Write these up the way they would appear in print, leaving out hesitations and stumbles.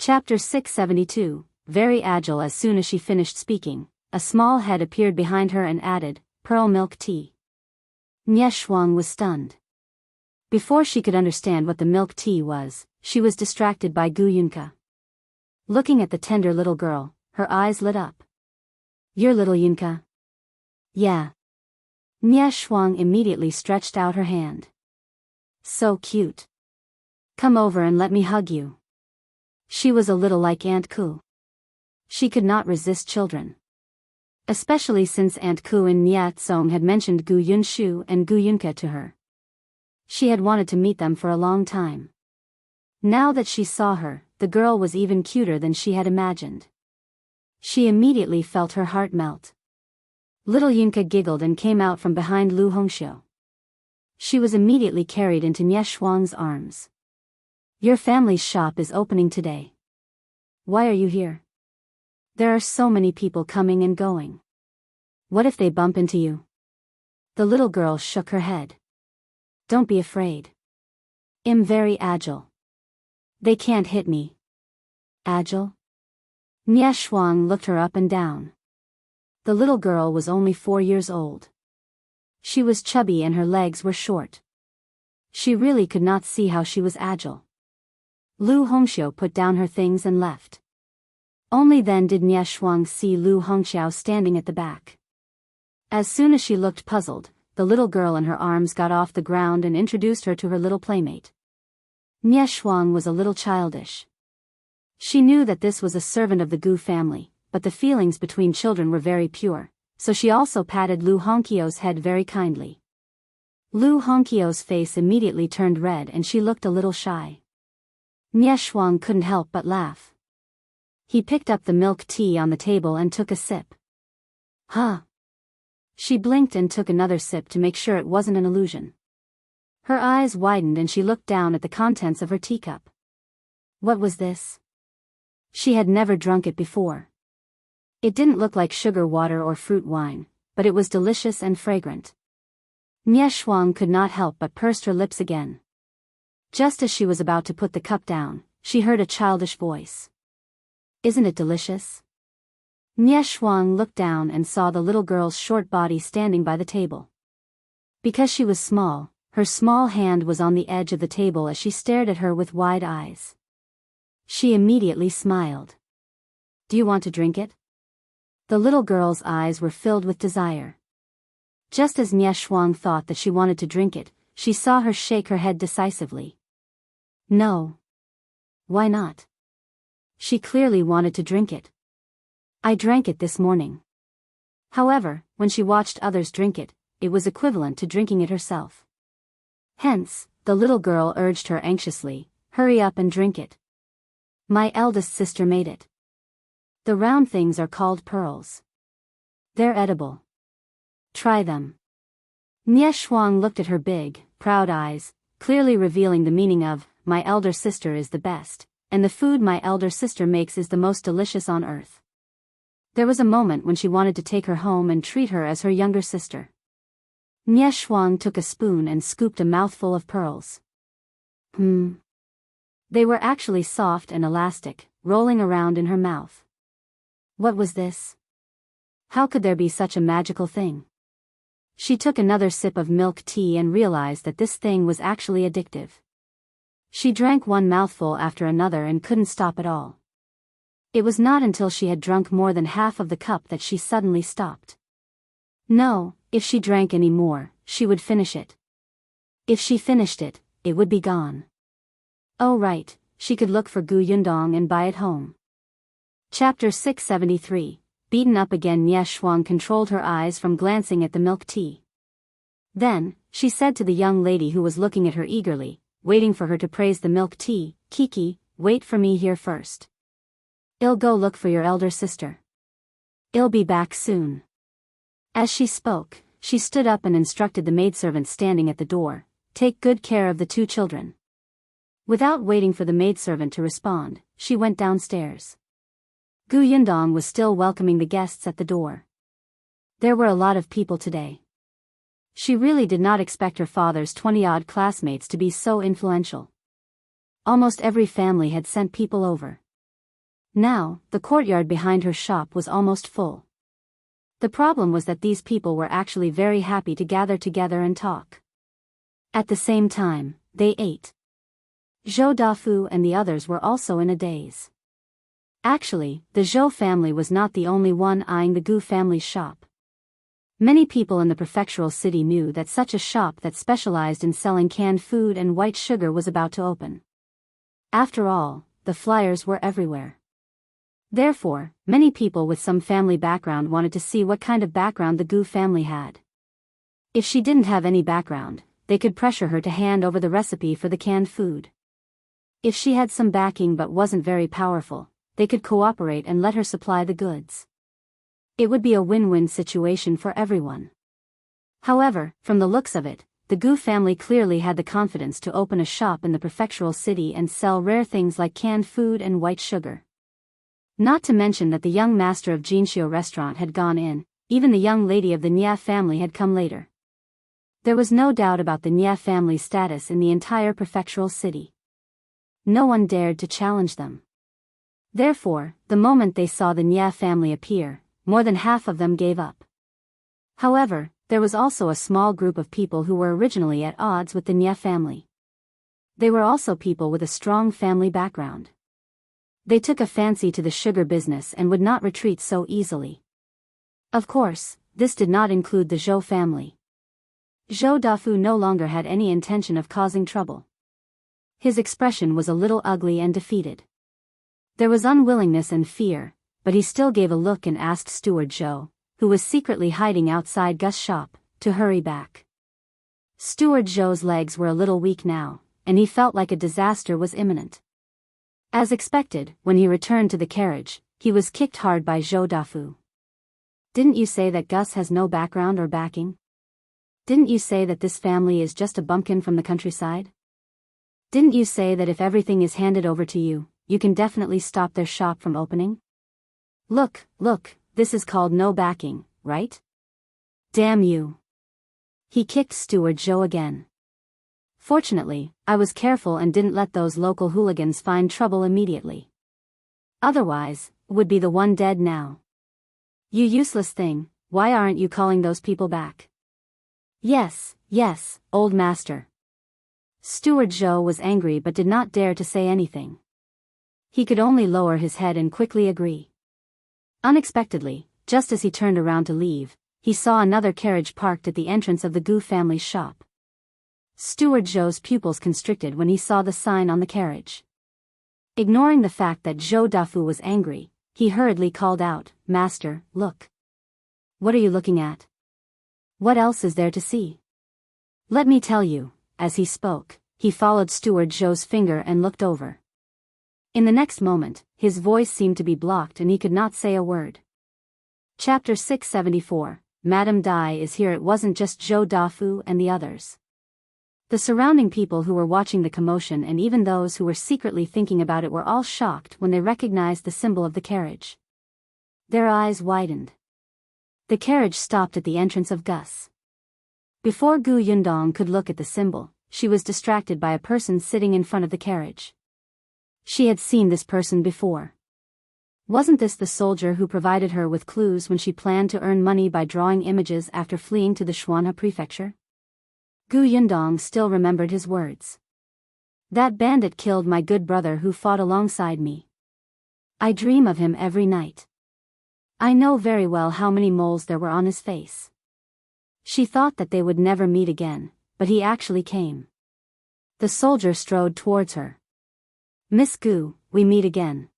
Chapter 672, very agile. As soon as she finished speaking, a small head appeared behind her and added, "Pearl milk tea." Zhou was stunned. Before she could understand what the milk tea was, she was distracted by Gu Yunke. Looking at the tender little girl, her eyes lit up. "You're little Yunke?" "Yeah." Zhou immediately stretched out her hand. "So cute. Come over and let me hug you." She was a little like Aunt Ku. She could not resist children. Especially since Aunt Ku and Zong had mentioned Gu Yunshu and Gu Yunke to her. She had wanted to meet them for a long time. Now that she saw her, the girl was even cuter than she had imagined. She immediately felt her heart melt. Little Yunke giggled and came out from behind Lu Hongxiu. She was immediately carried into Zhou's arms. "Your family's shop is opening today. Why are you here? There are so many people coming and going. What if they bump into you?" The little girl shook her head. "Don't be afraid. I'm very agile. They can't hit me." "Agile?" Zhou looked her up and down. The little girl was only 4 years old. She was chubby and her legs were short. She really could not see how she was agile. Lu Hongxiu put down her things and left. Only then did Zhou see Lu Hongxiu standing at the back. As soon as she looked puzzled, the little girl in her arms got off the ground and introduced her to her little playmate. Zhou was a little childish. She knew that this was a servant of the Gu family, but the feelings between children were very pure, so she also patted Lu Hongqiu's head very kindly. Lu Hongqiu's face immediately turned red and she looked a little shy. Zhou couldn't help but laugh. He picked up the milk tea on the table and took a sip. "Huh." She blinked and took another sip to make sure it wasn't an illusion. Her eyes widened and she looked down at the contents of her teacup. What was this? She had never drunk it before. It didn't look like sugar water or fruit wine, but it was delicious and fragrant. Zhou could not help but pursed her lips again. Just as she was about to put the cup down, she heard a childish voice. "Isn't it delicious?" Zhou looked down and saw the little girl's short body standing by the table. Because she was small, her small hand was on the edge of the table as she stared at her with wide eyes. She immediately smiled. "Do you want to drink it?" The little girl's eyes were filled with desire. Just as Zhou thought that she wanted to drink it, she saw her shake her head decisively. "No." "Why not?" She clearly wanted to drink it. "I drank it this morning." However, when she watched others drink it, it was equivalent to drinking it herself. Hence, the little girl urged her anxiously, "Hurry up and drink it. My eldest sister made it. The round things are called pearls. They're edible. Try them." Zhou looked at her big, proud eyes, clearly revealing the meaning of, "My elder sister is the best, and the food my elder sister makes is the most delicious on earth." There was a moment when she wanted to take her home and treat her as her younger sister. Zhou took a spoon and scooped a mouthful of pearls. They were actually soft and elastic, rolling around in her mouth. What was this? How could there be such a magical thing? She took another sip of milk tea and realized that this thing was actually addictive. She drank one mouthful after another and couldn't stop at all. It was not until she had drunk more than half of the cup that she suddenly stopped. No, if she drank any more, she would finish it. If she finished it, it would be gone. Oh right, she could look for Gu Yundong and buy it home. Chapter 673, beaten up again. Zhou controlled her eyes from glancing at the milk tea. Then, she said to the young lady who was looking at her eagerly, waiting for her to praise the milk tea, "Kiki, wait for me here first. I'll go look for your elder sister. I'll be back soon." As she spoke, she stood up and instructed the maidservant standing at the door, "Take good care of the 2 children." Without waiting for the maidservant to respond, she went downstairs. Gu Yundong was still welcoming the guests at the door. There were a lot of people today. She really did not expect her father's 20-odd classmates to be so influential. Almost every family had sent people over. Now, the courtyard behind her shop was almost full. The problem was that these people were actually very happy to gather together and talk. At the same time, they ate. Zhou Dafu and the others were also in a daze. Actually, the Zhou family was not the only one eyeing the Gu family's shop. Many people in the prefectural city knew that such a shop that specialized in selling canned food and white sugar was about to open. After all, the flyers were everywhere. Therefore, many people with some family background wanted to see what kind of background the Gu family had. If she didn't have any background, they could pressure her to hand over the recipe for the canned food. If she had some backing but wasn't very powerful, they could cooperate and let her supply the goods. It would be a win-win situation for everyone. However, from the looks of it, the Gu family clearly had the confidence to open a shop in the prefectural city and sell rare things like canned food and white sugar. Not to mention that the young master of Jinxiu restaurant had gone in, even the young lady of the Nia family had come later. There was no doubt about the Nia family's status in the entire prefectural city. No one dared to challenge them. Therefore, the moment they saw the Nia family appear, more than half of them gave up. However, there was also a small group of people who were originally at odds with the Nia family. They were also people with a strong family background. They took a fancy to the sugar business and would not retreat so easily. Of course, this did not include the Zhou family. Zhou Dafu no longer had any intention of causing trouble. His expression was a little ugly and defeated. There was unwillingness and fear, but he still gave a look and asked Steward Zhou, who was secretly hiding outside Gus' shop, to hurry back. Steward Zhou's legs were a little weak now, and he felt like a disaster was imminent. As expected, when he returned to the carriage, he was kicked hard by Zhou Dafu. "Didn't you say that Gus has no background or backing? Didn't you say that this family is just a bumpkin from the countryside? Didn't you say that if everything is handed over to you, you can definitely stop their shop from opening? Look, this is called no backing, right? Damn you." He kicked Steward Zhou again. Fortunately, I was careful and didn't let those local hooligans find trouble immediately. Otherwise, would be the one dead now. "You useless thing, why aren't you calling those people back?" Yes, old master." Steward Zhou was angry but did not dare to say anything. He could only lower his head and quickly agree. Unexpectedly, just as he turned around to leave, he saw another carriage parked at the entrance of the Gu family's shop. Steward Zhou's pupils constricted when he saw the sign on the carriage. Ignoring the fact that Zhou Dafu was angry, he hurriedly called out, "Master, look. What are you looking at? What else is there to see? Let me tell you." As he spoke, he followed Steward Zhou's finger and looked over. In the next moment, his voice seemed to be blocked and he could not say a word. Chapter 674, Madame Dai is here. It wasn't just Zhou Dafu and the others. The surrounding people who were watching the commotion and even those who were secretly thinking about it were all shocked when they recognized the symbol of the carriage. Their eyes widened. The carriage stopped at the entrance of Gus. Before Gu Yundong could look at the symbol, she was distracted by a person sitting in front of the carriage. She had seen this person before. Wasn't this the soldier who provided her with clues when she planned to earn money by drawing images after fleeing to the Xuanhe prefecture? Gu Yundong still remembered his words. "That bandit killed my good brother who fought alongside me. I dream of him every night. I know very well how many moles there were on his face." She thought that they would never meet again, but he actually came. The soldier strode towards her. "Miss Gu, we meet again."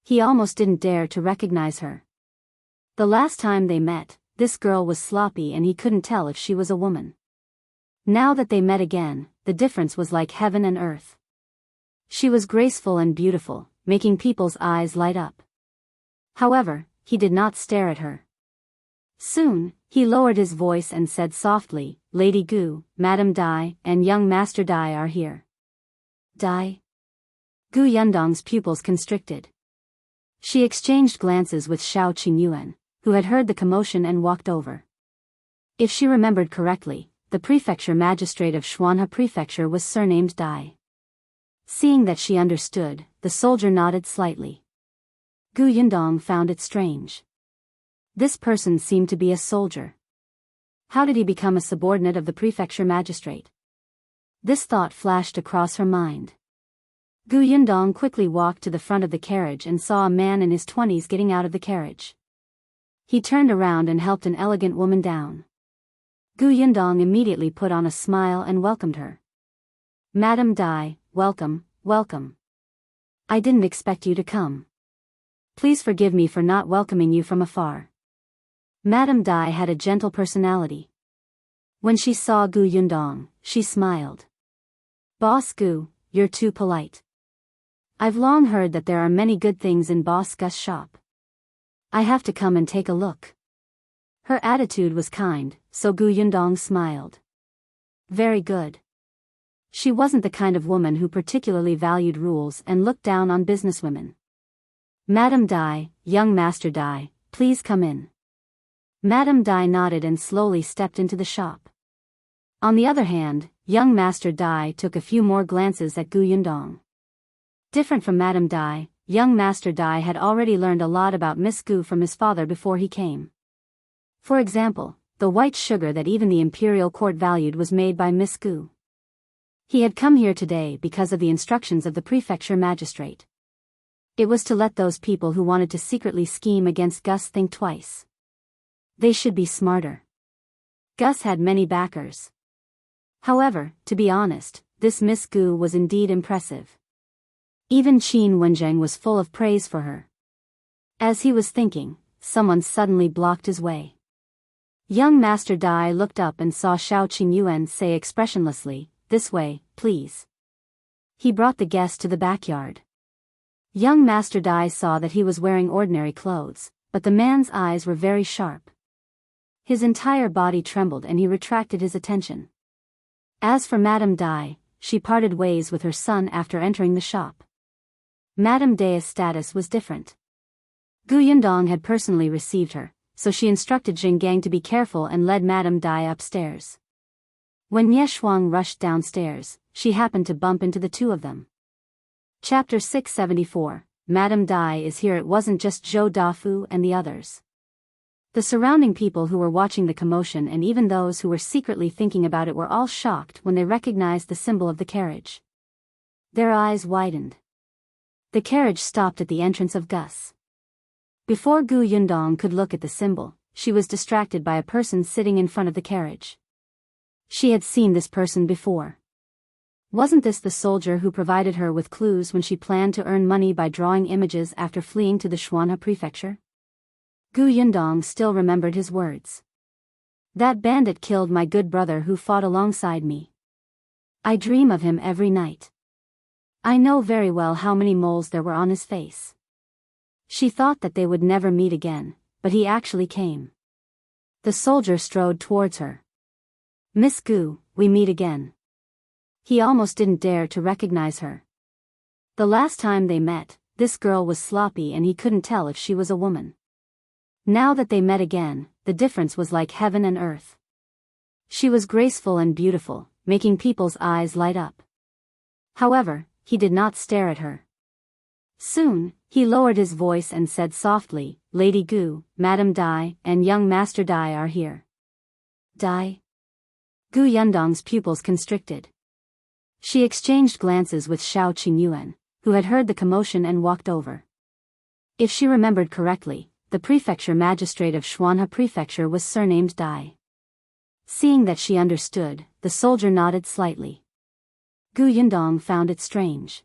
He almost didn't dare to recognize her. The last time they met, this girl was sloppy and he couldn't tell if she was a woman. Now that they met again, the difference was like heaven and earth. She was graceful and beautiful, making people's eyes light up. However, he did not stare at her. Soon, he lowered his voice and said softly, "Lady Gu, Madame Dai, and young Master Dai are here." Dai? Gu Yundong's pupils constricted. She exchanged glances with Shao Qingyuan, who had heard the commotion and walked over. If she remembered correctly, the prefecture magistrate of Xuanhe prefecture was surnamed Dai. Seeing that she understood, the soldier nodded slightly. Gu Yundong found it strange. This person seemed to be a soldier. How did he become a subordinate of the prefecture magistrate? This thought flashed across her mind. Gu Yundong quickly walked to the front of the carriage and saw a man in his 20s getting out of the carriage. He turned around and helped an elegant woman down. Gu Yundong immediately put on a smile and welcomed her. Madam Dai, welcome, welcome. I didn't expect you to come. Please forgive me for not welcoming you from afar. Madam Dai had a gentle personality. When she saw Gu Yundong, she smiled. Boss Gu, you're too polite. I've long heard that there are many good things in Boss Gu's shop. I have to come and take a look. Her attitude was kind, so Gu Yundong smiled. Very good. She wasn't the kind of woman who particularly valued rules and looked down on businesswomen. Madam Dai, young Master Dai, please come in. Madam Dai nodded and slowly stepped into the shop. On the other hand, young Master Dai took a few more glances at Gu Yundong. Different from Madam Dai, young Master Dai had already learned a lot about Miss Gu from his father before he came. For example, the white sugar that even the imperial court valued was made by Miss Gu. He had come here today because of the instructions of the prefecture magistrate. It was to let those people who wanted to secretly scheme against Gus think twice. They should be smarter. Gus had many backers. However, to be honest, this Miss Gu was indeed impressive. Even Qin Wenzheng was full of praise for her. As he was thinking, someone suddenly blocked his way. Young Master Dai looked up and saw Shao Qingyuan say expressionlessly, "This way, please." He brought the guest to the backyard. Young Master Dai saw that he was wearing ordinary clothes, but the man's eyes were very sharp. His entire body trembled and he retracted his attention. As for Madam Dai, she parted ways with her son after entering the shop. Madam Dai's status was different. Gu Yundong had personally received her, so she instructed Zhongguang to be careful and led Madam Dai upstairs. When Yeshuang rushed downstairs, she happened to bump into the two of them. Chapter 674, Madam Dai is here. It wasn't just Zhou Dafu and the others. The surrounding people who were watching the commotion and even those who were secretly thinking about it were all shocked when they recognized the symbol of the carriage. Their eyes widened. The carriage stopped at the entrance of Gus. Before Gu Yundong could look at the symbol, she was distracted by a person sitting in front of the carriage. She had seen this person before. Wasn't this the soldier who provided her with clues when she planned to earn money by drawing images after fleeing to the Xuanhe prefecture? Gu Yundong still remembered his words. That bandit killed my good brother who fought alongside me. I dream of him every night. I know very well how many moles there were on his face. She thought that they would never meet again, but he actually came. The soldier strode towards her. Miss Gu, we meet again. He almost didn't dare to recognize her. The last time they met, this girl was sloppy and he couldn't tell if she was a woman. Now that they met again, the difference was like heaven and earth. She was graceful and beautiful, making people's eyes light up. However, he did not stare at her. Soon, he lowered his voice and said softly, Lady Gu, Madam Dai, and young Master Dai are here. Dai? Gu Yundong's pupils constricted. She exchanged glances with Shao Qingyuan, who had heard the commotion and walked over. If she remembered correctly, the prefecture magistrate of Xuanhe prefecture was surnamed Dai. Seeing that she understood, the soldier nodded slightly. Gu Yundong found it strange.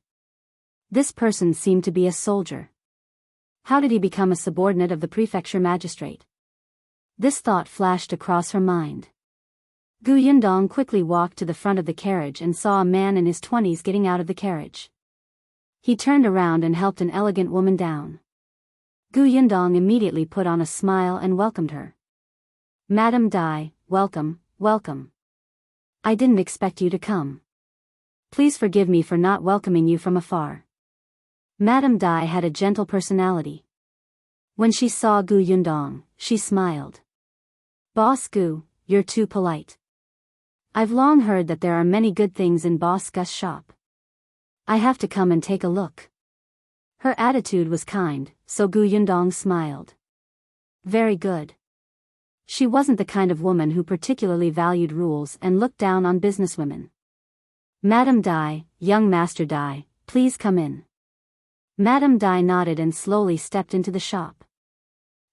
This person seemed to be a soldier. How did he become a subordinate of the prefecture magistrate? This thought flashed across her mind. Gu Yundong quickly walked to the front of the carriage and saw a man in his 20s getting out of the carriage. He turned around and helped an elegant woman down. Gu Yundong immediately put on a smile and welcomed her. Madam Dai, welcome, welcome. I didn't expect you to come. Please forgive me for not welcoming you from afar. Madam Dai had a gentle personality. When she saw Gu Yundong, she smiled. Boss Gu, you're too polite. I've long heard that there are many good things in Boss Gu's shop. I have to come and take a look. Her attitude was kind, so Gu Yundong smiled. Very good. She wasn't the kind of woman who particularly valued rules and looked down on businesswomen. Madame Dai, young Master Dai, please come in. Madame Dai nodded and slowly stepped into the shop.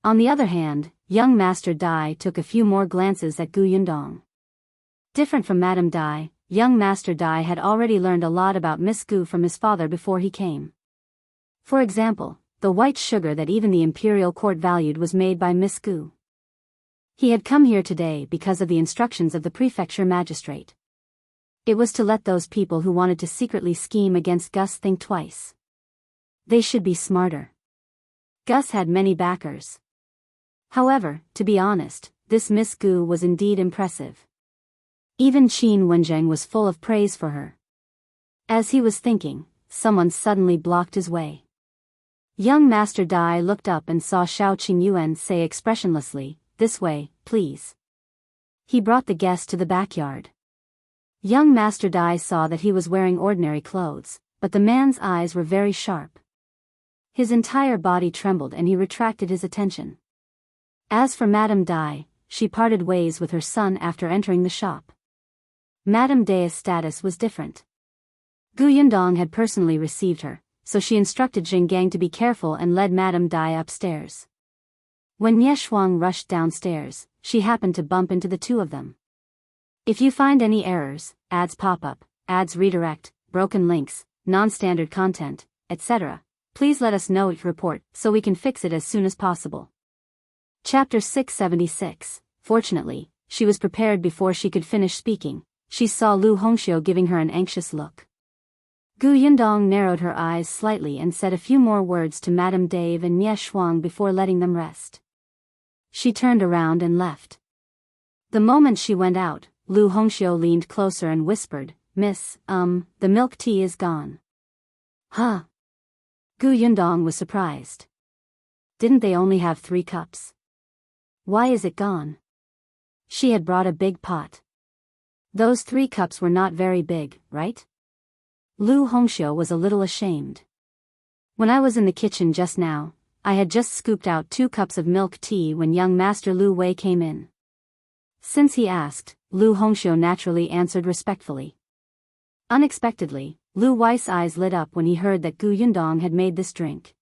On the other hand, young Master Dai took a few more glances at Gu Yundong. Different from Madame Dai, young Master Dai had already learned a lot about Miss Gu from his father before he came. For example, the white sugar that even the imperial court valued was made by Miss Gu. He had come here today because of the instructions of the prefecture magistrate. It was to let those people who wanted to secretly scheme against Gus think twice. They should be smarter. Gus had many backers. However, to be honest, this Miss Gu was indeed impressive. Even Qin Wenzheng was full of praise for her. As he was thinking, someone suddenly blocked his way. Young Master Dai looked up and saw Shao Qingyuan say expressionlessly, "This way, please." He brought the guest to the backyard. Young Master Dai saw that he was wearing ordinary clothes, but the man's eyes were very sharp. His entire body trembled and he retracted his attention. As for Madame Dai, she parted ways with her son after entering the shop. Madame Dai's status was different. Gu Yundong had personally received her, so she instructed Zhongguang to be careful and led Madame Dai upstairs. When Shuang rushed downstairs, she happened to bump into the two of them. If you find any errors, ads pop up, ads redirect, broken links, non-standard content, etc., please let us know each report so we can fix it as soon as possible. Chapter 676. Fortunately, she was prepared before she could finish speaking. She saw Lu Hongxiu giving her an anxious look. Gu Yundong narrowed her eyes slightly and said a few more words to Madame Dave and Shuang before letting them rest. She turned around and left. The moment she went out, Lu Hongxiu leaned closer and whispered, "Miss, the milk tea is gone." Huh? Gu Yundong was surprised. Didn't they only have 3 cups? Why is it gone? She had brought a big pot. Those 3 cups were not very big, right? Lu Hongxiu was a little ashamed. When I was in the kitchen just now, I had just scooped out 2 cups of milk tea when young Master Lu Wei came in. Since he asked, Lu Hongxiu naturally answered respectfully. Unexpectedly, Lu Wei's eyes lit up when he heard that Gu Yundong had made this drink.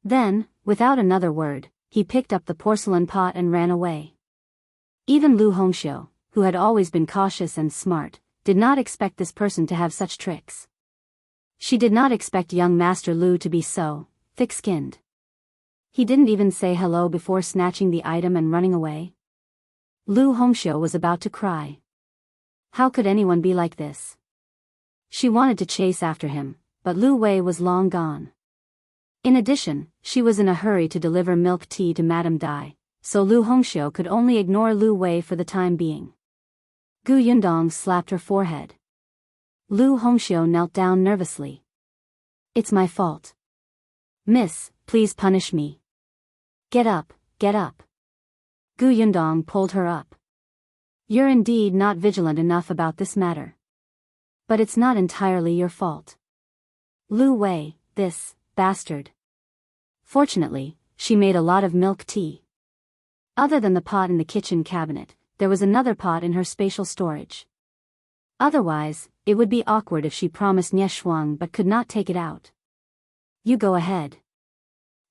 Then, without another word, he picked up the porcelain pot and ran away. Even Lu Hongxiu, who had always been cautious and smart, did not expect this person to have such tricks. She did not expect young Master Lu to be so thick-skinned. He didn't even say hello before snatching the item and running away. Lu Hongxiu was about to cry. How could anyone be like this? She wanted to chase after him, but Lu Wei was long gone. In addition, she was in a hurry to deliver milk tea to Madame Dai, so Lu Hongxiu could only ignore Lu Wei for the time being. Gu Yundong slapped her forehead. Lu Hongxiu knelt down nervously. "It's my fault. Miss, please punish me. Get up, get up." Gu Yundong pulled her up. "You're indeed not vigilant enough about this matter. But it's not entirely your fault. Lu Wei, this bastard." Fortunately, she made a lot of milk tea. Other than the pot in the kitchen cabinet, there was another pot in her spatial storage. Otherwise, it would be awkward if she promised Shuang but could not take it out. "You go ahead.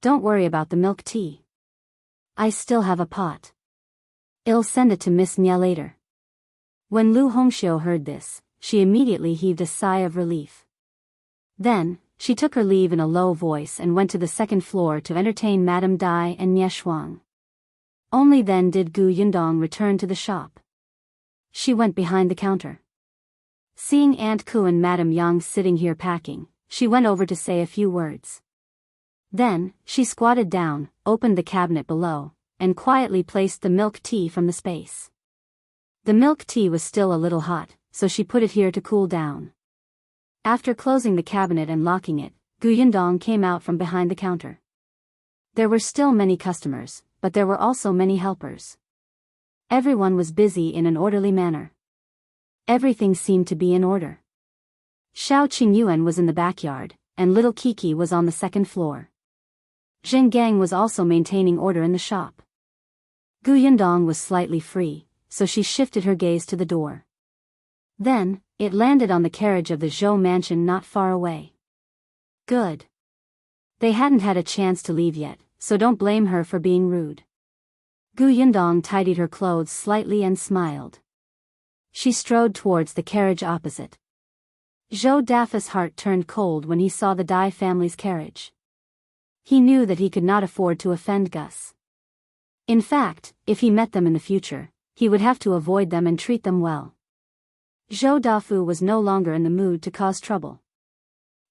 Don't worry about the milk tea. I still have a pot. I'll send it to Miss Nye later." When Lu Hongxiu heard this, she immediately heaved a sigh of relief. Then, she took her leave in a low voice and went to the second floor to entertain Madame Dai and Shuang. Only then did Gu Yundong return to the shop. She went behind the counter. Seeing Aunt Ku and Madame Yang sitting here packing, she went over to say a few words. Then, she squatted down, opened the cabinet below, and quietly placed the milk tea from the space. The milk tea was still a little hot, so she put it here to cool down. After closing the cabinet and locking it, Gu Yundong came out from behind the counter. There were still many customers, but there were also many helpers. Everyone was busy in an orderly manner. Everything seemed to be in order. Shao Qingyuan was in the backyard, and little Kiki was on the second floor. Zhongguang was also maintaining order in the shop. Yundong was slightly free, so she shifted her gaze to the door. Then, it landed on the carriage of the Zhou mansion not far away. Good. They hadn't had a chance to leave yet, so don't blame her for being rude. Yundong tidied her clothes slightly and smiled. She strode towards the carriage opposite. Zhou Dafa's heart turned cold when he saw the Dai family's carriage. He knew that he could not afford to offend Gus. In fact, if he met them in the future, he would have to avoid them and treat them well. Zhou Dafu was no longer in the mood to cause trouble.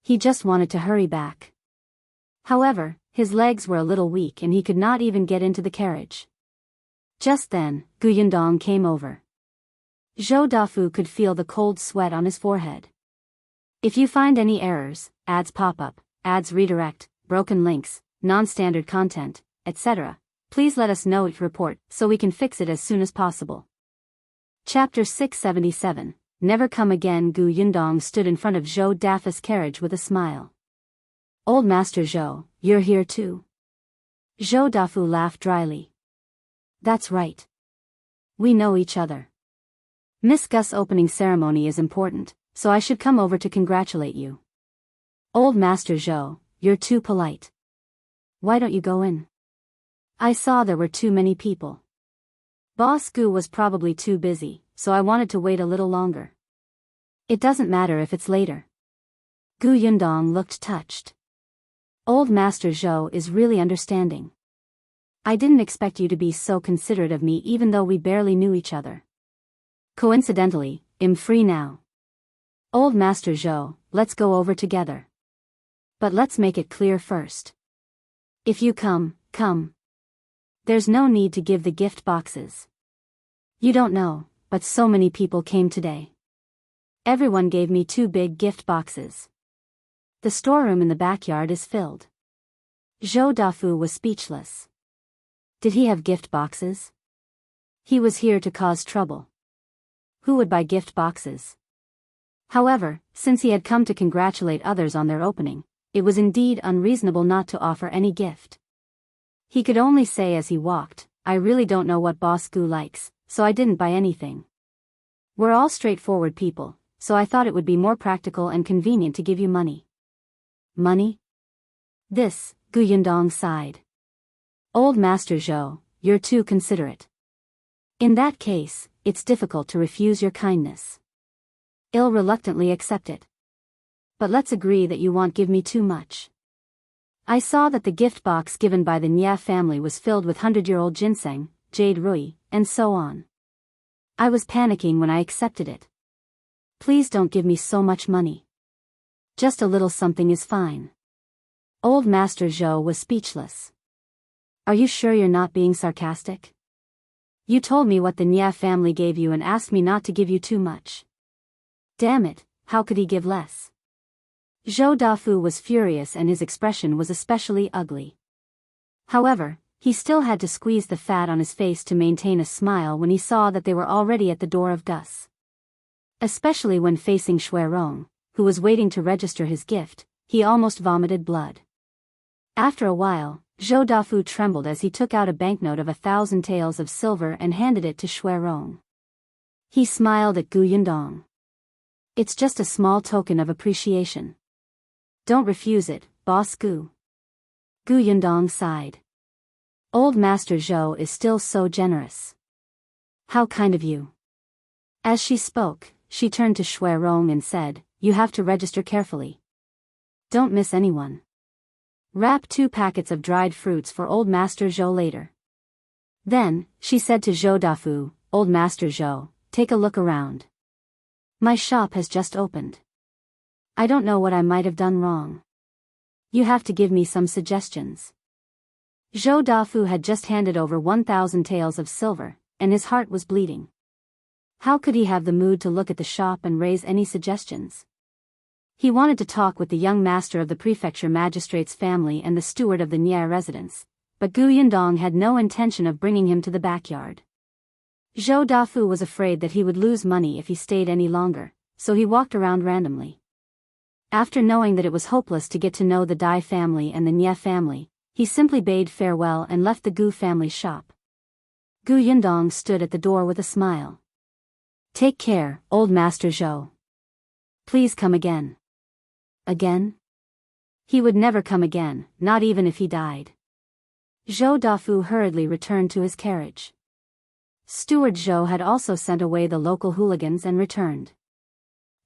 He just wanted to hurry back. However, his legs were a little weak and he could not even get into the carriage. Just then, Yundong came over. Zhou Dafu could feel the cold sweat on his forehead. If you find any errors, ads pop up, ads redirect, broken links, non-standard content, etc., please let us know each report so we can fix it as soon as possible. Chapter 677, Never Come Again. Yundong stood in front of Zhou Dafa's carriage with a smile. Old Master Zhou, you're here too? Zhou Dafu laughed dryly. That's right. We know each other. Miss Gus' opening ceremony is important, so I should come over to congratulate you. Old Master Zhou, you're too polite. Why don't you go in? I saw there were too many people. Boss Gu was probably too busy, so I wanted to wait a little longer. It doesn't matter if it's later. Yundong looked touched. Old Master Zhou is really understanding. I didn't expect you to be so considerate of me even though we barely knew each other. Coincidentally, I'm free now. Old Master Zhou, let's go over together. But let's make it clear first. If you come. There's no need to give the gift boxes. You don't know, but so many people came today. Everyone gave me 2 big gift boxes. The storeroom in the backyard is filled. Zhou Dafu was speechless. Did he have gift boxes? He was here to cause trouble. Who would buy gift boxes? However, since he had come to congratulate others on their opening, it was indeed unreasonable not to offer any gift. He could only say as he walked, I really don't know what Boss Gu likes, so I didn't buy anything. We're all straightforward people, so I thought it would be more practical and convenient to give you money. Money? This, Yundong sighed. Old Master Zhou, you're too considerate. In that case, it's difficult to refuse your kindness. I'll reluctantly accept it. But let's agree that you won't give me too much. I saw that the gift box given by the Nya family was filled with 100-year-old ginseng, jade rui, and so on. I was panicking when I accepted it. Please don't give me so much money. Just a little something is fine. Old Master Zhou was speechless. Are you sure you're not being sarcastic? You told me what the Nya family gave you and asked me not to give you too much. Damn it, how could he give less? Zhou Dafu was furious and his expression was especially ugly. However, he still had to squeeze the fat on his face to maintain a smile when he saw that they were already at the door of Gus. Especially when facing Xuerong, who was waiting to register his gift, he almost vomited blood. After a while, Zhou Dafu trembled as he took out a banknote of 1,000 taels of silver and handed it to Xuerong. He smiled at Yundong. It's just a small token of appreciation. Don't refuse it, Boss Gu. Yundong sighed. Old Master Zhou is still so generous. How kind of you. As she spoke, she turned to Xuerong and said, you have to register carefully. Don't miss anyone. Wrap 2 packets of dried fruits for Old Master Zhou later. Then, she said to Zhou Dafu, Old Master Zhou, take a look around. My shop has just opened. I don't know what I might have done wrong. You have to give me some suggestions. Zhou Dafu had just handed over 1,000 taels of silver, and his heart was bleeding. How could he have the mood to look at the shop and raise any suggestions? He wanted to talk with the young master of the prefecture magistrate's family and the steward of the Nya residence, but Yundong had no intention of bringing him to the backyard. Zhou Dafu was afraid that he would lose money if he stayed any longer, so he walked around randomly. After knowing that it was hopeless to get to know the Dai family and the Nye family, he simply bade farewell and left the Gu family's shop. Gu Yundong stood at the door with a smile. Take care, old Master Zhou. Please come again. Again? He would never come again, not even if he died. Zhou Dafu hurriedly returned to his carriage. Steward Zhou had also sent away the local hooligans and returned.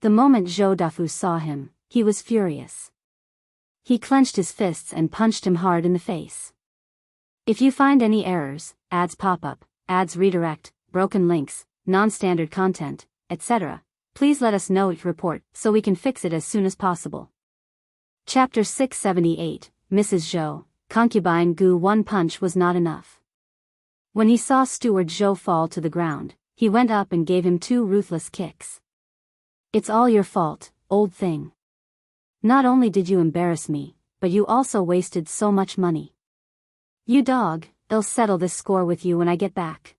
The moment Zhou Dafu saw him, he was furious. He clenched his fists and punched him hard in the face. If you find any errors, ads pop up, ads redirect, broken links, non-standard content, etc., please let us know your report so we can fix it as soon as possible. Chapter 678, Mrs. Zhou, Concubine Gu. One punch was not enough. When he saw Steward Zhou fall to the ground, he went up and gave him 2 ruthless kicks. It's all your fault, old thing. Not only did you embarrass me, but you also wasted so much money. You dog, I'll settle this score with you when I get back.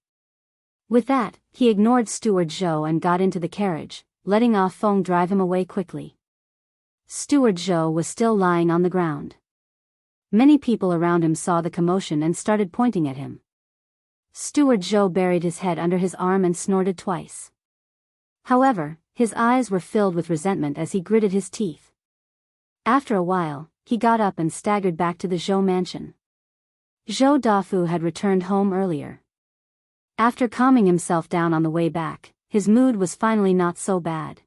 With that, he ignored Steward Zhou and got into the carriage, letting Ah Feng drive him away quickly. Steward Zhou was still lying on the ground. Many people around him saw the commotion and started pointing at him. Steward Zhou buried his head under his arm and snorted twice. However, his eyes were filled with resentment as he gritted his teeth. After a while, he got up and staggered back to the Zhou mansion. Zhou Dafu had returned home earlier. After calming himself down on the way back, his mood was finally not so bad.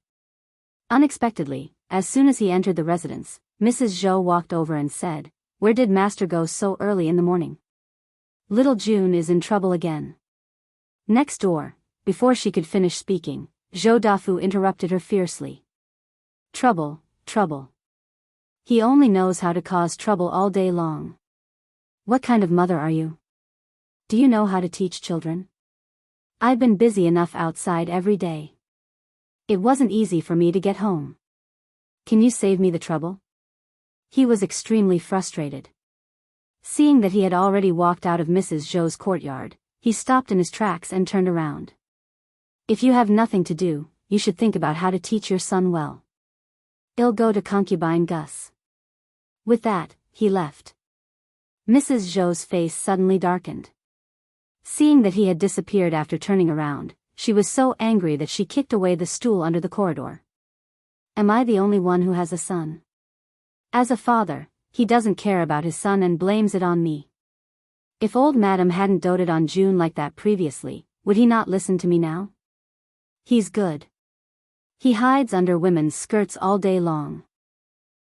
Unexpectedly, as soon as he entered the residence, Mrs. Zhou walked over and said, "Where did Master go so early in the morning? Little June is in trouble again." Next door, before she could finish speaking, Zhou Dafu interrupted her fiercely. Trouble, trouble. He only knows how to cause trouble all day long. What kind of mother are you? Do you know how to teach children? I've been busy enough outside every day. It wasn't easy for me to get home. Can you save me the trouble? He was extremely frustrated. Seeing that he had already walked out of Mrs. Zhou's courtyard, he stopped in his tracks and turned around. If you have nothing to do, you should think about how to teach your son well. I'll go to Concubine Gus. With that, he left. Mrs. Zhou's face suddenly darkened. Seeing that he had disappeared after turning around, she was so angry that she kicked away the stool under the corridor. Am I the only one who has a son? As a father, he doesn't care about his son and blames it on me. If old Madam hadn't doted on June like that previously, would he not listen to me now? He's good. He hides under women's skirts all day long.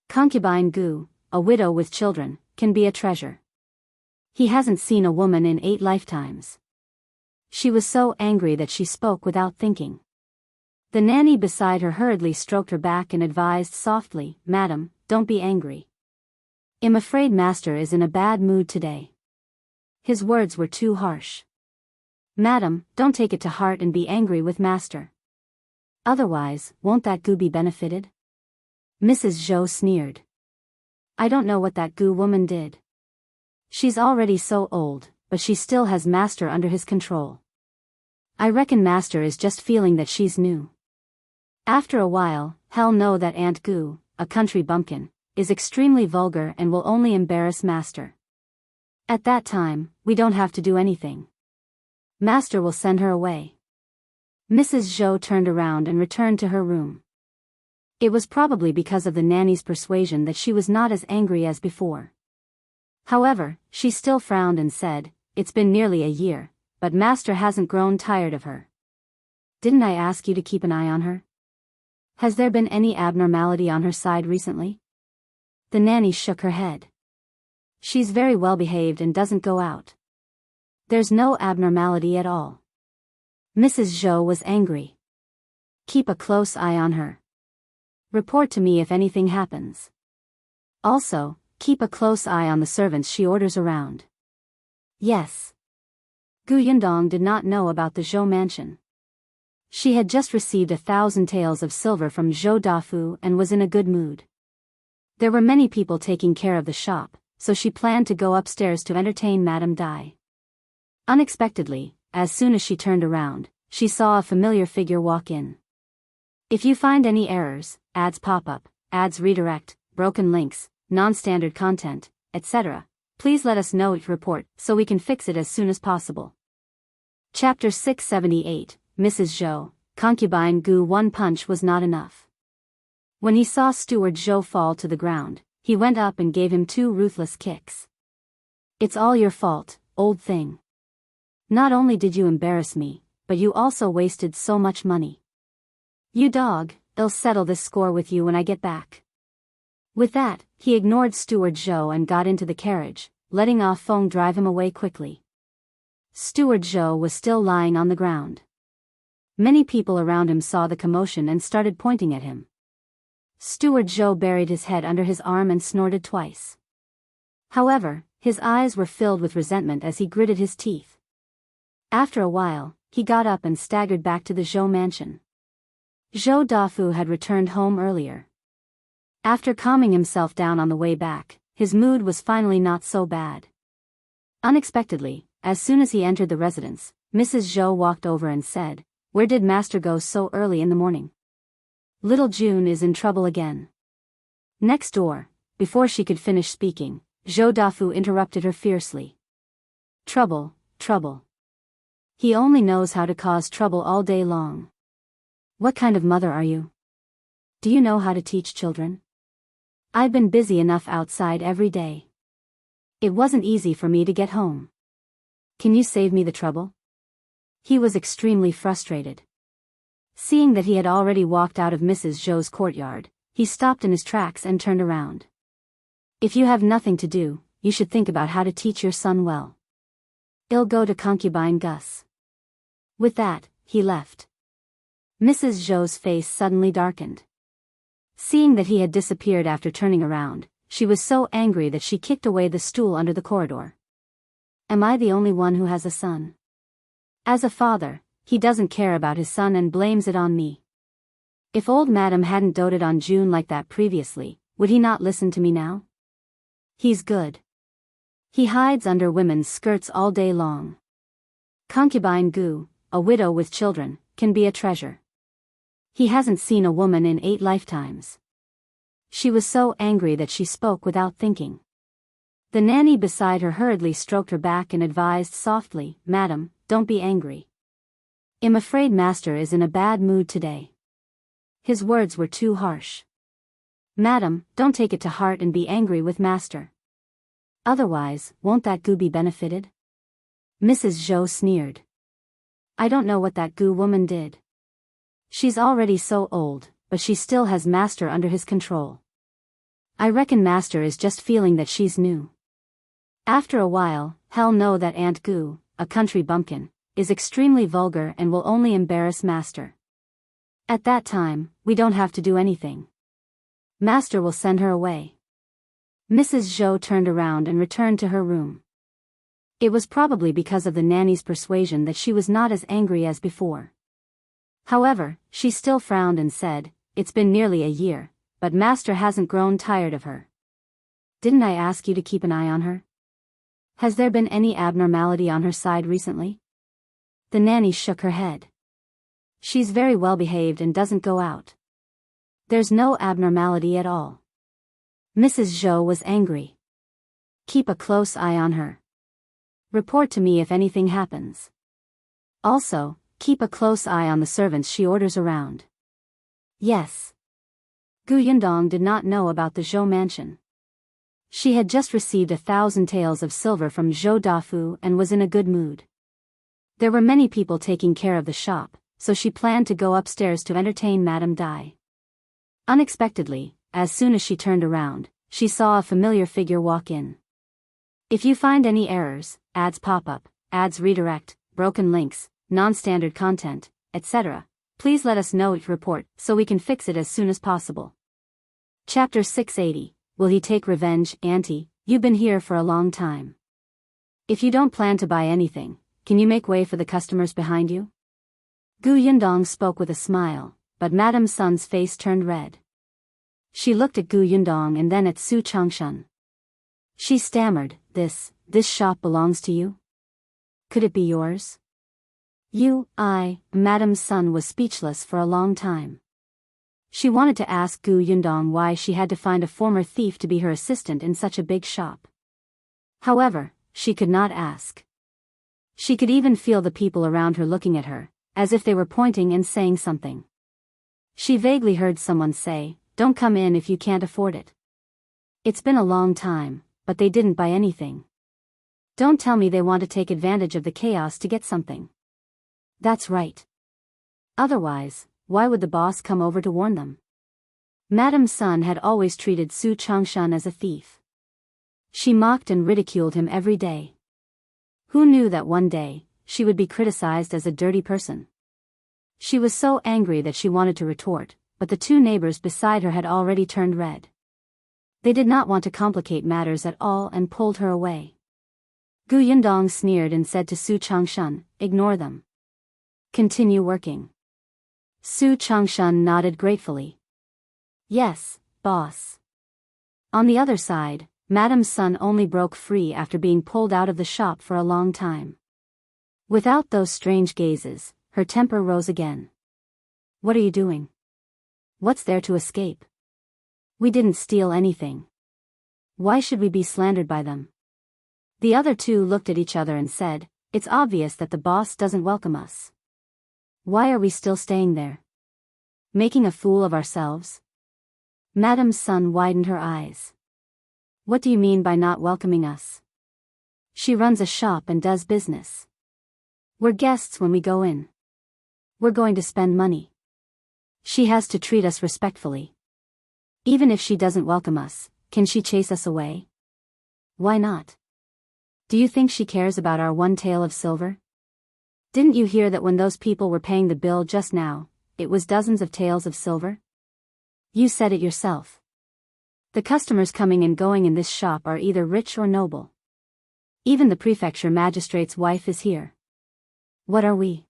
Concubine Gu, a widow with children, can be a treasure. He hasn't seen a woman in 8 lifetimes. She was so angry that she spoke without thinking. The nanny beside her hurriedly stroked her back and advised softly, "Madam, don't be angry. I'm afraid Master is in a bad mood today." His words were too harsh. "Madam, don't take it to heart and be angry with Master. Otherwise, won't that Gu be benefited?" Mrs. Zhou sneered. "I don't know what that Gu woman did. She's already so old, but she still has Master under his control. I reckon Master is just feeling that she's new. After a while, he'll know that Aunt Gu, a country bumpkin, is extremely vulgar and will only embarrass Master. At that time, we don't have to do anything. Master will send her away." Mrs. Zhou turned around and returned to her room. It was probably because of the nanny's persuasion that she was not as angry as before. However, she still frowned and said, "It's been nearly a year, but Master hasn't grown tired of her. Didn't I ask you to keep an eye on her? Has there been any abnormality on her side recently?" The nanny shook her head. "She's very well behaved and doesn't go out. There's no abnormality at all." Mrs. Zhou was angry. "Keep a close eye on her. Report to me if anything happens. Also, keep a close eye on the servants she orders around." "Yes." Gu Yundong did not know about the Zhou mansion. She had just received 1,000 taels of silver from Zhou Dafu and was in a good mood. There were many people taking care of the shop, so she planned to go upstairs to entertain Madame Dai. Unexpectedly, as soon as she turned around, she saw a familiar figure walk in. If you find any errors, ads pop up, ads redirect, broken links, non-standard content, etc. Please let us know your report so we can fix it as soon as possible. Chapter 678, Mrs. Zhou, Concubine Gu. One punch was not enough. When he saw Steward Zhou fall to the ground, he went up and gave him 2 ruthless kicks. It's all your fault, old thing. Not only did you embarrass me, but you also wasted so much money. You dog, I'll settle this score with you when I get back. With that, he ignored Steward Zhou and got into the carriage, letting Ah Feng drive him away quickly. Steward Zhou was still lying on the ground. Many people around him saw the commotion and started pointing at him. Steward Zhou buried his head under his arm and snorted twice. However, his eyes were filled with resentment as he gritted his teeth. After a while, he got up and staggered back to the Zhou mansion. Zhou Dafu had returned home earlier. After calming himself down on the way back, his mood was finally not so bad. Unexpectedly, as soon as he entered the residence, Mrs. Zhou walked over and said, "Where did Master go so early in the morning? Little June is in trouble again." Next door, before she could finish speaking, Zhou Dafu interrupted her fiercely. "Trouble, trouble. He only knows how to cause trouble all day long. What kind of mother are you? Do you know how to teach children? I've been busy enough outside every day. It wasn't easy for me to get home. Can you save me the trouble?" He was extremely frustrated. Seeing that he had already walked out of Mrs. Zhou's courtyard, he stopped in his tracks and turned around. "If you have nothing to do, you should think about how to teach your son well. I'll go to Concubine Gus." With that, he left. Mrs. Zhou's face suddenly darkened. Seeing that he had disappeared after turning around, she was so angry that she kicked away the stool under the corridor. Am I the only one who has a son? As a father, he doesn't care about his son and blames it on me. If old Madam hadn't doted on June like that previously, would he not listen to me now? He's good. He hides under women's skirts all day long. Concubine Gu, a widow with children, can be a treasure. He hasn't seen a woman in 8 lifetimes. She was so angry that she spoke without thinking. The nanny beside her hurriedly stroked her back and advised softly, "Madam, don't be angry. I'm afraid Master is in a bad mood today." His words were too harsh. "Madam, don't take it to heart and be angry with Master. Otherwise, won't that Gu be benefited?" Mrs. Zhou sneered. "I don't know what that Gu woman did. She's already so old, but she still has Master under his control. I reckon Master is just feeling that she's new. After a while, he'll know that Aunt Gu, a country bumpkin, is extremely vulgar and will only embarrass Master. At that time, we don't have to do anything. Master will send her away." Mrs. Zhou turned around and returned to her room. It was probably because of the nanny's persuasion that she was not as angry as before. However, she still frowned and said, "It's been nearly a year, but Master hasn't grown tired of her. Didn't I ask you to keep an eye on her? Has there been any abnormality on her side recently?" The nanny shook her head. "She's very well behaved and doesn't go out. There's no abnormality at all." Mrs. Zhou was angry. "Keep a close eye on her. Report to me if anything happens. Also, keep a close eye on the servants she orders around." Yes. Gu Yundong did not know about the Zhou mansion. She had just received 1,000 taels of silver from Zhou Dafu and was in a good mood. There were many people taking care of the shop, so she planned to go upstairs to entertain Madame Dai. Unexpectedly, as soon as she turned around, she saw a familiar figure walk in. "If you find any errors, ads pop up, ads redirect, broken links, non-standard content, etc., please let us know your report so we can fix it as soon as possible." Chapter 680, Will He Take Revenge? Auntie, you've been here for a long time. If you don't plan to buy anything, can you make way for the customers behind you? Gu Yundong spoke with a smile, but Madame Sun's face turned red. She looked at Gu Yundong and then at Su Changshan. She stammered, This shop belongs to you? Could it be yours?" Madame Sun was speechless for a long time. She wanted to ask Gu Yundong why she had to find a former thief to be her assistant in such a big shop. However, she could not ask. She could even feel the people around her looking at her, as if they were pointing and saying something. She vaguely heard someone say, "Don't come in if you can't afford it." It's been a long time, but they didn't buy anything. Don't tell me they want to take advantage of the chaos to get something. That's right. Otherwise, why would the boss come over to warn them? Madame Sun had always treated Su Changshan as a thief. She mocked and ridiculed him every day. Who knew that one day, she would be criticized as a dirty person? She was so angry that she wanted to retort, but the two neighbors beside her had already turned red. They did not want to complicate matters at all and pulled her away. Gu Yundong sneered and said to Su Changshan, "Ignore them. Continue working." Su Changshan nodded gratefully. "Yes, boss." On the other side, Madame Sun only broke free after being pulled out of the shop for a long time. Without those strange gazes, her temper rose again. "What are you doing? What's there to escape? We didn't steal anything. Why should we be slandered by them?" The other two looked at each other and said, "It's obvious that the boss doesn't welcome us. Why are we still staying there? Making a fool of ourselves?" Madame Sun widened her eyes. "What do you mean by not welcoming us? She runs a shop and does business. We're guests when we go in. We're going to spend money. She has to treat us respectfully. Even if she doesn't welcome us, can she chase us away? Why not? Do you think she cares about our one tael of silver? Didn't you hear that when those people were paying the bill just now, it was dozens of taels of silver? You said it yourself. The customers coming and going in this shop are either rich or noble. Even the prefecture magistrate's wife is here. What are we?"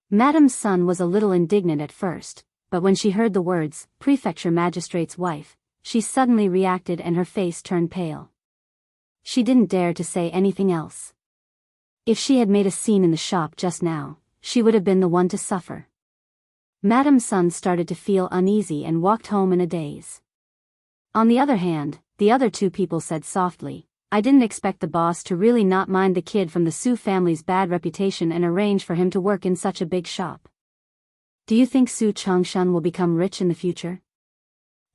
Madame Sun was a little indignant at first, but when she heard the words, "prefecture magistrate's wife," she suddenly reacted and her face turned pale. She didn't dare to say anything else. If she had made a scene in the shop just now, she would have been the one to suffer. Madame Sun started to feel uneasy and walked home in a daze. On the other hand, the other two people said softly, "I didn't expect the boss to really not mind the kid from the Su family's bad reputation and arrange for him to work in such a big shop. Do you think Su Changshan will become rich in the future?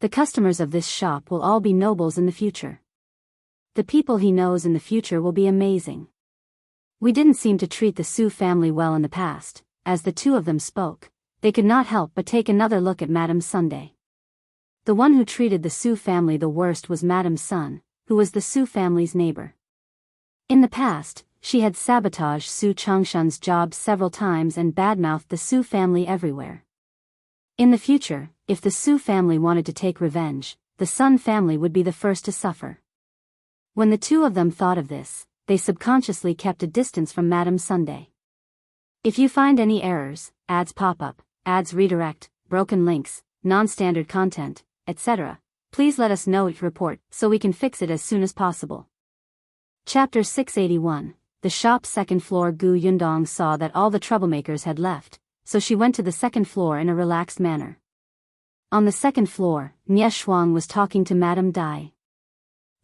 The customers of this shop will all be nobles in the future. The people he knows in the future will be amazing. We didn't seem to treat the Su family well in the past." As the two of them spoke, they could not help but take another look at Madame Sunday. The one who treated the Su family the worst was Madame Sun, who was the Su family's neighbor. In the past, she had sabotaged Su Changshan's job several times and badmouthed the Su family everywhere. In the future, if the Su family wanted to take revenge, the Sun family would be the first to suffer. When the two of them thought of this, they subconsciously kept a distance from Madame Sunday. If you find any errors, ads pop up, ads redirect, broken links, non-standard content, etc., please let us know each report so we can fix it as soon as possible. Chapter 681. The shop's second floor. Gu Yundong saw that all the troublemakers had left, so she went to the second floor in a relaxed manner. On the second floor, Nie Shuang was talking to Madame Dai.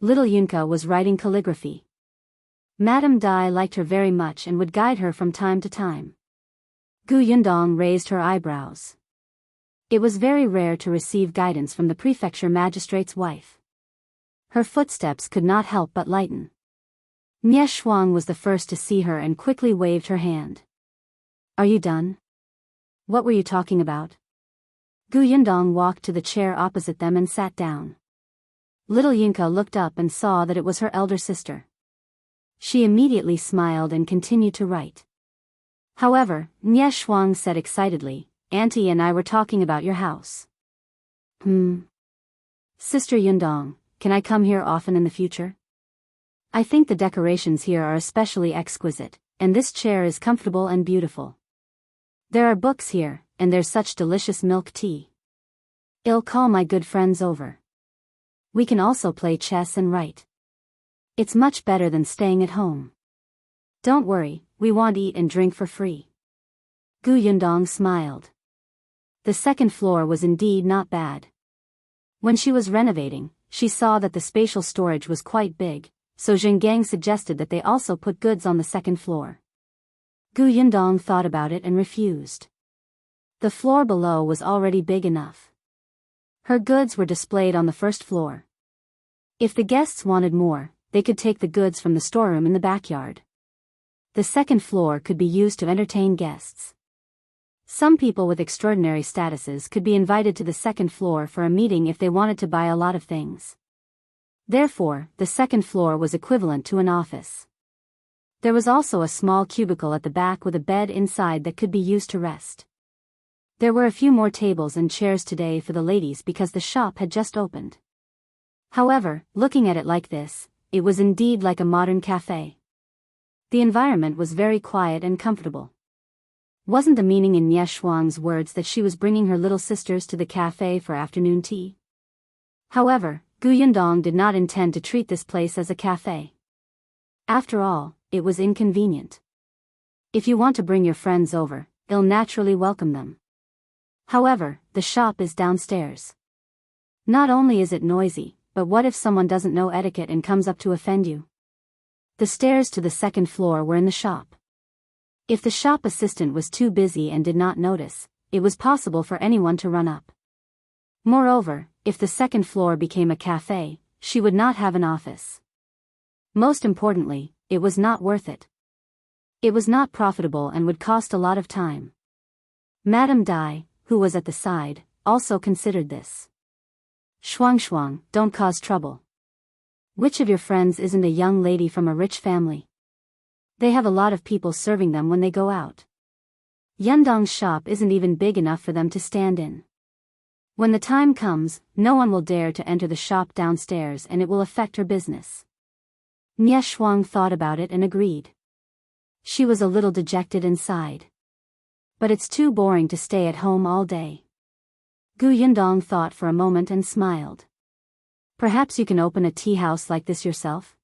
Little Yunka was writing calligraphy. Madame Dai liked her very much and would guide her from time to time. Gu Yundong raised her eyebrows. It was very rare to receive guidance from the prefecture magistrate's wife. Her footsteps could not help but lighten. Nie Shuang was the first to see her and quickly waved her hand. "Are you done? What were you talking about?" Gu Yundong walked to the chair opposite them and sat down. Little Yunka looked up and saw that it was her elder sister. She immediately smiled and continued to write. However, Nie Shuang said excitedly, "Auntie and I were talking about your house." Sister Yundong, can I come here often in the future? I think the decorations here are especially exquisite, and this chair is comfortable and beautiful. There are books here, and there's such delicious milk tea. I'll call my good friends over. We can also play chess and write. It's much better than staying at home. Don't worry, we want eat and drink for free. Gu Yundong smiled. The second floor was indeed not bad. When she was renovating, she saw that the spatial storage was quite big, so Zhongguang suggested that they also put goods on the second floor. Yundong thought about it and refused. The floor below was already big enough. Her goods were displayed on the first floor. If the guests wanted more, they could take the goods from the storeroom in the backyard. The second floor could be used to entertain guests. Some people with extraordinary statuses could be invited to the second floor for a meeting if they wanted to buy a lot of things. Therefore, the second floor was equivalent to an office. There was also a small cubicle at the back with a bed inside that could be used to rest. There were a few more tables and chairs today for the ladies because the shop had just opened. However, looking at it like this, it was indeed like a modern cafe. The environment was very quiet and comfortable. Wasn't the meaning in Nie Shuang's words that she was bringing her little sisters to the cafe for afternoon tea? However, Yundong did not intend to treat this place as a cafe. After all, it was inconvenient. If you want to bring your friends over, they'll naturally welcome them. However, the shop is downstairs. Not only is it noisy, but what if someone doesn't know etiquette and comes up to offend you? The stairs to the second floor were in the shop. If the shop assistant was too busy and did not notice, it was possible for anyone to run up. Moreover, if the second floor became a cafe, she would not have an office. Most importantly, it was not worth it. It was not profitable and would cost a lot of time. Madame Dai, who was at the side, also considered this. Shuang, don't cause trouble. Which of your friends isn't a young lady from a rich family? They have a lot of people serving them when they go out. Yundong's shop isn't even big enough for them to stand in. When the time comes, no one will dare to enter the shop downstairs and it will affect her business. Nie Shuang thought about it and agreed. She was a little dejected and sighed. But it's too boring to stay at home all day. Yundong thought for a moment and smiled. Perhaps you can open a tea house like this yourself?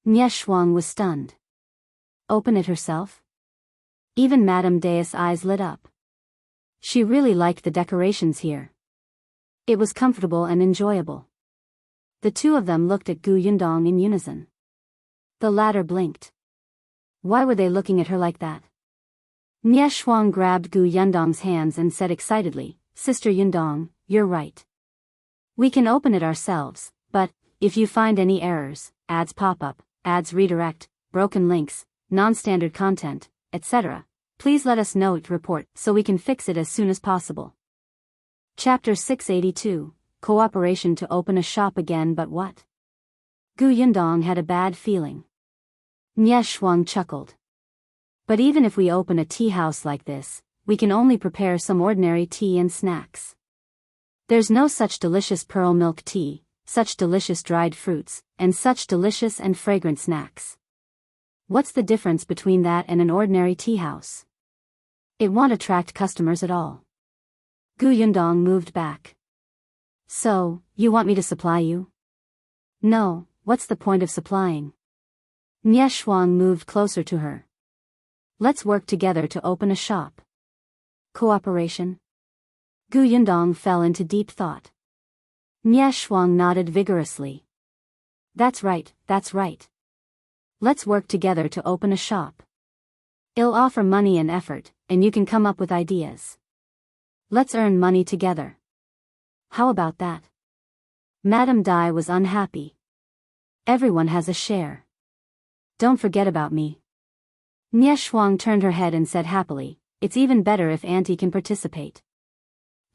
Nie Shuang was stunned. Open it herself? Even Madame Dai's eyes lit up. She really liked the decorations here. It was comfortable and enjoyable. The two of them looked at Yundong in unison. The latter blinked. Why were they looking at her like that? Nie Shuang grabbed Yundong's hands and said excitedly, Sister Yundong, you're right. We can open it ourselves, but, if you find any errors, ads pop up, ads redirect, broken links, non-standard content, etc., please let us know to report so we can fix it as soon as possible. Chapter 682, Cooperation to open a shop again, but what? Yundong had a bad feeling. Nie Shuang chuckled. But even if we open a tea house like this, we can only prepare some ordinary tea and snacks. There's no such delicious pearl milk tea, such delicious dried fruits, and such delicious and fragrant snacks. What's the difference between that and an ordinary tea house? It won't attract customers at all. Yundong moved back. So, you want me to supply you? No, what's the point of supplying? Nie Shuang moved closer to her. Let's work together to open a shop. Cooperation? Yundong fell into deep thought. Nie Shuang nodded vigorously. That's right, that's right. Let's work together to open a shop. I'll offer money and effort, and you can come up with ideas. Let's earn money together. How about that? Madame Dai was unhappy. Everyone has a share. Don't forget about me. Nie Shuang turned her head and said happily, it's even better if Auntie can participate.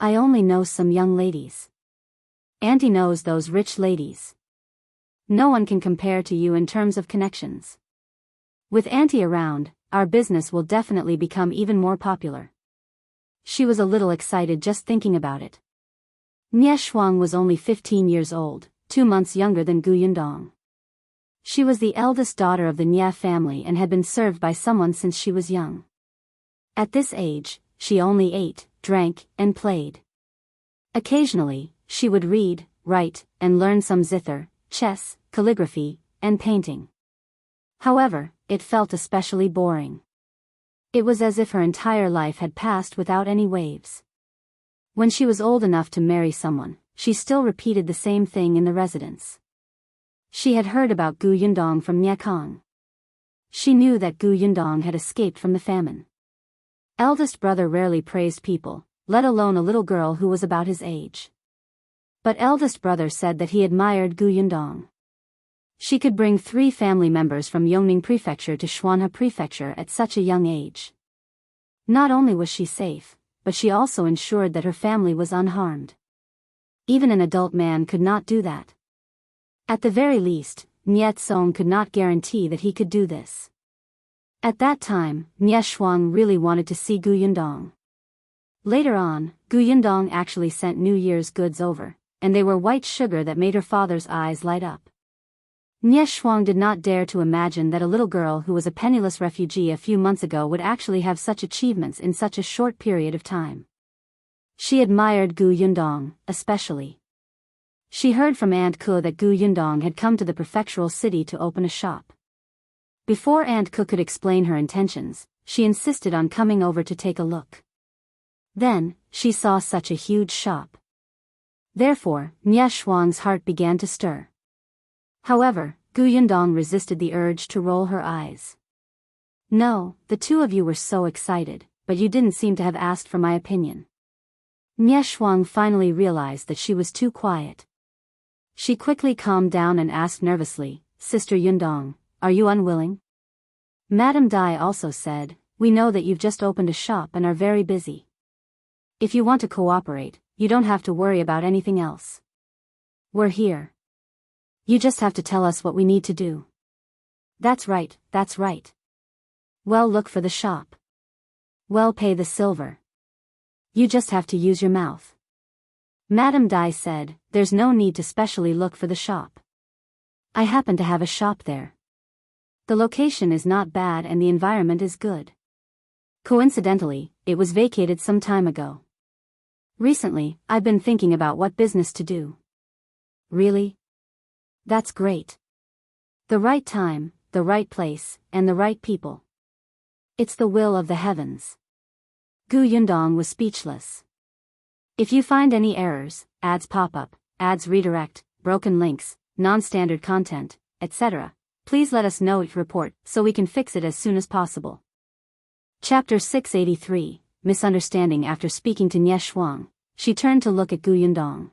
I only know some young ladies. Auntie knows those rich ladies. No one can compare to you in terms of connections. With Auntie around, our business will definitely become even more popular. She was a little excited just thinking about it. Nie Shuang was only 15 years old, 2 months younger than Yundong. She was the eldest daughter of the Nie family and had been served by someone since she was young. At this age, she only ate, drank, and played. Occasionally, she would read, write, and learn some zither, chess, calligraphy, and painting. However, it felt especially boring. It was as if her entire life had passed without any waves. When she was old enough to marry someone, she still repeated the same thing in the residence. She had heard about Gu Yundong from Nyekang. She knew that Gu Yundong had escaped from the famine. Eldest brother rarely praised people, let alone a little girl who was about his age. But eldest brother said that he admired Gu Yundong. She could bring 3 family members from Yongning Prefecture to Xuanhe Prefecture at such a young age. Not only was she safe, but she also ensured that her family was unharmed. Even an adult man could not do that. At the very least, Nie Tsong could not guarantee that he could do this. At that time, Nie Shuang really wanted to see Gu Yundong. Later on, Gu Yundong actually sent New Year's goods over, and they were white sugar that made her father's eyes light up. Nie Shuang did not dare to imagine that a little girl who was a penniless refugee a few months ago would actually have such achievements in such a short period of time. She admired Gu Yundong, especially. She heard from Aunt Ke that Gu Yundong had come to the prefectural city to open a shop. Before Aunt Ke could explain her intentions, she insisted on coming over to take a look. Then, she saw such a huge shop. Therefore, Nie Shuang's heart began to stir. However, Gu Yundong resisted the urge to roll her eyes. No, the 2 of you were so excited, but you didn't seem to have asked for my opinion. Nie Shuang finally realized that she was too quiet. She quickly calmed down and asked nervously, Sister Yundong, are you unwilling? Madame Dai also said, we know that you've just opened a shop and are very busy. If you want to cooperate, you don't have to worry about anything else. We're here. You just have to tell us what we need to do. That's right, that's right. Well, look for the shop. Well, pay the silver. You just have to use your mouth. Madame Dai said, there's no need to specially look for the shop. I happen to have a shop there. The location is not bad and the environment is good. Coincidentally, it was vacated some time ago. Recently, I've been thinking about what business to do. Really? That's great. The right time, the right place, and the right people. It's the will of the heavens. Gu Yundong was speechless. If you find any errors, ads pop up, ads redirect, broken links, non-standard content, etc., please let us know each report so we can fix it as soon as possible. Chapter 683, Misunderstanding. After speaking to Nie Shuang, she turned to look at Gu Yundong.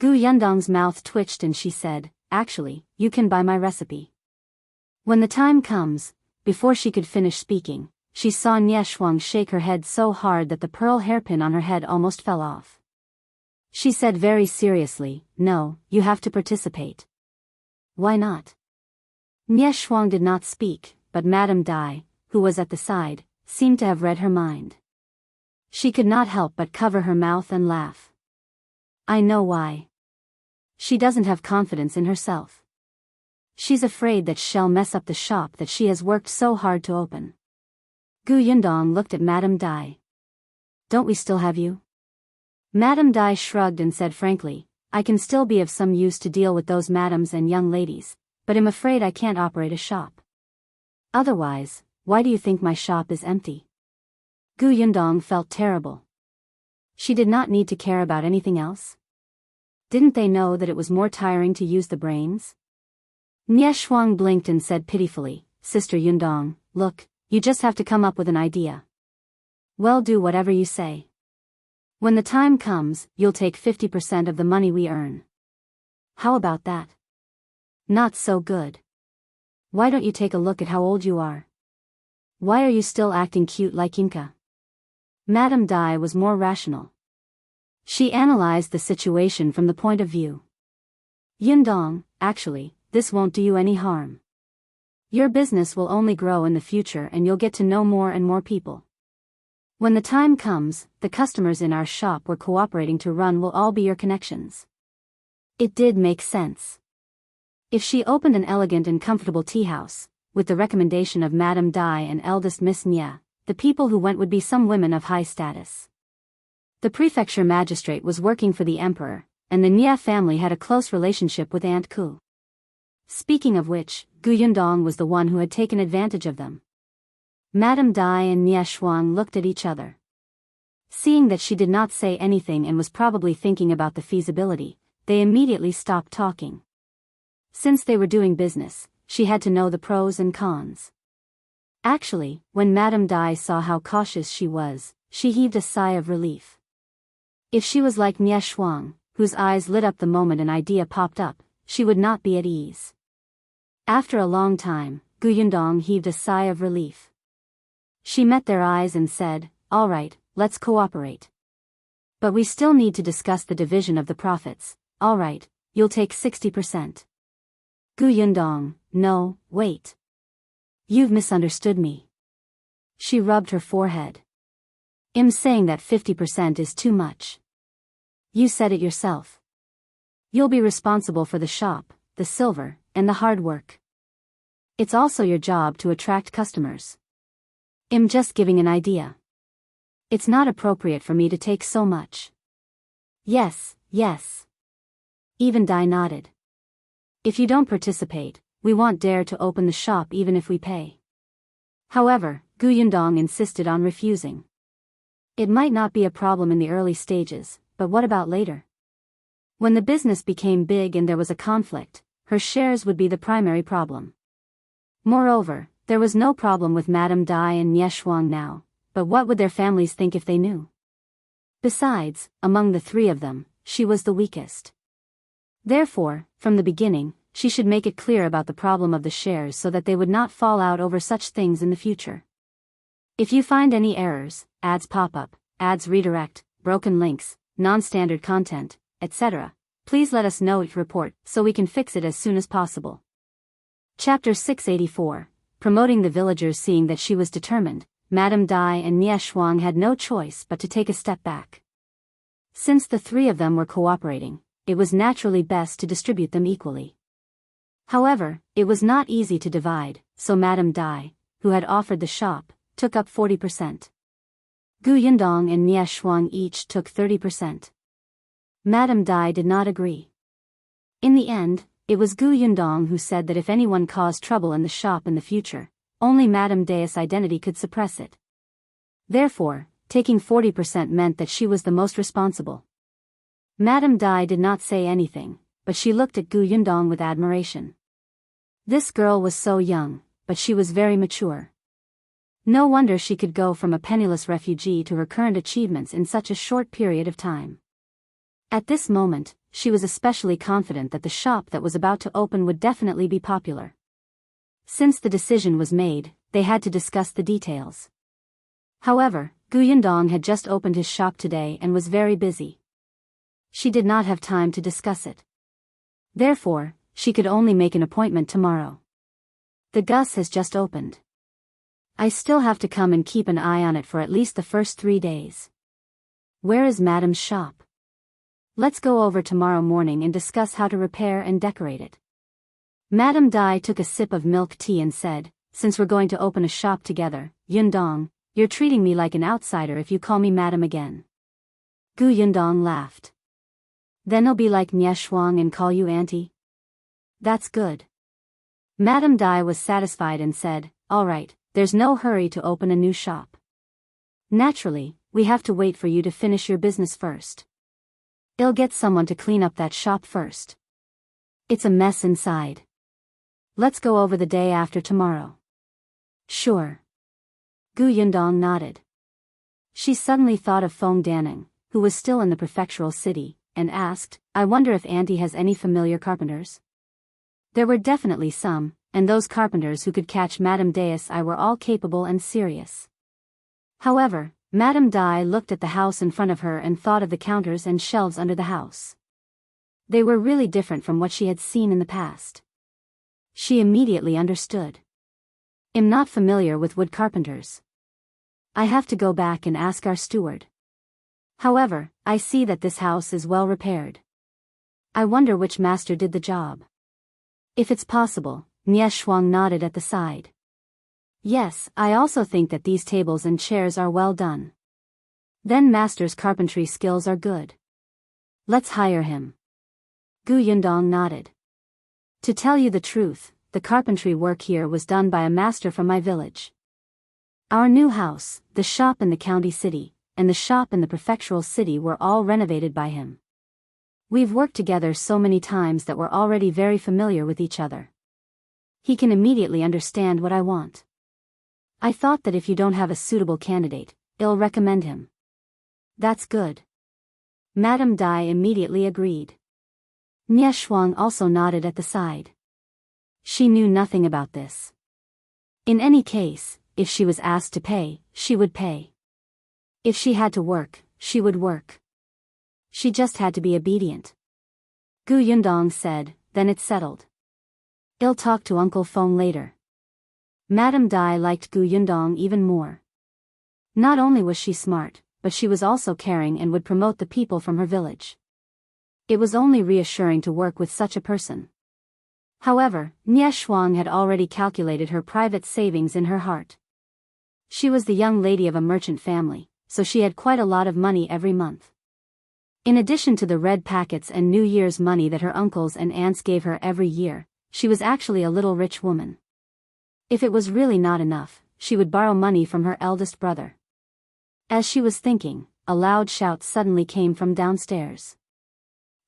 Gu Yundong's mouth twitched and she said, actually, you can buy my recipe. When the time comes, before she could finish speaking, she saw Nie Shuang shake her head so hard that the pearl hairpin on her head almost fell off. She said very seriously, no, you have to participate. Why not? Nie Shuang did not speak, but Madame Dai, who was at the side, seemed to have read her mind. She could not help but cover her mouth and laugh. I know why. She doesn't have confidence in herself. She's afraid that she'll mess up the shop that she has worked so hard to open. Gu Yundong looked at Madame Dai. Don't we still have you? Madame Dai shrugged and said frankly, I can still be of some use to deal with those madams and young ladies, but I'm afraid I can't operate a shop. Otherwise, why do you think my shop is empty? Gu Yundong felt terrible. She did not need to care about anything else. Didn't they know that it was more tiring to use the brains? Nie Shuang blinked and said pitifully, Sister Yundong, look, you just have to come up with an idea. Well, do whatever you say. When the time comes, you'll take 50% of the money we earn. How about that? Not so good. Why don't you take a look at how old you are? Why are you still acting cute like Inca? Madame Dai was more rational. She analyzed the situation from the point of view. Yundong, actually, this won't do you any harm. Your business will only grow in the future and you'll get to know more and more people. When the time comes, the customers in our shop we're cooperating to run will all be your connections. It did make sense. If she opened an elegant and comfortable tea house, with the recommendation of Madame Dai and eldest Miss Nia, the people who went would be some women of high status. The prefecture magistrate was working for the emperor, and the Nia family had a close relationship with Aunt Ku. Speaking of which, Gu Yundong was the one who had taken advantage of them. Madame Dai and Nie Shuang looked at each other. Seeing that she did not say anything and was probably thinking about the feasibility, they immediately stopped talking. Since they were doing business, she had to know the pros and cons. Actually, when Madame Dai saw how cautious she was, she heaved a sigh of relief. If she was like Nie Shuang, whose eyes lit up the moment an idea popped up, she would not be at ease. After a long time, Yundong heaved a sigh of relief. She met their eyes and said, "All right, let's cooperate. But we still need to discuss the division of the profits. All right, you'll take 60%. Yundong, no, wait. You've misunderstood me." She rubbed her forehead. "I'm saying that 50% is too much. You said it yourself. You'll be responsible for the shop, the silver, and the hard work. It's also your job to attract customers. I'm just giving an idea. It's not appropriate for me to take so much." "Yes, yes." Even Dai nodded. "If you don't participate, we won't dare to open the shop even if we pay." However, Yundong insisted on refusing. It might not be a problem in the early stages, but what about later? When the business became big and there was a conflict, her shares would be the primary problem. Moreover, there was no problem with Madame Dai and Nie Shuang now, but what would their families think if they knew? Besides, among the three of them, she was the weakest. Therefore, from the beginning, she should make it clear about the problem of the shares so that they would not fall out over such things in the future. If you find any errors, ads pop up, ads redirect, broken links, non-standard content, etc., please let us know each report so we can fix it as soon as possible. Chapter 684, Promoting the Villagers. Seeing that she was determined, Madame Dai and Nie Shuang had no choice but to take a step back. Since the three of them were cooperating, it was naturally best to distribute them equally. However, it was not easy to divide, so Madame Dai, who had offered the shop, took up 40%. Yundong and Nie Shuang each took 30%. Madame Dai did not agree. In the end, it was Yundong who said that if anyone caused trouble in the shop in the future, only Madame Dai's identity could suppress it. Therefore, taking 40% meant that she was the most responsible. Madame Dai did not say anything, but she looked at Yundong with admiration. This girl was so young, but she was very mature. No wonder she could go from a penniless refugee to her current achievements in such a short period of time. At this moment, she was especially confident that the shop that was about to open would definitely be popular. Since the decision was made, they had to discuss the details. However, Yundong had just opened his shop today and was very busy. She did not have time to discuss it. Therefore, she could only make an appointment tomorrow. "The Gus has just opened. I still have to come and keep an eye on it for at least the first 3 days. Where is Madame's shop? Let's go over tomorrow morning and discuss how to repair and decorate it." Madame Dai took a sip of milk tea and said, "Since we're going to open a shop together, Yundong, you're treating me like an outsider if you call me Madame again." Yundong laughed. "Then I'll be like Nie Shuang and call you Auntie?" "That's good." Madame Dai was satisfied and said, "All right, there's no hurry to open a new shop. Naturally, we have to wait for you to finish your business first. I'll get someone to clean up that shop first. It's a mess inside. Let's go over the day after tomorrow." "Sure." Yundong nodded. She suddenly thought of Feng Danning, who was still in the prefectural city, and asked, "I wonder if Auntie has any familiar carpenters?" There were definitely some, and those carpenters who could catch Madame Dai's eye were all capable and serious. However, Madame Dai looked at the house in front of her and thought of the counters and shelves under the house. They were really different from what she had seen in the past. She immediately understood. "I'm not familiar with wood carpenters. I have to go back and ask our steward. However, I see that this house is well repaired. I wonder which master did the job." "If it's possible," Nie Shuang nodded at the side. "Yes, I also think that these tables and chairs are well done. Then master's carpentry skills are good. Let's hire him." Yundong nodded. "To tell you the truth, the carpentry work here was done by a master from my village. Our new house, the shop in the county city, and the shop in the prefectural city were all renovated by him. We've worked together so many times that we're already very familiar with each other. He can immediately understand what I want. I thought that if you don't have a suitable candidate, I'll recommend him. That's good. Madame Dai immediately agreed. Shuang also nodded at the side. She knew nothing about this. In any case, if she was asked to pay, she would pay. If she had to work, she would work. She just had to be obedient. Gu Yundong said, then it's settled. I'll talk to Uncle Feng later. Madame Dai liked Gu Yundong even more. Not only was she smart, but she was also caring and would promote the people from her village. It was only reassuring to work with such a person. However, Shuang had already calculated her private savings in her heart. She was the young lady of a merchant family, so she had quite a lot of money every month. In addition to the red packets and New Year's money that her uncles and aunts gave her every year, she was actually a little rich woman. If it was really not enough, she would borrow money from her eldest brother. As she was thinking, a loud shout suddenly came from downstairs.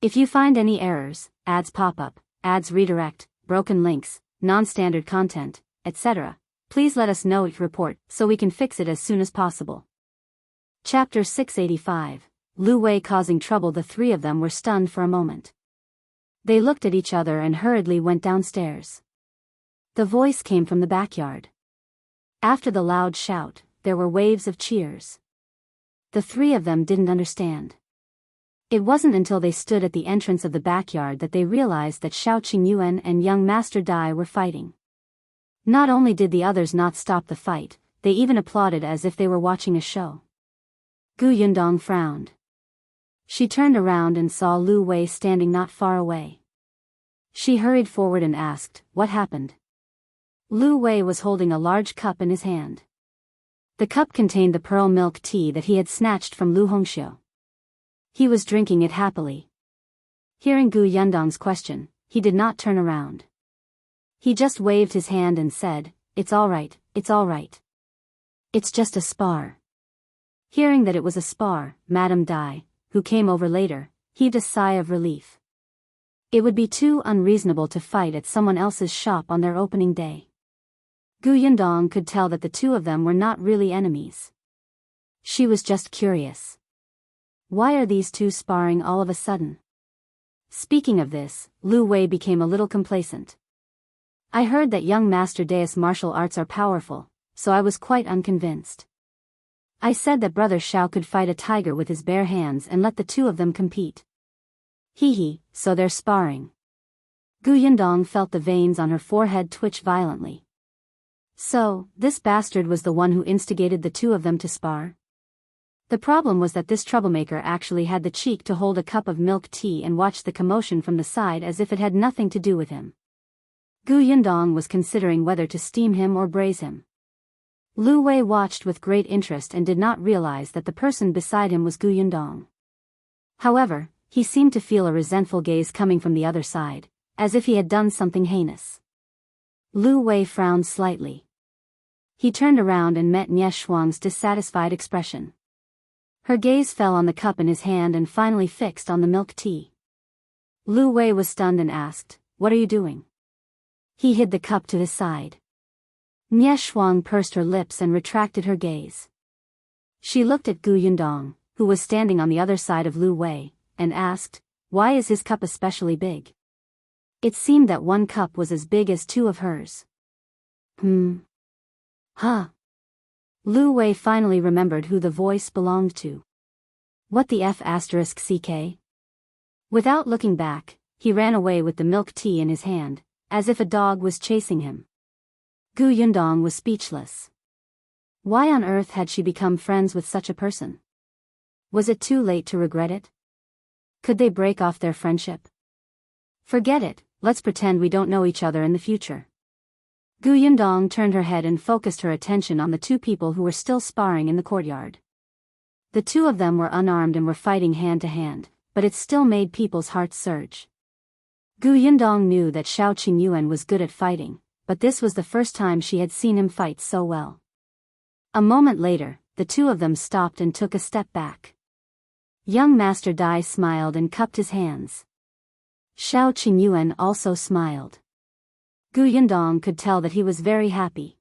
If you find any errors, ads pop up, ads redirect, broken links, non-standard content, etc., please let us know each report so we can fix it as soon as possible. Chapter 685, Lu Wei causing trouble. The three of them were stunned for a moment. They looked at each other and hurriedly went downstairs. The voice came from the backyard. After the loud shout, there were waves of cheers. The three of them didn't understand. It wasn't until they stood at the entrance of the backyard that they realized that Shao Qingyuan and young Master Dai were fighting. Not only did the others not stop the fight, they even applauded as if they were watching a show. Gu Yundong frowned. She turned around and saw Lu Wei standing not far away. She hurried forward and asked, "What happened?" Lu Wei was holding a large cup in his hand. The cup contained the pearl milk tea that he had snatched from Lu Hongxiu. He was drinking it happily. Hearing Gu Yundong's question, he did not turn around. He just waved his hand and said, "It's all right, it's all right. It's just a spar." Hearing that it was a spar, Madame Dai, who came over later, heaved a sigh of relief. It would be too unreasonable to fight at someone else's shop on their opening day. Gu Yundong could tell that the two of them were not really enemies. She was just curious. Why are these two sparring all of a sudden? Speaking of this, Lu Wei became a little complacent. I heard that young Master Dai's martial arts are powerful, so I was quite unconvinced. I said that Brother Shao could fight a tiger with his bare hands and let the two of them compete. Hee, so they're sparring. Gu Yundong felt the veins on her forehead twitch violently. So, this bastard was the one who instigated the two of them to spar? The problem was that this troublemaker actually had the cheek to hold a cup of milk tea and watch the commotion from the side as if it had nothing to do with him. Gu Yundong was considering whether to steam him or braise him. Lu Wei watched with great interest and did not realize that the person beside him was Gu Yundong. However, he seemed to feel a resentful gaze coming from the other side, as if he had done something heinous. Lu Wei frowned slightly. He turned around and met Shuang's dissatisfied expression. Her gaze fell on the cup in his hand and finally fixed on the milk tea. Lu Wei was stunned and asked, "What are you doing?" He hid the cup to his side. Shuang pursed her lips and retracted her gaze. She looked at Gu Yundong, who was standing on the other side of Lu Wei, and asked, "Why is his cup especially big?" It seemed that one cup was as big as two of hers. Huh. Lu Wei finally remembered who the voice belonged to. What the F***ck? Without looking back, he ran away with the milk tea in his hand, as if a dog was chasing him. Gu Yundong was speechless. Why on earth had she become friends with such a person? Was it too late to regret it? Could they break off their friendship? Forget it, let's pretend we don't know each other in the future. Gu Yundong turned her head and focused her attention on the two people who were still sparring in the courtyard. The two of them were unarmed and were fighting hand to hand, but it still made people's hearts surge. Gu Yundong knew that Shao Qingyuan was good at fighting, but this was the first time she had seen him fight so well. A moment later, the two of them stopped and took a step back. Young Master Dai smiled and cupped his hands. Shao Qingyuan also smiled. Gu Yundong could tell that he was very happy.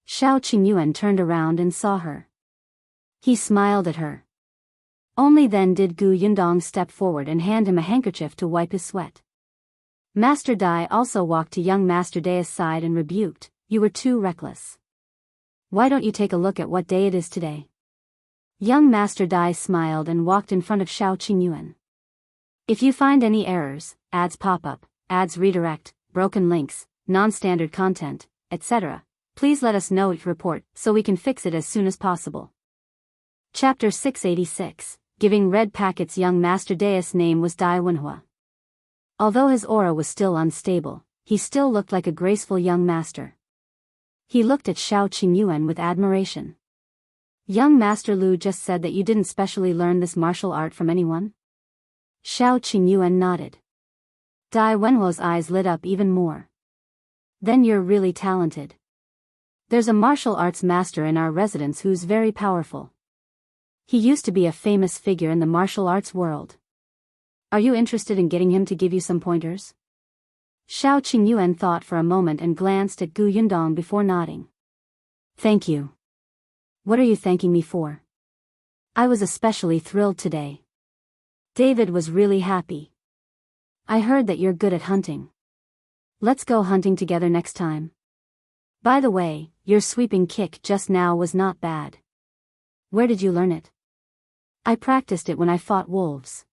Shao Qingyuan turned around and saw her. He smiled at her. Only then did Gu Yundong step forward and hand him a handkerchief to wipe his sweat. Master Dai also walked to young Master Dai's side and rebuked, "You were too reckless. Why don't you take a look at what day it is today?" Young Master Dai smiled and walked in front of Shao Qingyuan. "If you find any errors, ads pop up, ads redirect, broken links, non-standard content, etc., please let us know it report so we can fix it as soon as possible." Chapter 686, Giving Red Packets. Young Master Dai's name was Dai Wenhua. Although his aura was still unstable, he still looked like a graceful young master. He looked at Shao Qingyuan with admiration. "Young Master Lu just said that you didn't specially learn this martial art from anyone?" Shao Qingyuan nodded. Dai Wenhua's eyes lit up even more. "Then you're really talented. There's a martial arts master in our residence who's very powerful. He used to be a famous figure in the martial arts world. Are you interested in getting him to give you some pointers?" Shao Qingyuan thought for a moment and glanced at Gu Yundong before nodding. "Thank you. What are you thanking me for? I was especially thrilled today." David was really happy. "I heard that you're good at hunting. Let's go hunting together next time. By the way, your sweeping kick just now was not bad. Where did you learn it?" "I practiced it when I fought wolves."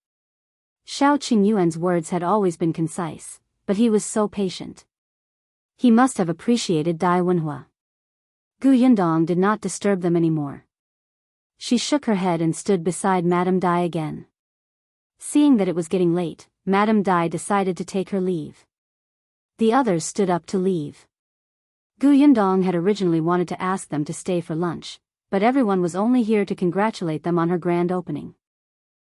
Shao Qingyuan's words had always been concise, but he was so patient. He must have appreciated Dai Wenhua. Gu Yundong did not disturb them anymore. She shook her head and stood beside Madame Dai again. Seeing that it was getting late, Madame Dai decided to take her leave. The others stood up to leave. Gu Yundong had originally wanted to ask them to stay for lunch, but everyone was only here to congratulate them on her grand opening.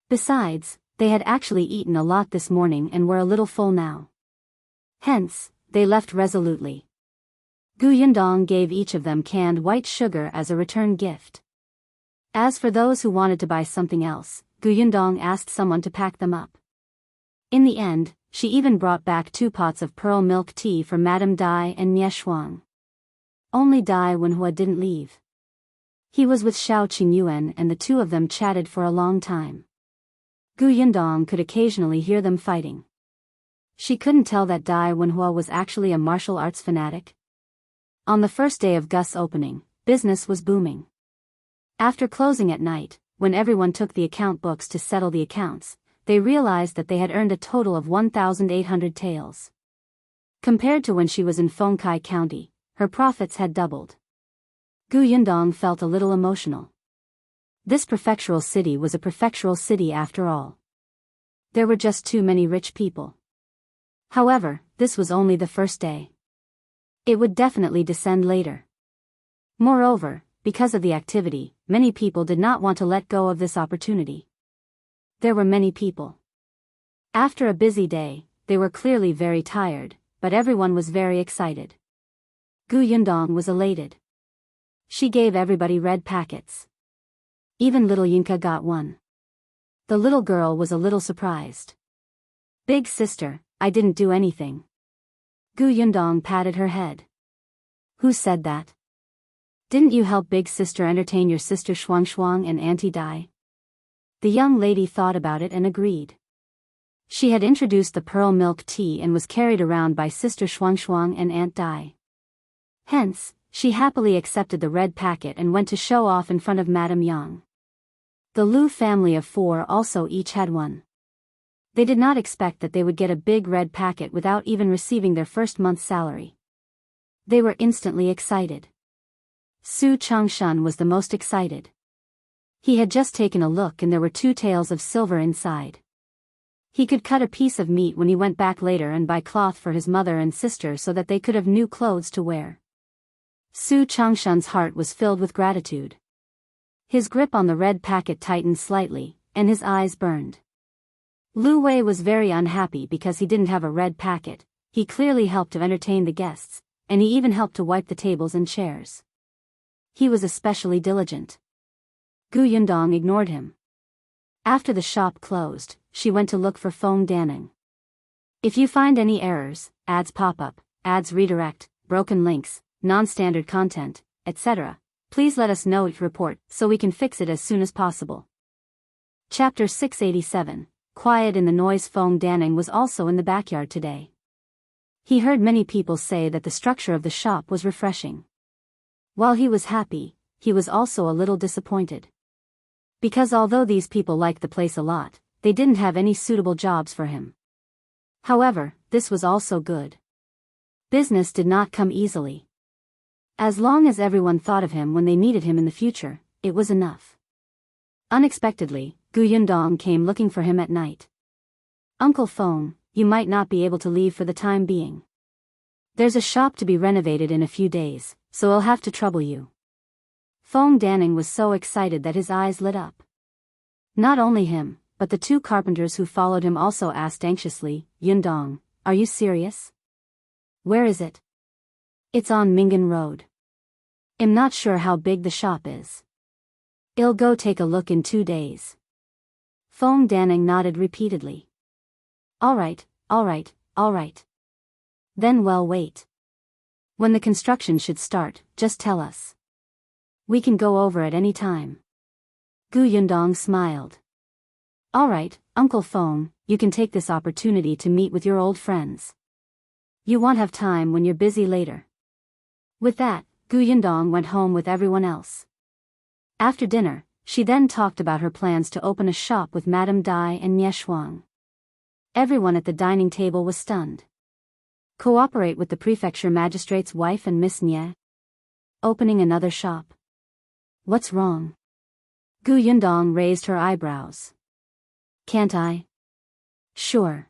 Besides, they had actually eaten a lot this morning and were a little full now. Hence, they left resolutely. Gu Yundong gave each of them canned white sugar as a return gift. As for those who wanted to buy something else, Gu Yundong asked someone to pack them up. In the end, she even brought back 2 pots of pearl milk tea for Madame Dai and Zhou. Only Dai Wenhua didn't leave. He was with Shao Qingyuan and the two of them chatted for a long time. Gu Yundong could occasionally hear them fighting. She couldn't tell that Dai Wenhua was actually a martial arts fanatic. On the first day of Gus' opening, business was booming. After closing at night, when everyone took the account books to settle the accounts, they realized that they had earned a total of 1,800 taels. Compared to when she was in Fengkai County, her profits had doubled. Gu Yundong felt a little emotional. This prefectural city was a prefectural city after all. There were just too many rich people. However, this was only the first day. It would definitely descend later. Moreover, because of the activity, many people did not want to let go of this opportunity. There were many people. After a busy day, they were clearly very tired, but everyone was very excited. Gu Yundong was elated. She gave everybody red packets. Even little Yinka got one. The little girl was a little surprised. "Big sister, I didn't do anything." Gu Yundong patted her head. "Who said that? Didn't you help big sister entertain your sister Shuang and Auntie Dai?" The young lady thought about it and agreed. She had introduced the pearl milk tea and was carried around by sister Shuang and Aunt Dai. Hence, she happily accepted the red packet and went to show off in front of Madame Yang. The Lu family of 4 also each had one. They did not expect that they would get a big red packet without even receiving their first month's salary. They were instantly excited. Su Changshan was the most excited. He had just taken a look and there were 2 taels of silver inside. He could cut a piece of meat when he went back later and buy cloth for his mother and sister so that they could have new clothes to wear. Su Changshan's heart was filled with gratitude. His grip on the red packet tightened slightly, and his eyes burned. Lu Wei was very unhappy because he didn't have a red packet. He clearly helped to entertain the guests, and he even helped to wipe the tables and chairs. He was especially diligent. Gu Yundong ignored him. After the shop closed, she went to look for Feng Danning. If you find any errors, ads pop up, ads redirect, broken links, non-standard content, etc., please let us know each report so we can fix it as soon as possible. Chapter 687. Quiet in the noise. Feng Danning was also in the backyard today. He heard many people say that the structure of the shop was refreshing. While he was happy, he was also a little disappointed. Because although these people liked the place a lot, they didn't have any suitable jobs for him. However, this was also good. Business did not come easily. As long as everyone thought of him when they needed him in the future, it was enough. Unexpectedly, Gu Yundong came looking for him at night. Uncle Feng, you might not be able to leave for the time being. There's a shop to be renovated in a few days, so I'll have to trouble you. Feng Danning was so excited that his eyes lit up. Not only him, but the two carpenters who followed him also asked anxiously, Yundong, are you serious? Where is it? It's on Mingan Road. I'm not sure how big the shop is. I'll go take a look in 2 days. Feng Danning nodded repeatedly. All right. Then we'll wait. When the construction should start, just tell us. We can go over at any time. Gu Yundong smiled. All right, Uncle Feng, you can take this opportunity to meet with your old friends. You won't have time when you're busy later. With that, Gu Yundong went home with everyone else. After dinner, she then talked about her plans to open a shop with Madame Dai and Nie Shuang. Everyone at the dining table was stunned. Cooperate with the prefecture magistrate's wife and Miss Nie? Opening another shop? What's wrong? Gu Yundong raised her eyebrows. Can't I? Sure.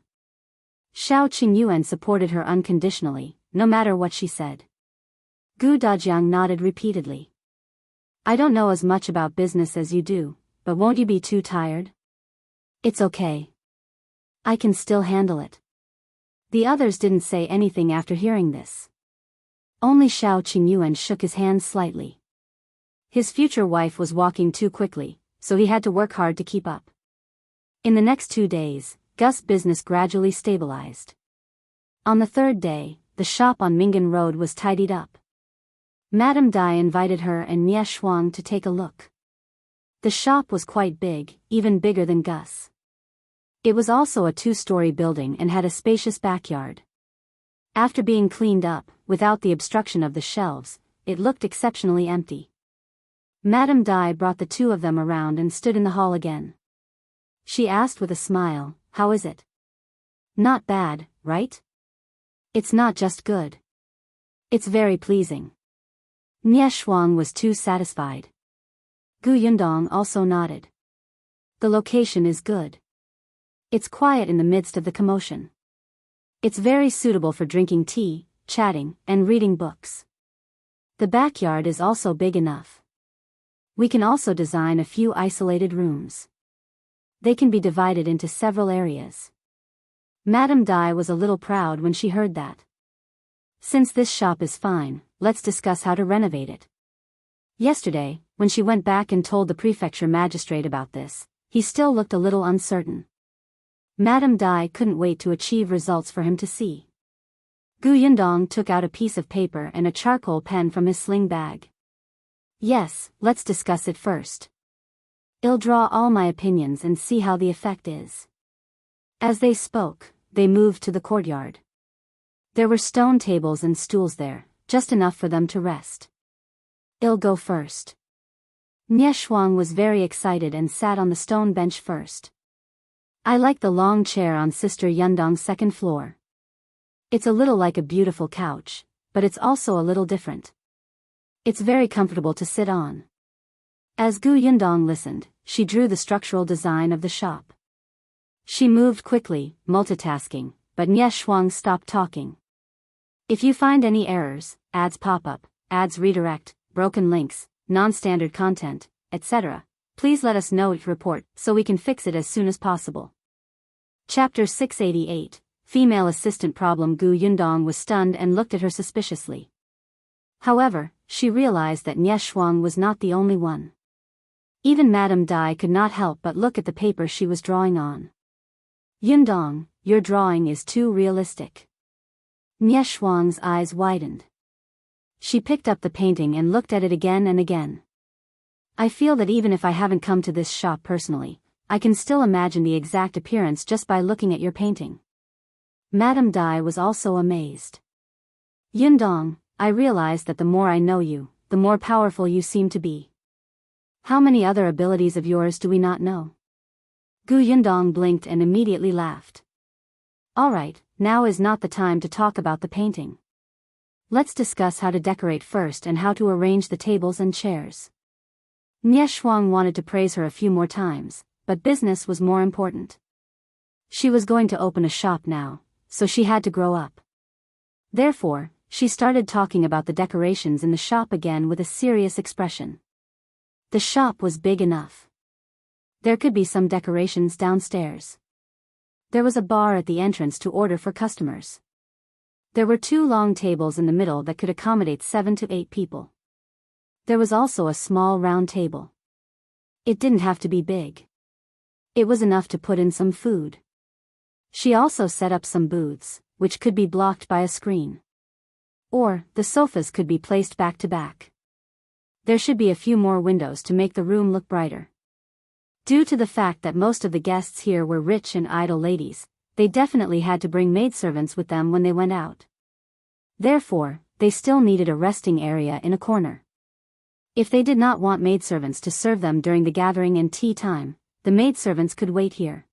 Shao Qingyuan supported her unconditionally, no matter what she said. Gu Dajiang nodded repeatedly. I don't know as much about business as you do, but won't you be too tired? It's okay. I can still handle it. The others didn't say anything after hearing this. Only Shao Qingyuan shook his hands slightly. His future wife was walking too quickly, so he had to work hard to keep up. In the next 2 days, Gus' business gradually stabilized. On the 3rd day, the shop on Mingan Road was tidied up. Madame Dai invited her and Nie Shuang to take a look. The shop was quite big, even bigger than Gus. It was also a 2-story building and had a spacious backyard. After being cleaned up, without the obstruction of the shelves, it looked exceptionally empty. Madame Dai brought the two of them around and stood in the hall again. She asked with a smile, how is it? Not bad, right? It's not just good. It's very pleasing. Nie Shuang was too satisfied. Gu Yundong also nodded. The location is good. It's quiet in the midst of the commotion. It's very suitable for drinking tea, chatting, and reading books. The backyard is also big enough. We can also design a few isolated rooms. They can be divided into several areas. Madame Dai was a little proud when she heard that. Since this shop is fine, let's discuss how to renovate it. Yesterday, when she went back and told the prefecture magistrate about this, he still looked a little uncertain. Madame Dai couldn't wait to achieve results for him to see. Gu Yundong took out a piece of paper and a charcoal pen from his sling bag. Yes, let's discuss it first. I'll draw all my opinions and see how the effect is. As they spoke, they moved to the courtyard. There were stone tables and stools there, just enough for them to rest. I'll go first. Nie Shuang was very excited and sat on the stone bench first. I like the long chair on Sister Yundong's 2nd floor. It's a little like a beautiful couch, but it's also a little different. It's very comfortable to sit on. As Gu Yundong listened, she drew the structural design of the shop. She moved quickly, multitasking, but Nie Shuang stopped talking. If you find any errors, ads pop up, ads redirect, broken links, non-standard content, etc., please let us know each report so we can fix it as soon as possible. Chapter 688, Female Assistant Problem. Gu Yundong was stunned and looked at her suspiciously. However, she realized that Nie Shuang was not the only one. Even Madame Dai could not help but look at the paper she was drawing on. Yundong, your drawing is too realistic. Shuang's eyes widened. She picked up the painting and looked at it again and again. I feel that even if I haven't come to this shop personally, I can still imagine the exact appearance just by looking at your painting. Madame Dai was also amazed. Yundong, I realize that the more I know you, the more powerful you seem to be. How many other abilities of yours do we not know? Gu Yundong blinked and immediately laughed. Alright, now is not the time to talk about the painting. Let's discuss how to decorate first and how to arrange the tables and chairs. Shuang wanted to praise her a few more times, but business was more important. She was going to open a shop now, so she had to grow up. Therefore, she started talking about the decorations in the shop again with a serious expression. The shop was big enough. There could be some decorations downstairs. There was a bar at the entrance to order for customers. There were 2 long tables in the middle that could accommodate 7 to 8 people. There was also a small round table. It didn't have to be big. It was enough to put in some food. She also set up some booths, which could be blocked by a screen. Or, the sofas could be placed back to back. There should be a few more windows to make the room look brighter. Due to the fact that most of the guests here were rich and idle ladies, they definitely had to bring maidservants with them when they went out. Therefore, they still needed a resting area in a corner. If they did not want maidservants to serve them during the gathering and tea time, the maidservants could wait here.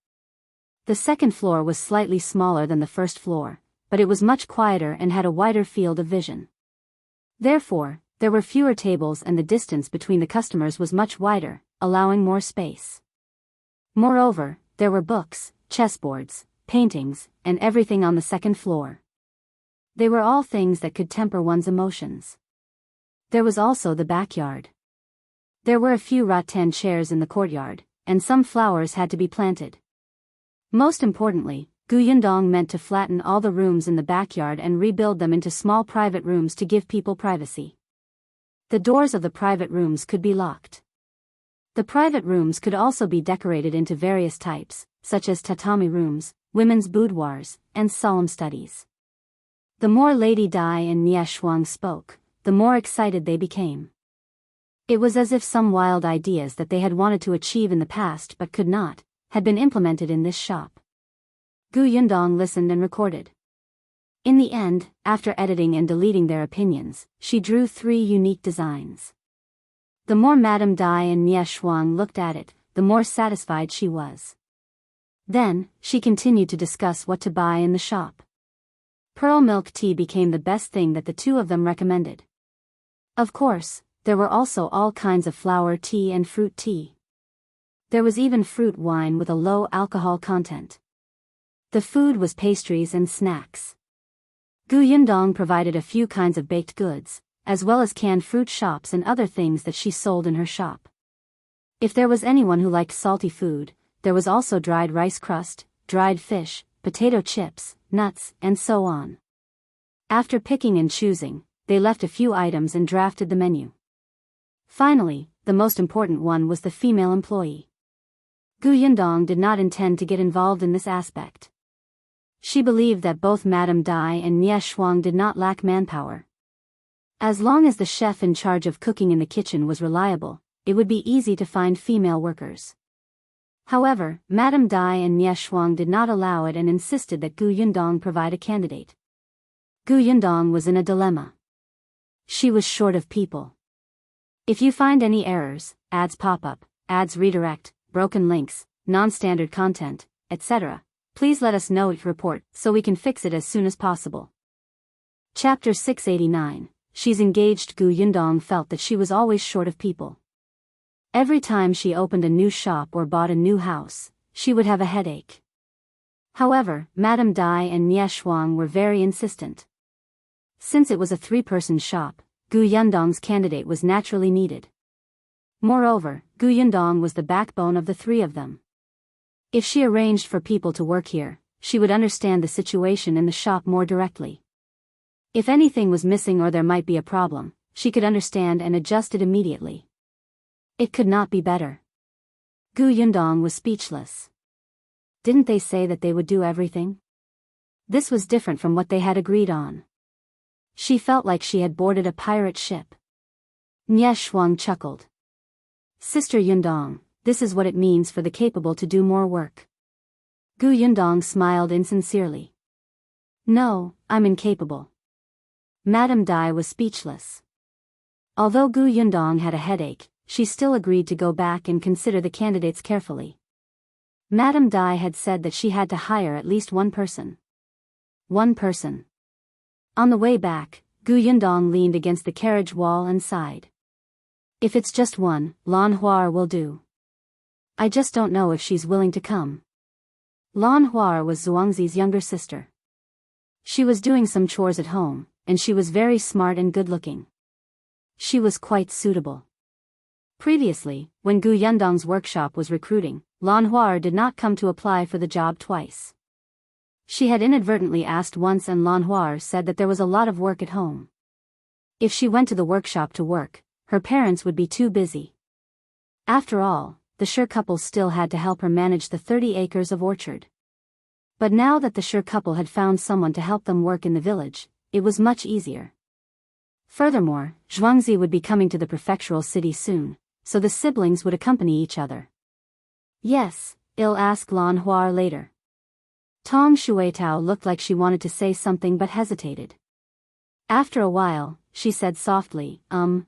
The second floor was slightly smaller than the first floor, but it was much quieter and had a wider field of vision. Therefore, there were fewer tables and the distance between the customers was much wider, allowing more space. Moreover, there were books, chessboards, paintings, and everything on the second floor. They were all things that could temper one's emotions. There was also the backyard. There were a few rattan chairs in the courtyard, and some flowers had to be planted. Most importantly, Gu Yundong meant to flatten all the rooms in the backyard and rebuild them into small private rooms to give people privacy. The doors of the private rooms could be locked. The private rooms could also be decorated into various types, such as tatami rooms, women's boudoirs, and solemn studies. The more Lady Dai and Shuang spoke, the more excited they became. It was as if some wild ideas that they had wanted to achieve in the past but could not, had been implemented in this shop. Gu Yundong listened and recorded. In the end, after editing and deleting their opinions, she drew 3 unique designs. The more Madame Dai and Shuang looked at it, the more satisfied she was. Then, she continued to discuss what to buy in the shop. Pearl milk tea became the best thing that the 2 of them recommended. Of course, there were also all kinds of flower tea and fruit tea. There was even fruit wine with a low alcohol content. The food was pastries and snacks. Gu Yundong provided a few kinds of baked goods, as well as canned fruit shops and other things that she sold in her shop. If there was anyone who liked salty food, there was also dried rice crust, dried fish, potato chips, nuts, and so on. After picking and choosing, they left a few items and drafted the menu. Finally, the most important one was the female employee. Gu Yundong did not intend to get involved in this aspect. She believed that both Madame Dai and Shuang did not lack manpower. As long as the chef in charge of cooking in the kitchen was reliable, it would be easy to find female workers. However, Madame Dai and Shuang did not allow it and insisted that Gu Yundong provide a candidate. Gu Yundong was in a dilemma. She was short of people. If you find any errors, ads pop up, ads redirect, broken links, non-standard content, etc., please let us know your report so we can fix it as soon as possible. Chapter 689. She's engaged. Gu Yundong felt that she was always short of people. Every time she opened a new shop or bought a new house, she would have a headache. However, Madame Dai and Shuang were very insistent. Since it was a 3-person shop, Gu Yundong's candidate was naturally needed. Moreover, Gu Yundong was the backbone of the 3 of them. If she arranged for people to work here, she would understand the situation in the shop more directly. If anything was missing or there might be a problem, she could understand and adjust it immediately. It could not be better. Gu Yundong was speechless. Didn't they say that they would do everything? This was different from what they had agreed on. She felt like she had boarded a pirate ship. Nye Shuang chuckled. Sister Yundong, this is what it means for the capable to do more work. Gu Yundong smiled insincerely. No, I'm incapable. Madame Dai was speechless. Although Gu Yundong had a headache, she still agreed to go back and consider the candidates carefully. Madame Dai had said that she had to hire at least one person. One person. On the way back, Gu Yundong leaned against the carriage wall and sighed. If it's just one, Lan Huar will do. I just don't know if she's willing to come. Lan Huar was Zhuangzi's younger sister. She was doing some chores at home, and she was very smart and good-looking. She was quite suitable. Previously, when Gu Yundong's workshop was recruiting, Lan Huar did not come to apply for the job twice. She had inadvertently asked once and Lan Huar said that there was a lot of work at home. If she went to the workshop to work, her parents would be too busy. After all, the Shi couple still had to help her manage the 30 acres of orchard. But now that the Shi couple had found someone to help them work in the village, it was much easier. Furthermore, Zhuangzi would be coming to the prefectural city soon, so the siblings would accompany each other. Yes, I'll ask Lan Huar later. Tong Shuitao looked like she wanted to say something but hesitated. After a while, she said softly,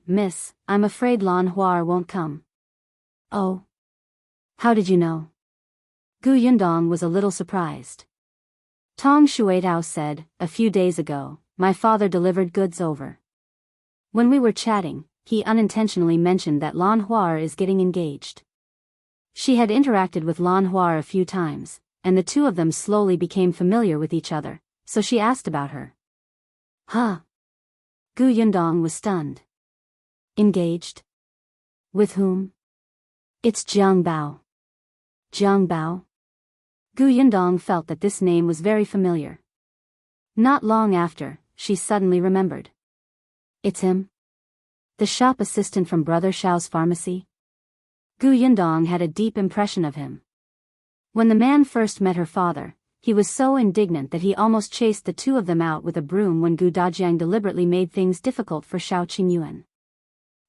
Miss, I'm afraid Lan Huar won't come. Oh. How did you know? Gu Yundong was a little surprised. Tong Shuitao said, a few days ago, my father delivered goods over. When we were chatting, he unintentionally mentioned that Lan Huar is getting engaged. She had interacted with Lan Huar a few times, and the two of them slowly became familiar with each other, so she asked about her. Huh? Gu Yundong was stunned. Engaged? With whom? It's Jiang Bao. Jiang Bao? Gu Yundong felt that this name was very familiar. Not long after, she suddenly remembered. It's him? The shop assistant from Brother Shao's pharmacy? Gu Yundong had a deep impression of him. When the man first met her father, he was so indignant that he almost chased the two of them out with a broom when Gu Dajiang deliberately made things difficult for Shao Qingyuan.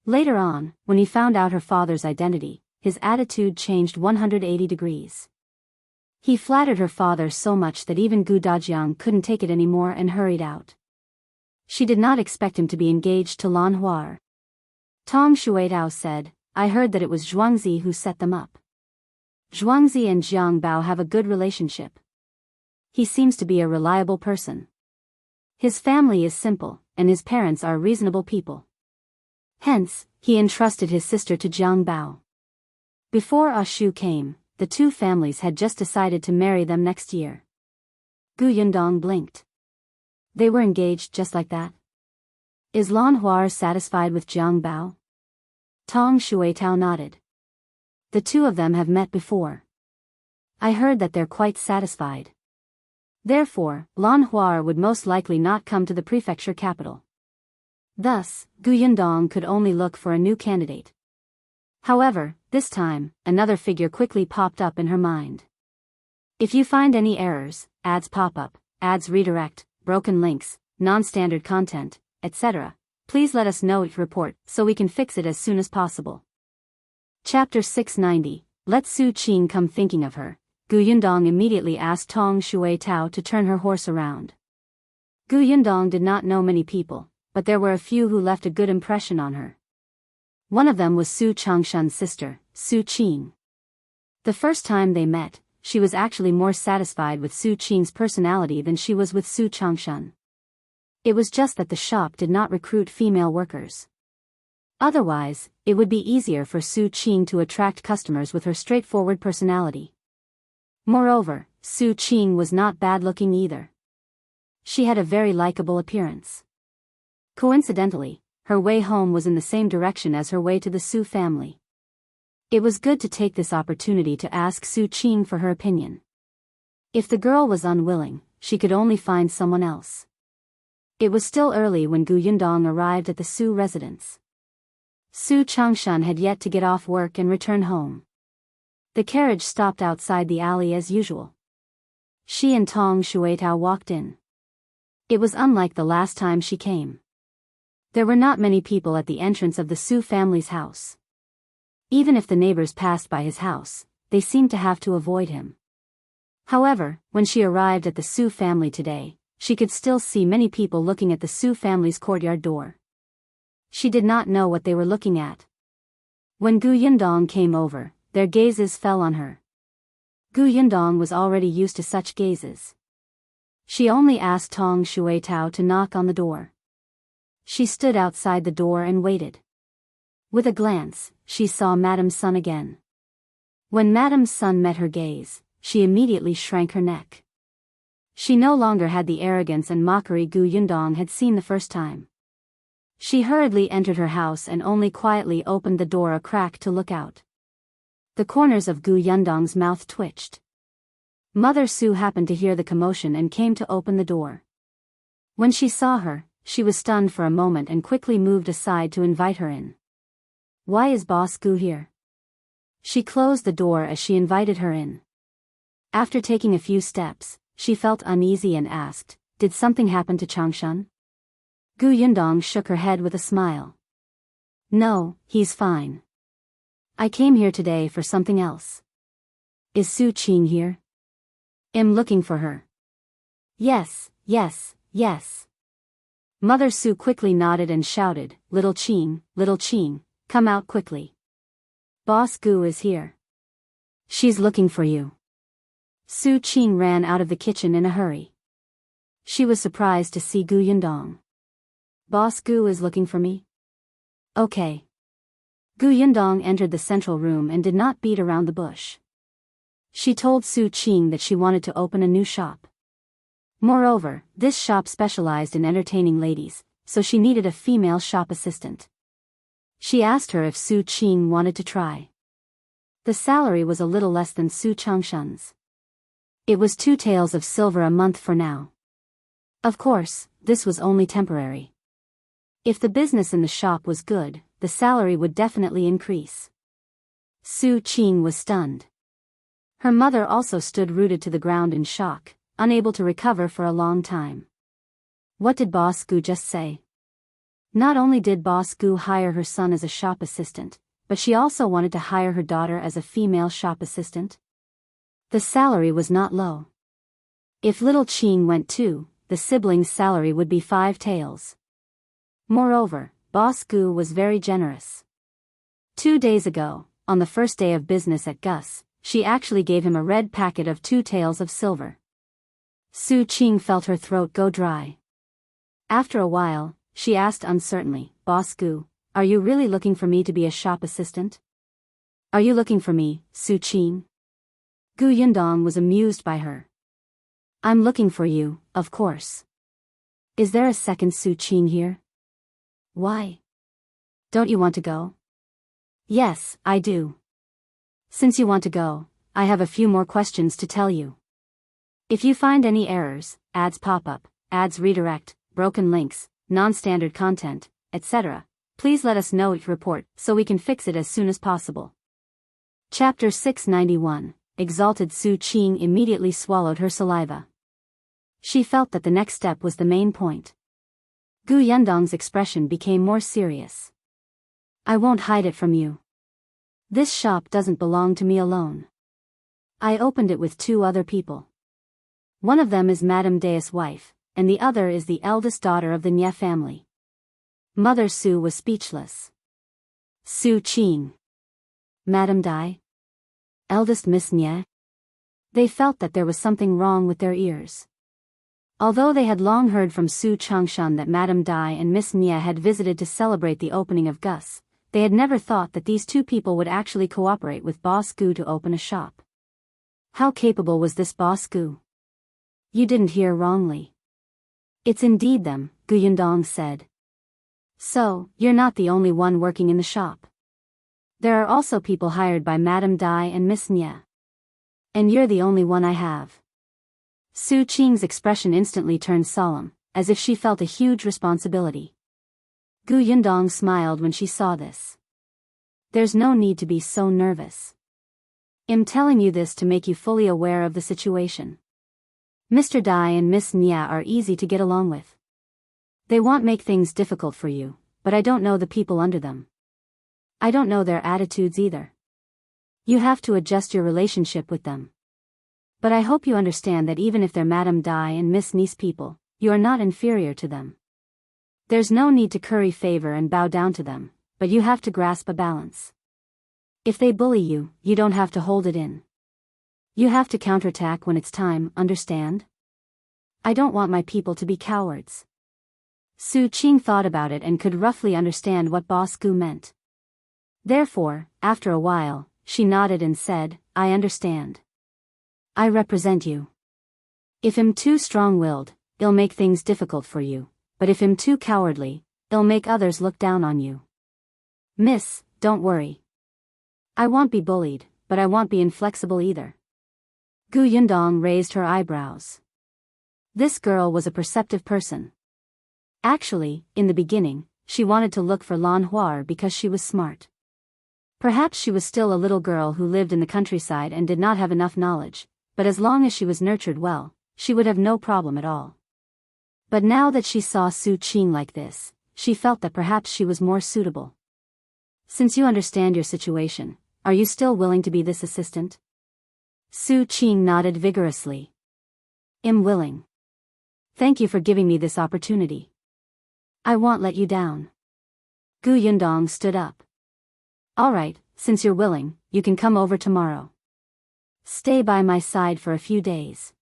Later on, when he found out her father's identity, his attitude changed 180 degrees. He flattered her father so much that even Gu Dajiang couldn't take it anymore and hurried out. She did not expect him to be engaged to Lan Huar. Tong Shuitao said, I heard that it was Zhuangzi who set them up. Zhuangzi and Jiang Bao have a good relationship. He seems to be a reliable person. His family is simple, and his parents are reasonable people. Hence, he entrusted his sister to Jiang Bao. Before Ashu came, the two families had just decided to marry them next year. Gu Yundong blinked. They were engaged just like that? Is Lan Huar satisfied with Jiang Bao? Tong Shuitao nodded. The two of them have met before. I heard that they're quite satisfied. Therefore, Lan Huar would most likely not come to the prefecture capital. Thus, Gu Yundong could only look for a new candidate. However, this time, another figure quickly popped up in her mind. If you find any errors, ads pop up, ads redirect, broken links, non-standard content, etc., please let us know it report so we can fix it as soon as possible. Chapter 690, Let Su Qing come thinking of her. Gu Yundong immediately asked Tong Shuitao to turn her horse around. Gu Yundong did not know many people, but there were a few who left a good impression on her. One of them was Su Changshan's sister, Su Qing. The first time they met, she was actually more satisfied with Su Qing's personality than she was with Su Changshan. It was just that the shop did not recruit female workers. Otherwise, it would be easier for Su Qing to attract customers with her straightforward personality. Moreover, Su Qing was not bad-looking either. She had a very likable appearance. Coincidentally, her way home was in the same direction as her way to the Su family. It was good to take this opportunity to ask Su Qing for her opinion. If the girl was unwilling, she could only find someone else. It was still early when Gu Yundong arrived at the Su residence. Su Changshan had yet to get off work and return home. The carriage stopped outside the alley as usual. She and Tong Shuitao walked in. It was unlike the last time she came. There were not many people at the entrance of the Su family's house. Even if the neighbors passed by his house, they seemed to have to avoid him. However, when she arrived at the Su family today, she could still see many people looking at the Su family's courtyard door. She did not know what they were looking at. When Gu Yundong came over, their gazes fell on her. Gu Yundong was already used to such gazes. She only asked Tong Shuitao to knock on the door. She stood outside the door and waited. With a glance, she saw Madame's son again. When Madame's son met her gaze, she immediately shrank her neck. She no longer had the arrogance and mockery Gu Yundong had seen the first time. She hurriedly entered her house and only quietly opened the door a crack to look out. The corners of Gu Yundong's mouth twitched. Mother Su happened to hear the commotion and came to open the door. When she saw her, she was stunned for a moment and quickly moved aside to invite her in. "Why is Boss Gu here?" She closed the door as she invited her in. After taking a few steps, she felt uneasy and asked, "Did something happen to Changshan?" Gu Yundong shook her head with a smile. "No, he's fine. I came here today for something else." "Is Su Qing here?" "I'm looking for her." "Yes, yes, yes." Mother Su quickly nodded and shouted, little Qing, come out quickly. Boss Gu is here. She's looking for you." Su Qing ran out of the kitchen in a hurry. She was surprised to see Gu Yundong. "Boss Gu is looking for me?" "Okay." Gu Yundong entered the central room and did not beat around the bush. She told Su Qing that she wanted to open a new shop. Moreover, this shop specialized in entertaining ladies, so she needed a female shop assistant. She asked her if Su Qing wanted to try. The salary was a little less than Su Changshan's. It was 2 taels of silver a month for now. Of course, this was only temporary. If the business in the shop was good, the salary would definitely increase. Su Qing was stunned. Her mother also stood rooted to the ground in shock, unable to recover for a long time. What did Boss Gu just say? Not only did Boss Gu hire her son as a shop assistant, but she also wanted to hire her daughter as a female shop assistant? The salary was not low. If little Qing went too, the siblings' salary would be 5 taels. Moreover, Boss Gu was very generous. 2 days ago, on the first day of business at Gus, she actually gave him a red packet of 2 taels of silver. Su Qing felt her throat go dry. After a while, she asked uncertainly, "Boss Gu, are you really looking for me to be a shop assistant?" "Are you looking for me, Su Qing?" Gu Yundong was amused by her. "I'm looking for you, of course. Is there a second Su Qing here?" "Why? Don't you want to go?" "Yes, I do. Since you want to go, I have a few more questions to tell you. If you find any errors, ads pop up, ads redirect, broken links, non-standard content, etc., please let us know your report so we can fix it as soon as possible." Chapter 691, Exalted. Su Qing immediately swallowed her saliva. She felt that the next step was the main point. Gu Yundong's expression became more serious. "I won't hide it from you. This shop doesn't belong to me alone. I opened it with 2 other people. One of them is Madame Dai's wife, and the other is the eldest daughter of the Nye family." Mother Su was speechless. Su Qing. Madame Dai? Eldest Miss Nye? They felt that there was something wrong with their ears. Although they had long heard from Su Changshan that Madame Dai and Miss Nye had visited to celebrate the opening of Gus, they had never thought that these 2 people would actually cooperate with Boss Gu to open a shop. How capable was this Boss Gu? "You didn't hear wrongly. It's indeed them," Gu Yundong said. "So, you're not the only one working in the shop. There are also people hired by Madame Dai and Miss Nye. And you're the only one I have." Su Qing's expression instantly turned solemn, as if she felt a huge responsibility. Gu Yundong smiled when she saw this. There's no need to be so nervous. I'm telling you this to make you fully aware of the situation. Mr. Dai and Miss Nia are easy to get along with. They won't make things difficult for you, but I don't know the people under them. I don't know their attitudes either. You have to adjust your relationship with them. But I hope you understand that even if they're Madame Dai and Miss Nice people, you are not inferior to them. There's no need to curry favor and bow down to them, but you have to grasp a balance. If they bully you, you don't have to hold it in. You have to counterattack when it's time, understand? I don't want my people to be cowards. Su Qing thought about it and could roughly understand what Boss Gu meant. Therefore, after a while, she nodded and said, I understand. I represent you. If I'm too strong-willed, it'll make things difficult for you, but if I'm too cowardly, it'll make others look down on you. Miss, don't worry. I won't be bullied, but I won't be inflexible either. Gu Yundong raised her eyebrows. This girl was a perceptive person. Actually, in the beginning, she wanted to look for Lan Huar because she was smart. Perhaps she was still a little girl who lived in the countryside and did not have enough knowledge, but as long as she was nurtured well, she would have no problem at all. But now that she saw Su Qing like this, she felt that perhaps she was more suitable. Since you understand your situation, are you still willing to be this assistant? Su Qing nodded vigorously. I'm willing. Thank you for giving me this opportunity. I won't let you down. Gu Yundong stood up. All right, since you're willing, you can come over tomorrow. Stay by my side for a few days.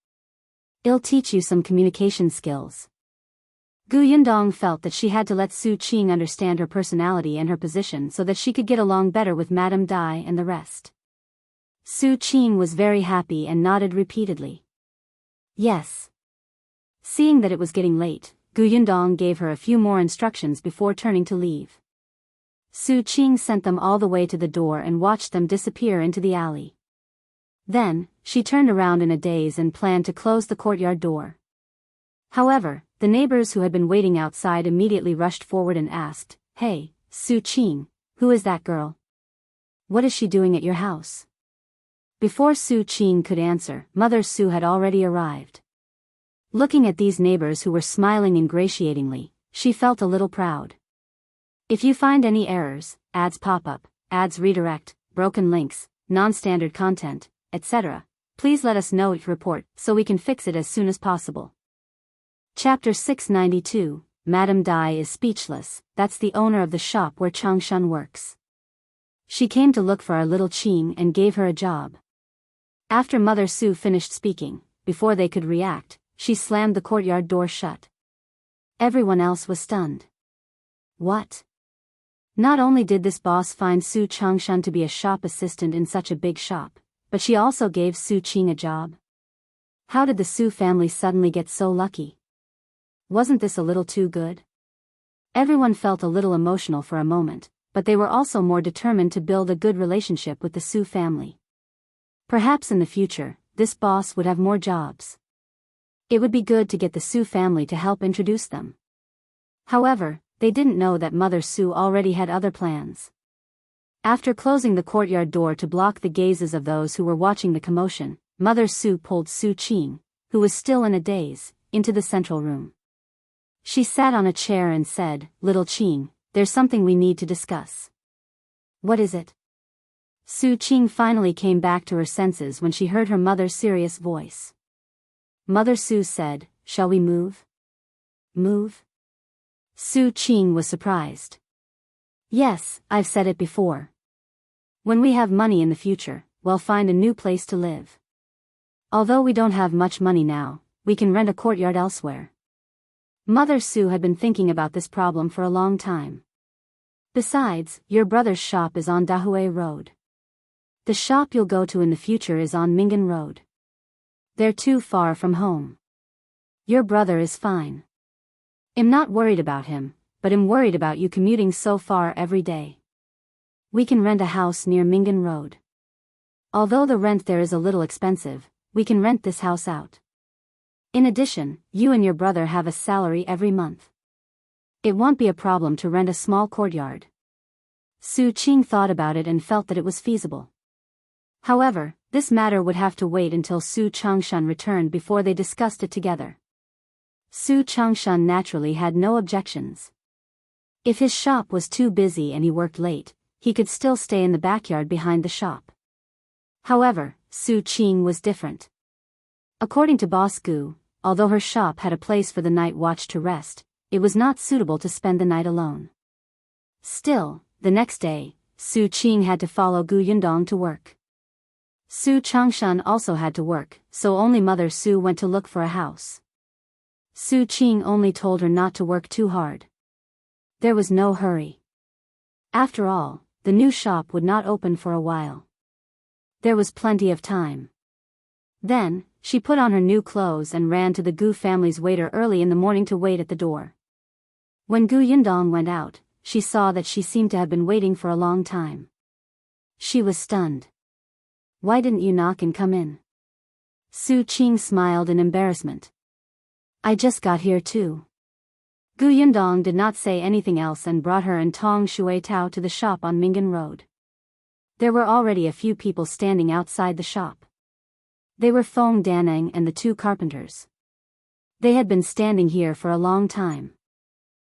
It'll teach you some communication skills. Gu Yundong felt that she had to let Su Qing understand her personality and her position so that she could get along better with Madame Dai and the rest. Su Qing was very happy and nodded repeatedly. Yes. Seeing that it was getting late, Gu Yundong gave her a few more instructions before turning to leave. Su Qing sent them all the way to the door and watched them disappear into the alley. Then, she turned around in a daze and planned to close the courtyard door. However, the neighbors who had been waiting outside immediately rushed forward and asked, Hey, Su Qing, who is that girl? What is she doing at your house? Before Su Qing could answer, Mother Su had already arrived. Looking at these neighbors who were smiling ingratiatingly, she felt a little proud. If you find any errors, ads pop up, ads redirect, broken links, non-standard content, etc., please let us know each report so we can fix it as soon as possible. Chapter 692, Madame Dai is speechless. That's the owner of the shop where Changshan works. She came to look for our little Qing and gave her a job. After Mother Su finished speaking, before they could react, she slammed the courtyard door shut. Everyone else was stunned. What? Not only did this boss find Su Changshan to be a shop assistant in such a big shop, but she also gave Su Qing a job. How did the Su family suddenly get so lucky? Wasn't this a little too good? Everyone felt a little emotional for a moment, but they were also more determined to build a good relationship with the Su family. Perhaps in the future, this boss would have more jobs. It would be good to get the Su family to help introduce them. However, they didn't know that Mother Su already had other plans. After closing the courtyard door to block the gazes of those who were watching the commotion, Mother Su pulled Su Qing, who was still in a daze, into the central room. She sat on a chair and said, Little Qing, there's something we need to discuss. What is it? Su Qing finally came back to her senses when she heard her mother's serious voice. Mother Su said, Shall we move? Move? Su Qing was surprised. Yes, I've said it before. When we have money in the future, we'll find a new place to live. Although we don't have much money now, we can rent a courtyard elsewhere. Mother Su had been thinking about this problem for a long time. Besides, your brother's shop is on Dahui Road. The shop you'll go to in the future is on Mingan Road. They're too far from home. Your brother is fine. I'm not worried about him, but I'm worried about you commuting so far every day. We can rent a house near Mingan Road. Although the rent there is a little expensive, we can rent this house out. In addition, you and your brother have a salary every month. It won't be a problem to rent a small courtyard. Su Qing thought about it and felt that it was feasible. However, this matter would have to wait until Su Changshan returned before they discussed it together. Su Changshan naturally had no objections. If his shop was too busy and he worked late, he could still stay in the backyard behind the shop. However, Su Qing was different. According to Boss Gu, although her shop had a place for the night watch to rest, it was not suitable to spend the night alone. Still, the next day, Su Qing had to follow Gu Yundong to work. Su Changshan also had to work, so only Mother Su went to look for a house. Su Qing only told her not to work too hard. There was no hurry. After all, the new shop would not open for a while. There was plenty of time. Then, she put on her new clothes and ran to the Gu family's waiter early in the morning to wait at the door. When Gu Yundong went out, she saw that she seemed to have been waiting for a long time. She was stunned. "Why didn't you knock and come in?" Su Qing smiled in embarrassment. "I just got here too." Gu Yundong did not say anything else and brought her and Tong Shui Tao to the shop on Mingan Road. There were already a few people standing outside the shop. They were Feng Daneng and the two carpenters. They had been standing here for a long time.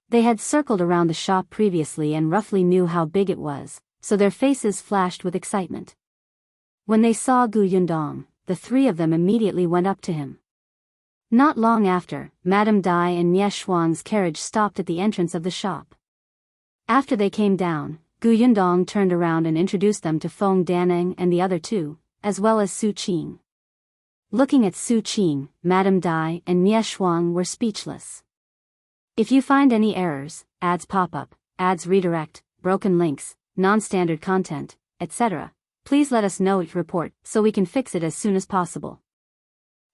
They had circled around the shop previously and roughly knew how big it was, so their faces flashed with excitement. When they saw Gu Yundong, the three of them immediately went up to him. Not long after, Madame Dai and Nie Shuang's carriage stopped at the entrance of the shop. After they came down, Gu Yundong turned around and introduced them to Feng Daneng and the other two, as well as Su Qing. Looking at Su Qing, Madame Dai and Nie Shuang were speechless. "If you find any errors, ads pop up, ads redirect, broken links, non-standard content, etc., please let us know each report so we can fix it as soon as possible."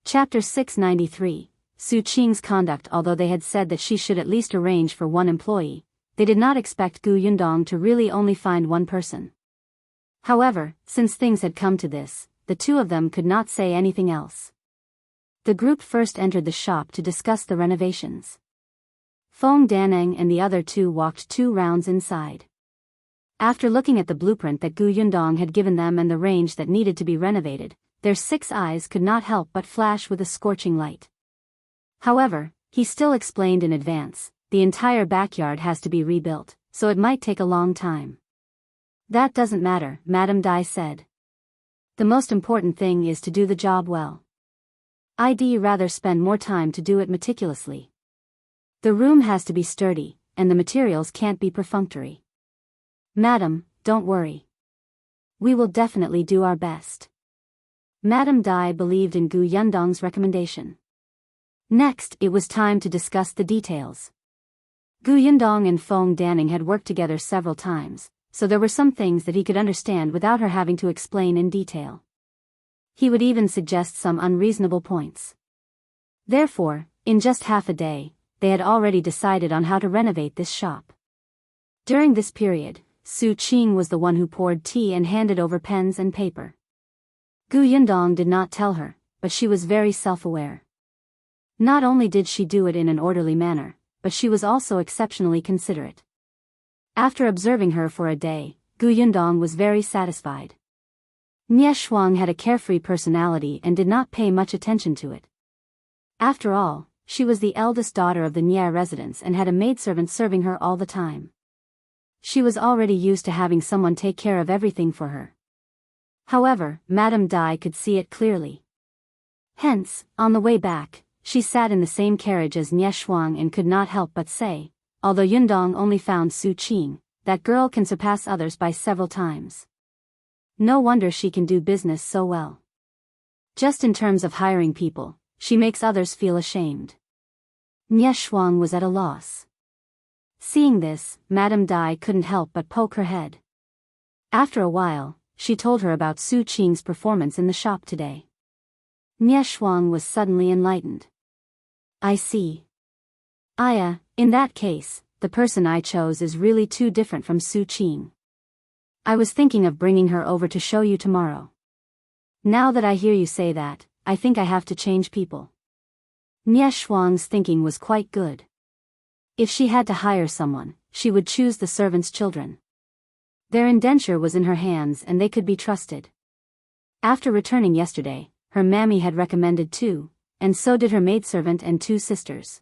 Chapter 693, Su Qing's conduct. Although they had said that she should at least arrange for one employee, they did not expect Gu Yundong to really only find one person. However, since things had come to this, the two of them could not say anything else. The group first entered the shop to discuss the renovations. Feng Daneng and the other two walked 2 rounds inside. After looking at the blueprint that Gu Yundong had given them and the range that needed to be renovated, their 6 eyes could not help but flash with a scorching light. However, he still explained in advance, the entire backyard has to be rebuilt, so it might take a long time. "That doesn't matter," Madame Dai said. "The most important thing is to do the job well. I'd rather spend more time to do it meticulously. The room has to be sturdy, and the materials can't be perfunctory." "Madam, don't worry. We will definitely do our best." Madame Dai believed in Gu Yundong's recommendation. Next, it was time to discuss the details. Gu Yundong and Feng Daneng had worked together several times, so there were some things that he could understand without her having to explain in detail. He would even suggest some unreasonable points. Therefore, in just half a day, they had already decided on how to renovate this shop. During this period, Su Qing was the one who poured tea and handed over pens and paper. Gu Yundong did not tell her, but she was very self-aware. Not only did she do it in an orderly manner, but she was also exceptionally considerate. After observing her for a day, Gu Yundong was very satisfied. Nie Shuang had a carefree personality and did not pay much attention to it. After all, she was the eldest daughter of the Nie residence and had a maidservant serving her all the time. She was already used to having someone take care of everything for her. However, Madame Dai could see it clearly. Hence, on the way back, she sat in the same carriage as Nie Shuang and could not help but say, although Yundong only found Su Qing, that girl can surpass others by several times. No wonder she can do business so well. Just in terms of hiring people, she makes others feel ashamed. Nie Shuang was at a loss. Seeing this, Madame Dai couldn't help but poke her head. After a while, she told her about Su Qing's performance in the shop today. Nie Shuang was suddenly enlightened. "I see. In that case, the person I chose is really too different from Su Qing. I was thinking of bringing her over to show you tomorrow. Now that I hear you say that, I think I have to change people." Nie Shuang's thinking was quite good. If she had to hire someone, she would choose the servants' children. Their indenture was in her hands and they could be trusted. After returning yesterday, her mammy had recommended 2, and so did her maidservant and 2 sisters.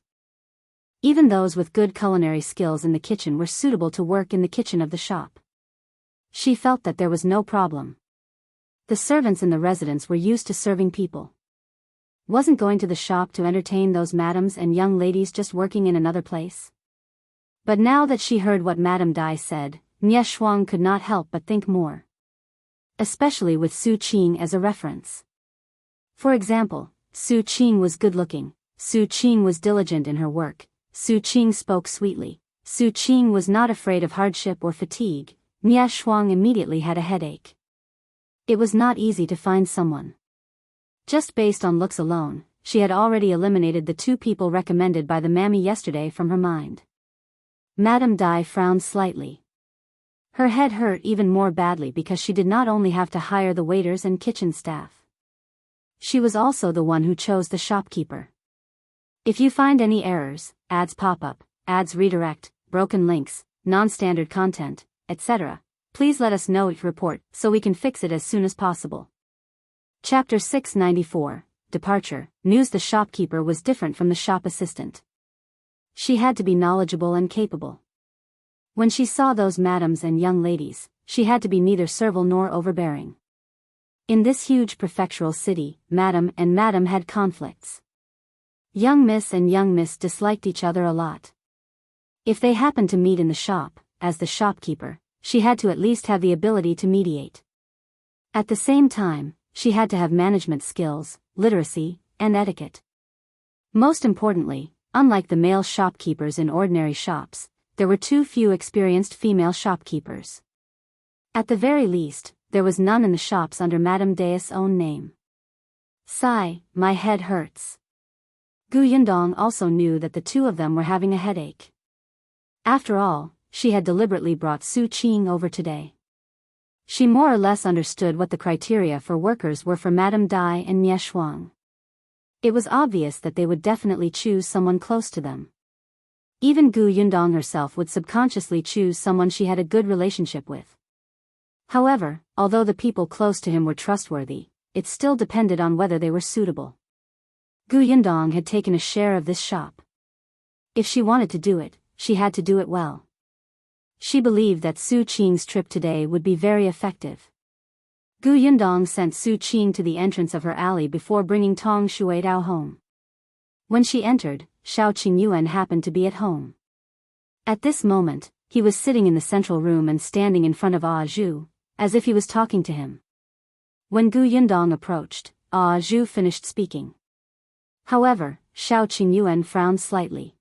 Even those with good culinary skills in the kitchen were suitable to work in the kitchen of the shop. She felt that there was no problem. The servants in the residence were used to serving people. Wasn't going to the shop to entertain those madams and young ladies just working in another place? But now that she heard what Madame Dai said, Shuang could not help but think more. Especially with Su Qing as a reference. For example, Su Qing was good-looking, Su Qing was diligent in her work, Su Qing spoke sweetly, Su Qing was not afraid of hardship or fatigue. Shuang immediately had a headache. It was not easy to find someone. Just based on looks alone, she had already eliminated the 2 people recommended by the mammy yesterday from her mind. Madame Dai frowned slightly. Her head hurt even more badly because she did not only have to hire the waiters and kitchen staff. She was also the one who chose the shopkeeper. If you find any errors, ads pop up, ads redirect, broken links, non-standard content, etc., please let us know each report so we can fix it as soon as possible. Chapter 694, Departure, News. The shopkeeper was different from the shop assistant. She had to be knowledgeable and capable. When she saw those madams and young ladies, she had to be neither servile nor overbearing. In this huge prefectural city, madam and madam had conflicts. Young miss and young miss disliked each other a lot. If they happened to meet in the shop, as the shopkeeper, she had to at least have the ability to mediate. At the same time, she had to have management skills, literacy, and etiquette. Most importantly, unlike the male shopkeepers in ordinary shops, there were too few experienced female shopkeepers. At the very least, there was none in the shops under Madame Dai's own name. Sigh, my head hurts. Yundong also knew that the 2 of them were having a headache. After all, she had deliberately brought Su Qing over today. She more or less understood what the criteria for workers were for Madame Dai and Shuang. It was obvious that they would definitely choose someone close to them. Even Yundong herself would subconsciously choose someone she had a good relationship with. However, although the people close to him were trustworthy, it still depended on whether they were suitable. Yundong had taken a share of this shop. If she wanted to do it, she had to do it well. She believed that Su Qing's trip today would be very effective. Yundong sent Su Qing to the entrance of her alley before bringing Tong Shuitao home. When she entered, Shao Qingyuan happened to be at home. At this moment, he was sitting in the central room and standing in front of Zhou, as if he was talking to him. When Yundong approached, Zhou finished speaking. However, Shao Qingyuan frowned slightly.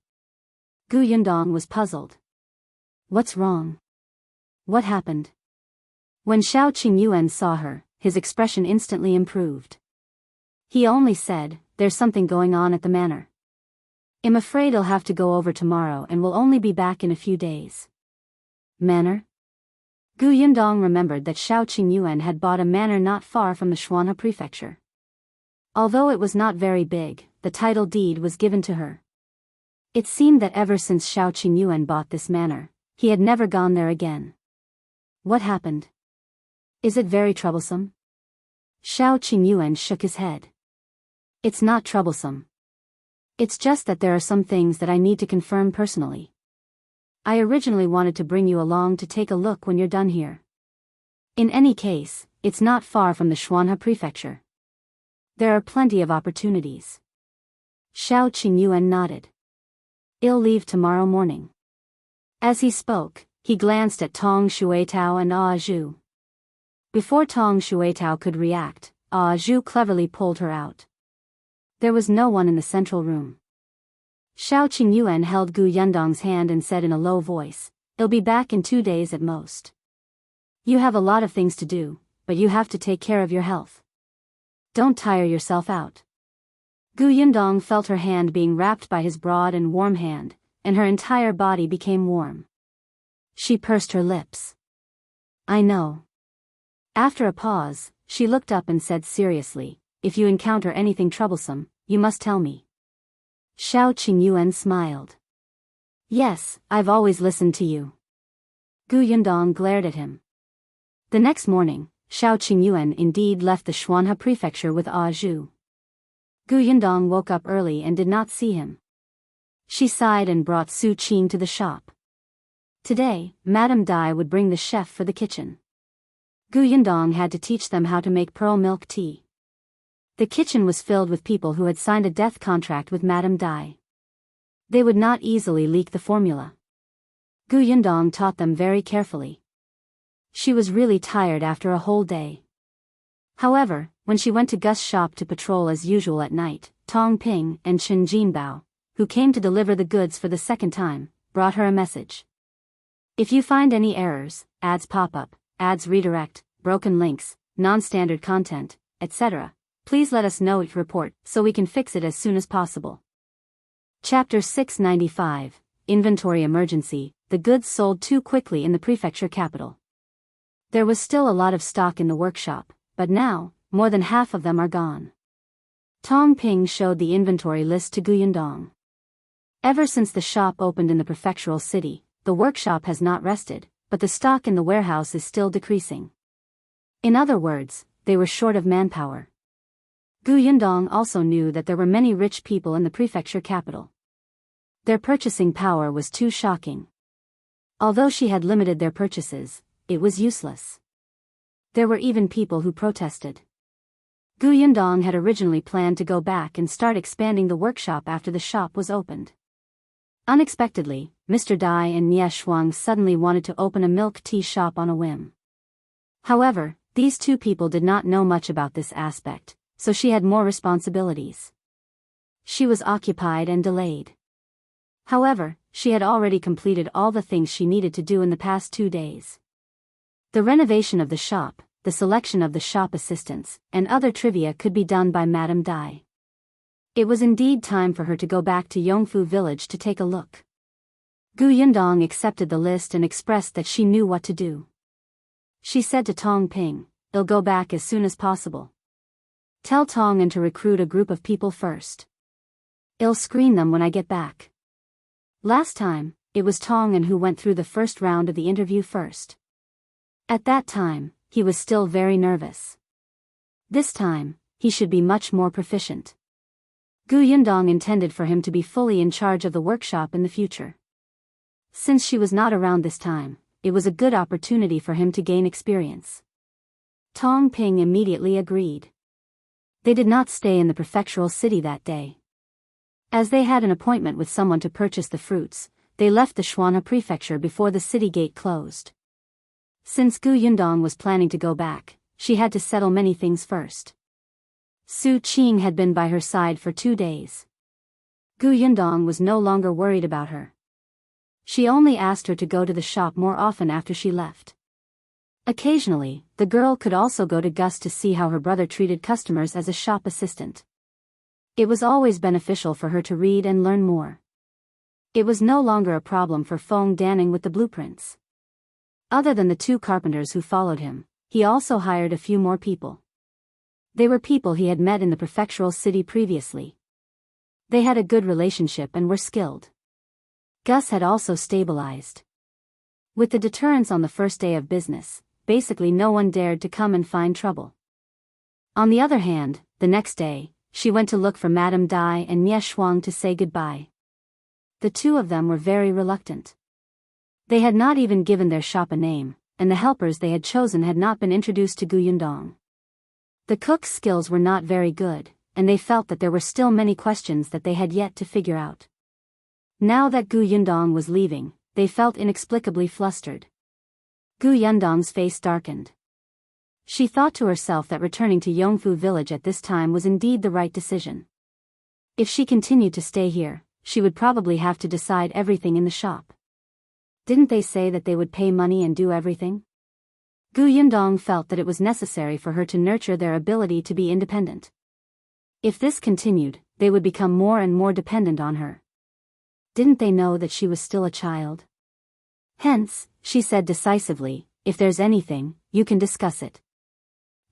Yundong was puzzled. What's wrong? What happened? When Shao Qingyuan saw her, his expression instantly improved. He only said, "There's something going on at the manor. I'm afraid I'll have to go over tomorrow and will only be back in a few days." Manor? Yundong remembered that Shao Qingyuan had bought a manor not far from the Shuanhe prefecture. Although it was not very big, the title deed was given to her. It seemed that ever since Shao Qingyuan bought this manor, he had never gone there again. What happened? Is it very troublesome? Shao Qingyuan shook his head. It's not troublesome. It's just that there are some things that I need to confirm personally. I originally wanted to bring you along to take a look when you're done here. In any case, it's not far from the Shuanhe prefecture. There are plenty of opportunities. Shao Qingyuan nodded. I'll leave tomorrow morning. As he spoke, he glanced at Tong Shuitao and Zhou. Before Tong Shuitao could react, Zhou cleverly pulled her out. There was no one in the central room. Shao Qingyuan held Yundong's hand and said in a low voice, "I'll be back in 2 days at most. You have a lot of things to do, but you have to take care of your health. Don't tire yourself out." Yundong felt her hand being wrapped by his broad and warm hand, and her entire body became warm. She pursed her lips. "I know." After a pause, she looked up and said seriously, "If you encounter anything troublesome, you must tell me." Shao Qingyuan smiled. "Yes, I've always listened to you." Yundong glared at him. The next morning, Shao Qingyuan indeed left the Xuanhe prefecture with Zhou. Gu Yundong woke up early and did not see him. She sighed and brought Su Qing to the shop. Today, Madame Dai would bring the chef for the kitchen. Gu Yundong had to teach them how to make pearl milk tea. The kitchen was filled with people who had signed a death contract with Madame Dai. They would not easily leak the formula. Gu Yundong taught them very carefully. She was really tired after a whole day. However, when she went to Gus' shop to patrol as usual at night, Tong Ping and Chen Jinbao, who came to deliver the goods for the second time, brought her a message. If you find any errors, ads pop up, ads redirect, broken links, non-standard content, etc., please let us know each report so we can fix it as soon as possible. Chapter 695, Inventory Emergency. The goods sold too quickly in the prefecture capital. There was still a lot of stock in the workshop, but now, more than half of them are gone. Tong Ping showed the inventory list to Gu Yundong. Ever since the shop opened in the prefectural city, the workshop has not rested, but the stock in the warehouse is still decreasing. In other words, they were short of manpower. Gu Yundong also knew that there were many rich people in the prefecture capital. Their purchasing power was too shocking. Although she had limited their purchases, it was useless. There were even people who protested. Gu Yundong had originally planned to go back and start expanding the workshop after the shop was opened. Unexpectedly, Mr. Dai and Nie Shuang suddenly wanted to open a milk tea shop on a whim. However, these two people did not know much about this aspect, so she had more responsibilities. She was occupied and delayed. However, she had already completed all the things she needed to do in the past 2 days. The renovation of the shop, the selection of the shop assistants, and other trivia could be done by Madame Dai. It was indeed time for her to go back to Yongfu village to take a look. Gu Yundong accepted the list and expressed that she knew what to do. She said to Tong Ping, "I'll go back as soon as possible. Tell Tong and to recruit a group of people first. I'll screen them when I get back." Last time, it was Tong and who went through the first round of the interview first. At that time, he was still very nervous. This time, he should be much more proficient. Gu Yundong intended for him to be fully in charge of the workshop in the future. Since she was not around this time, it was a good opportunity for him to gain experience. Tong Ping immediately agreed. They did not stay in the prefectural city that day. As they had an appointment with someone to purchase the fruits, they left the Xuanhe prefecture before the city gate closed. Since Gu Yundong was planning to go back, she had to settle many things first. Su Qing had been by her side for 2 days. Gu Yundong was no longer worried about her. She only asked her to go to the shop more often after she left. Occasionally, the girl could also go to Gus to see how her brother treated customers as a shop assistant. It was always beneficial for her to read and learn more. It was no longer a problem for Feng Danning with the blueprints. Other than the 2 carpenters who followed him, he also hired a few more people. They were people he had met in the prefectural city previously. They had a good relationship and were skilled. Gus had also stabilized. With the deterrence on the first day of business, basically no one dared to come and find trouble. On the other hand, the next day, she went to look for Madame Dai and Nie Shuang to say goodbye. The 2 of them were very reluctant. They had not even given their shop a name, and the helpers they had chosen had not been introduced to Gu Yundong. The cook's skills were not very good, and they felt that there were still many questions that they had yet to figure out. Now that Gu Yundong was leaving, they felt inexplicably flustered. Gu Yundong's face darkened. She thought to herself that returning to Yongfu village at this time was indeed the right decision. If she continued to stay here, she would probably have to decide everything in the shop. Didn't they say that they would pay money and do everything? Gu Yundong felt that it was necessary for her to nurture their ability to be independent. If this continued, they would become more and more dependent on her. Didn't they know that she was still a child? Hence, she said decisively, "If there's anything, you can discuss it.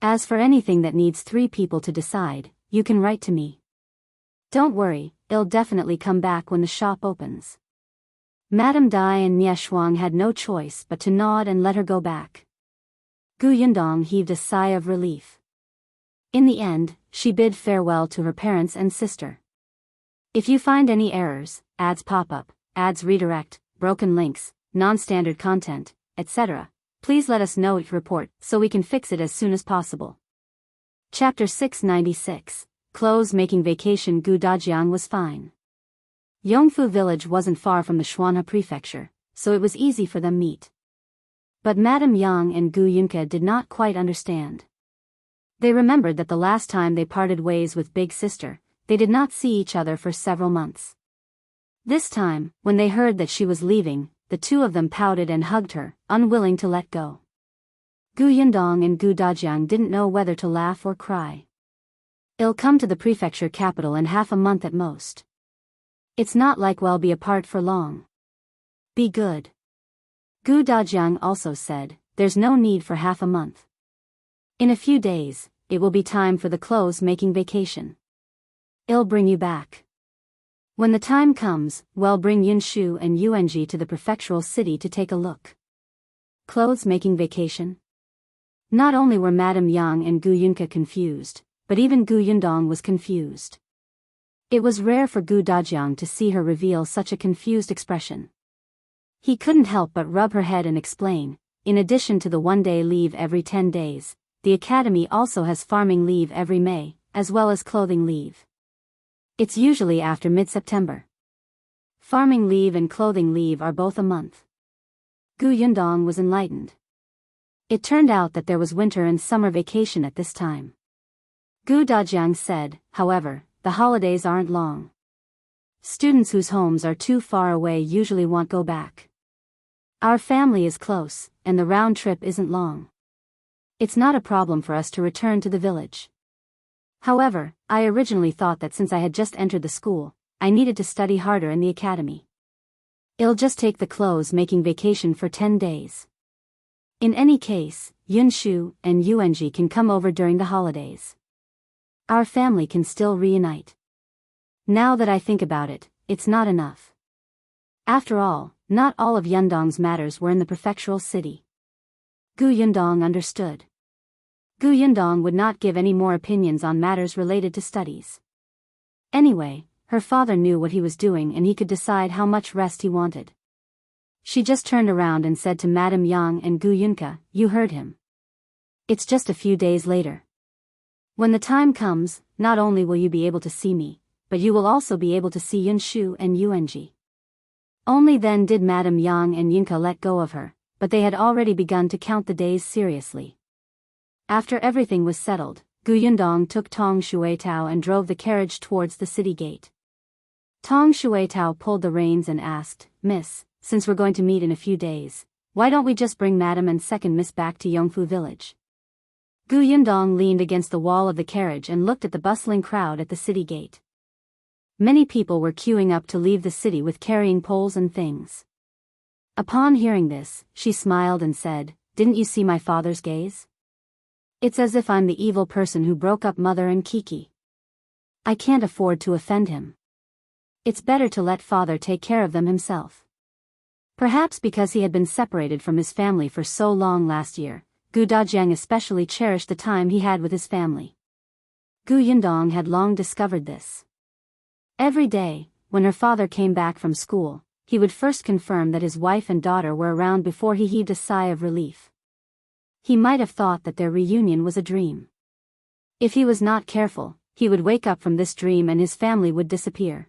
As for anything that needs 3 people to decide, you can write to me. Don't worry, I'll definitely come back when the shop opens." Madame Dai and Nie Shuang had no choice but to nod and let her go back. Gu Yundong heaved a sigh of relief. In the end, she bid farewell to her parents and sister. If you find any errors, ads pop up, ads redirect, broken links, non-standard content, etc., please let us know it report so we can fix it as soon as possible. Chapter 696, Clothes Making Vacation. Gu Dajiang was fine. Yongfu village wasn't far from the Xuanhe prefecture, so it was easy for them meet. But Madame Yang and Gu Yunke did not quite understand. They remembered that the last time they parted ways with Big Sister, they did not see each other for several months. This time, when they heard that she was leaving, the two of them pouted and hugged her, unwilling to let go. Gu Yundong and Gu Dajiang didn't know whether to laugh or cry. "I'll come to the prefecture capital in half a month at most. It's not like we'll be apart for long. Be good." Gu Dajiang also said, "There's no need for half a month. In a few days, it will be time for the clothes-making vacation. I'll bring you back. When the time comes, we'll bring Yunshu and Yuanji to the prefectural city to take a look." Clothes-making vacation? Not only were Madame Yang and Gu Yunke confused, but even Gu Yundong was confused. It was rare for Gu Dajiang to see her reveal such a confused expression. He couldn't help but rub her head and explain, in addition to the one-day leave every 10 days, the academy also has farming leave every May, as well as clothing leave. It's usually after mid-September. Farming leave and clothing leave are both a month. Gu Yundong was enlightened. It turned out that there was winter and summer vacation at this time. Gu Dajiang said, however, the holidays aren't long. Students whose homes are too far away usually won't go back. Our family is close, and the round trip isn't long. It's not a problem for us to return to the village. However, I originally thought that since I had just entered the school, I needed to study harder in the academy. I'll just take the clothes-making vacation for 10 days. In any case, Yunshu and Yuanji can come over during the holidays. Our family can still reunite. Now that I think about it, it's not enough. After all, not all of Yundong's matters were in the prefectural city. Gu Yundong understood. Gu Yundong would not give any more opinions on matters related to studies. Anyway, her father knew what he was doing and he could decide how much rest he wanted. She just turned around and said to Madame Yang and Gu Yunke, "You heard him. It's just a few days later. When the time comes, not only will you be able to see me, but you will also be able to see Yunshu and Yuanji." Only then did Madame Yang and Yunke let go of her, but they had already begun to count the days seriously. After everything was settled, Gu Yundong took Tong Shuitao and drove the carriage towards the city gate. Tong Shuitao pulled the reins and asked, "Miss, since we're going to meet in a few days, why don't we just bring Madame and second Miss back to Yongfu village?" Gu Yundong leaned against the wall of the carriage and looked at the bustling crowd at the city gate. Many people were queuing up to leave the city with carrying poles and things. Upon hearing this, she smiled and said, "Didn't you see my father's gaze? It's as if I'm the evil person who broke up Mother and Kiki. I can't afford to offend him. It's better to let father take care of them himself." Perhaps because he had been separated from his family for so long last year, Gu Dajiang especially cherished the time he had with his family. Gu Yundong had long discovered this. Every day, when her father came back from school, he would first confirm that his wife and daughter were around before he heaved a sigh of relief. He might have thought that their reunion was a dream. If he was not careful, he would wake up from this dream and his family would disappear.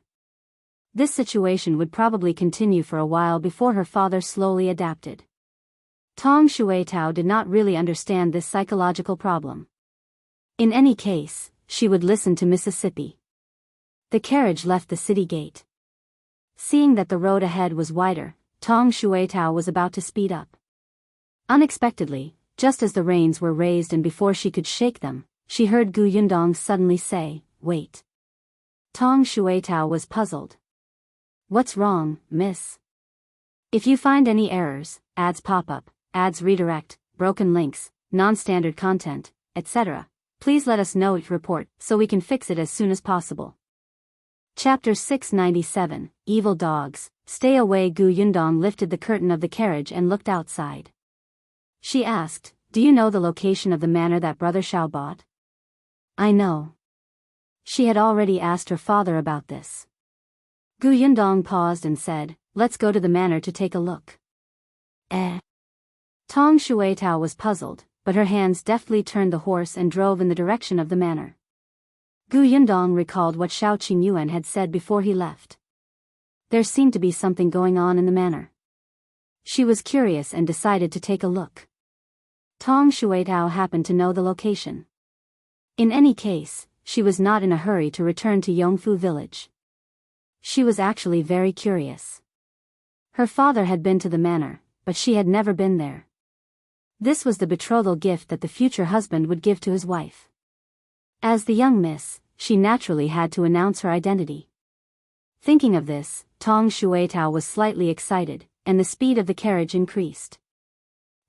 This situation would probably continue for a while before her father slowly adapted. Tong Shuitao did not really understand this psychological problem. In any case, she would listen to Mississippi. The carriage left the city gate. Seeing that the road ahead was wider, Tong Shuitao was about to speed up. Unexpectedly, just as the reins were raised and before she could shake them, she heard Gu Yundong suddenly say, "Wait." Tong Shuitao was puzzled. "What's wrong, miss?" "If you find any errors, ads pop up, ads redirect, broken links, non-standard content, etc., please let us know it report so we can fix it as soon as possible." Chapter 697, Evil Dogs, Stay Away. Gu Yundong lifted the curtain of the carriage and looked outside. She asked, do you know the location of the manor that brother Shao bought? I know. She had already asked her father about this. Gu Yundong paused and said, let's go to the manor to take a look. Tong Shuitao was puzzled, but her hands deftly turned the horse and drove in the direction of the manor. Gu Yundong recalled what Shao Qingyuan had said before he left. There seemed to be something going on in the manor. She was curious and decided to take a look. Tong Shuitao happened to know the location. In any case, she was not in a hurry to return to Yongfu village. She was actually very curious. Her father had been to the manor, but she had never been there. This was the betrothal gift that the future husband would give to his wife. As the young miss, she naturally had to announce her identity. Thinking of this, Tong Shuitao was slightly excited, and the speed of the carriage increased.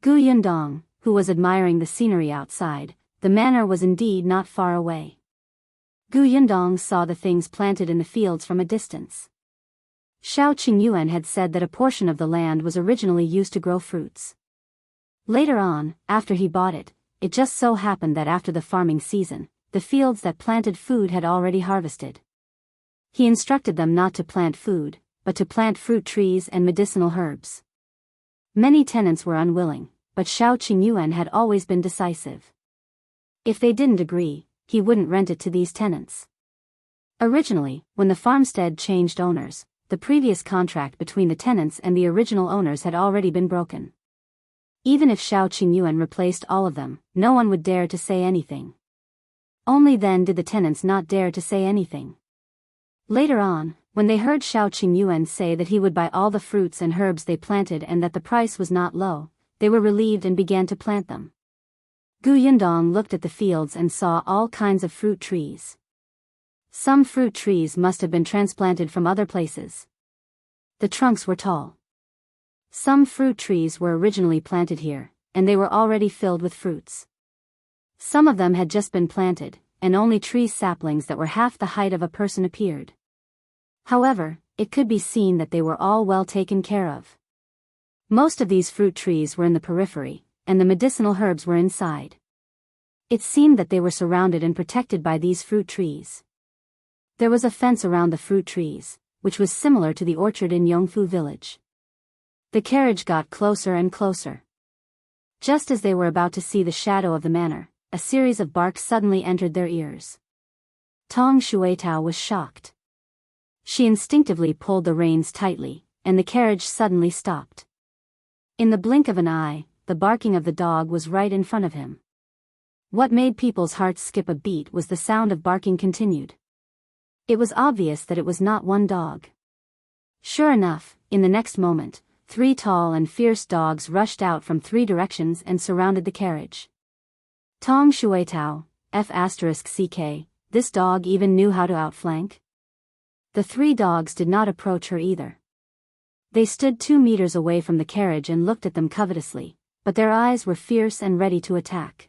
Gu Yundong, who was admiring the scenery outside, the manor was indeed not far away. Gu Yundong saw the things planted in the fields from a distance. Shao Qingyuan had said that a portion of the land was originally used to grow fruits. Later on, after he bought it, it just so happened that after the farming season, the fields that planted food had already harvested. He instructed them not to plant food, but to plant fruit trees and medicinal herbs. Many tenants were unwilling, but Shao Qingyuan had always been decisive. If they didn't agree, he wouldn't rent it to these tenants. Originally, when the farmstead changed owners, the previous contract between the tenants and the original owners had already been broken. Even if Shao Qingyuan replaced all of them, no one would dare to say anything. Only then did the tenants not dare to say anything. Later on, when they heard Shao Qingyuan say that he would buy all the fruits and herbs they planted and that the price was not low, they were relieved and began to plant them. Gu Yundong looked at the fields and saw all kinds of fruit trees. Some fruit trees must have been transplanted from other places. The trunks were tall. Some fruit trees were originally planted here, and they were already filled with fruits. Some of them had just been planted, and only tree saplings that were half the height of a person appeared. However, it could be seen that they were all well taken care of. Most of these fruit trees were in the periphery, and the medicinal herbs were inside. It seemed that they were surrounded and protected by these fruit trees. There was a fence around the fruit trees, which was similar to the orchard in Yongfu village. The carriage got closer and closer. Just as they were about to see the shadow of the manor, a series of barks suddenly entered their ears. Tong Shuitao was shocked. She instinctively pulled the reins tightly, and the carriage suddenly stopped. In the blink of an eye, the barking of the dog was right in front of him. What made people's hearts skip a beat was the sound of barking continued. It was obvious that it was not one dog. Sure enough, in the next moment, 3 tall and fierce dogs rushed out from 3 directions and surrounded the carriage. Tong Shuitao, F***ck, this dog even knew how to outflank? The 3 dogs did not approach her either. They stood 2 meters away from the carriage and looked at them covetously, but their eyes were fierce and ready to attack.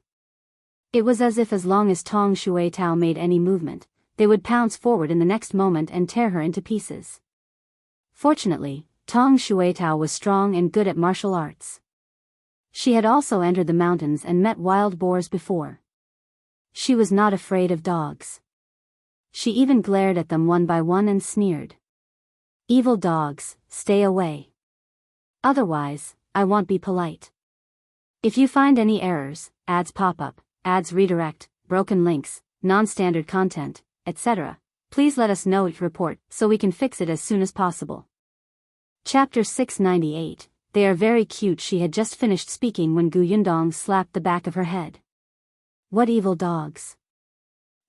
It was as if as long as Tong Shuitao made any movement, they would pounce forward in the next moment and tear her into pieces. Fortunately, Tong Shuitao was strong and good at martial arts. She had also entered the mountains and met wild boars before. She was not afraid of dogs. She even glared at them one by one and sneered. Evil dogs, stay away. Otherwise, I won't be polite. If you find any errors, ads pop up, ads redirect, broken links, non-standard content, etc., please let us know each report so we can fix it as soon as possible. Chapter 698, They are very cute. She had just finished speaking when Gu Yundong slapped the back of her head. What evil dogs?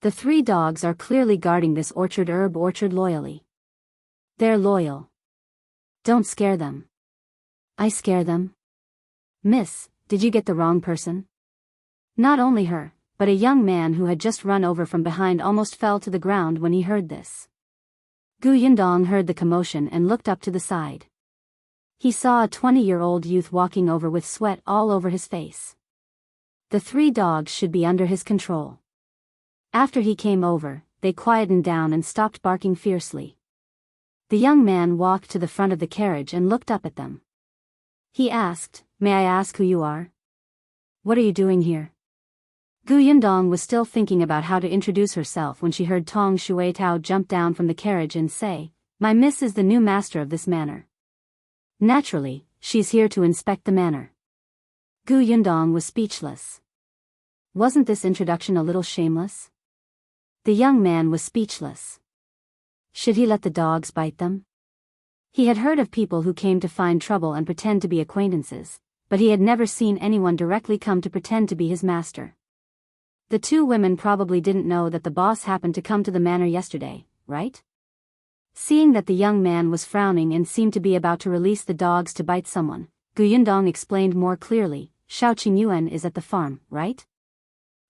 The 3 dogs are clearly guarding this herb orchard loyally. They're loyal. Don't scare them. I scare them? Miss, did you get the wrong person? Not only her, but a young man who had just run over from behind almost fell to the ground when he heard this. Gu Yundong heard the commotion and looked up to the side. He saw a 20-year-old youth walking over with sweat all over his face. The 3 dogs should be under his control. After he came over, they quietened down and stopped barking fiercely. The young man walked to the front of the carriage and looked up at them. He asked, "May I ask who you are?" What are you doing here? Gu Yundong was still thinking about how to introduce herself when she heard Tong Shuitao jump down from the carriage and say, "My miss is the new master of this manor. Naturally, she's here to inspect the manor." Gu Yundong was speechless. Wasn't this introduction a little shameless? The young man was speechless. Should he let the dogs bite them? He had heard of people who came to find trouble and pretend to be acquaintances, but he had never seen anyone directly come to pretend to be his master. The two women probably didn't know that the boss happened to come to the manor yesterday, right? Seeing that the young man was frowning and seemed to be about to release the dogs to bite someone, Gu Yundong explained more clearly, "Shao Qingyuan is at the farm, right?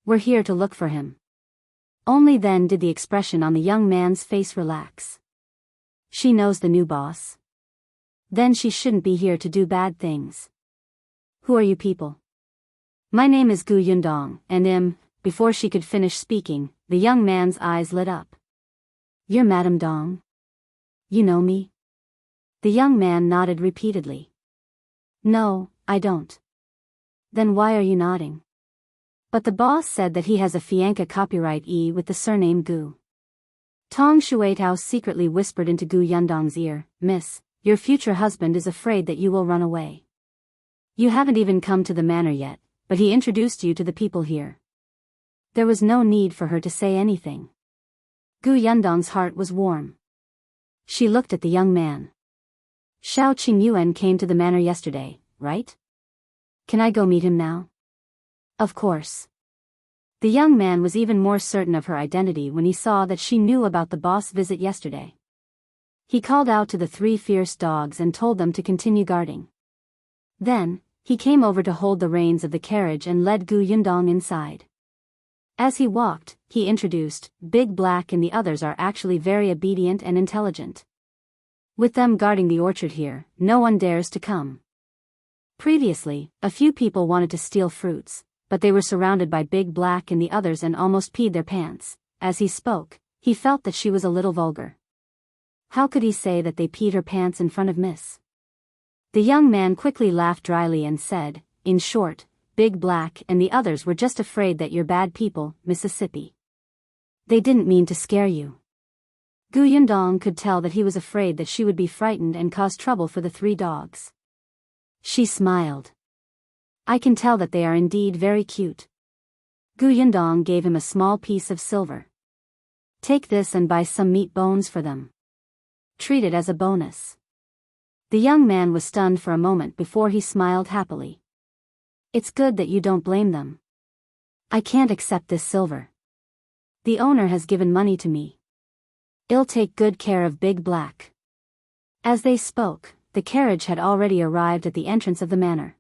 We're here to look for him." Only then did the expression on the young man's face relax. She knows the new boss. Then she shouldn't be here to do bad things. "Who are you people?" "My name is Gu Yundong, and Before she could finish speaking, the young man's eyes lit up. "You're Madame Dong? You know me?" The young man nodded repeatedly. "No, I don't." "Then why are you nodding?" "But the boss said that he has a fianca copyright with the surname Gu." Tong Shuitao secretly whispered into Gu Yundong's ear, "Miss, your future husband is afraid that you will run away. You haven't even come to the manor yet, but he introduced you to the people here." There was no need for her to say anything. Gu Yundong's heart was warm. She looked at the young man. "Shao Qingyuan came to the manor yesterday, right? Can I go meet him now?" "Of course." The young man was even more certain of her identity when he saw that she knew about the boss visit yesterday. He called out to the three fierce dogs and told them to continue guarding. Then, he came over to hold the reins of the carriage and led Gu Yundong inside. As he walked, he introduced, "Big Black and the others are actually very obedient and intelligent. With them guarding the orchard here, no one dares to come." Previously, a few people wanted to steal fruits, but they were surrounded by Big Black and the others and almost peed their pants. As he spoke, he felt that she was a little vulgar. How could he say that they peed her pants in front of Miss? The young man quickly laughed dryly and said, "In short, Big Black and the others were just afraid that you're bad people, Mississippi. They didn't mean to scare you." Gu Yundong could tell that he was afraid that she would be frightened and cause trouble for the three dogs. She smiled. "I can tell that they are indeed very cute." Gu Yundong gave him a small piece of silver. "Take this and buy some meat bones for them. Treat it as a bonus." The young man was stunned for a moment before he smiled happily. "It's good that you don't blame them. I can't accept this silver. The owner has given money to me. I'll take good care of Big Black." As they spoke, the carriage had already arrived at the entrance of the manor.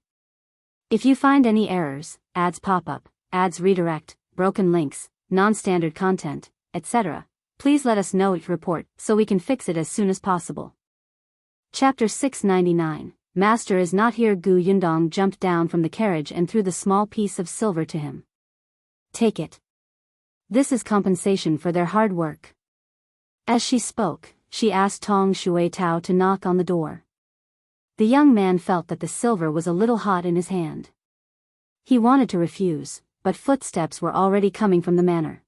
If you find any errors, ads pop up, ads redirect, broken links, non-standard content, etc., please let us know report so we can fix it as soon as possible. Chapter 699, Master is not here. Gu Yundong jumped down from the carriage and threw the small piece of silver to him. "Take it. This is compensation for their hard work." As she spoke, she asked Tong Shuitao to knock on the door. The young man felt that the silver was a little hot in his hand. He wanted to refuse, but footsteps were already coming from the manor.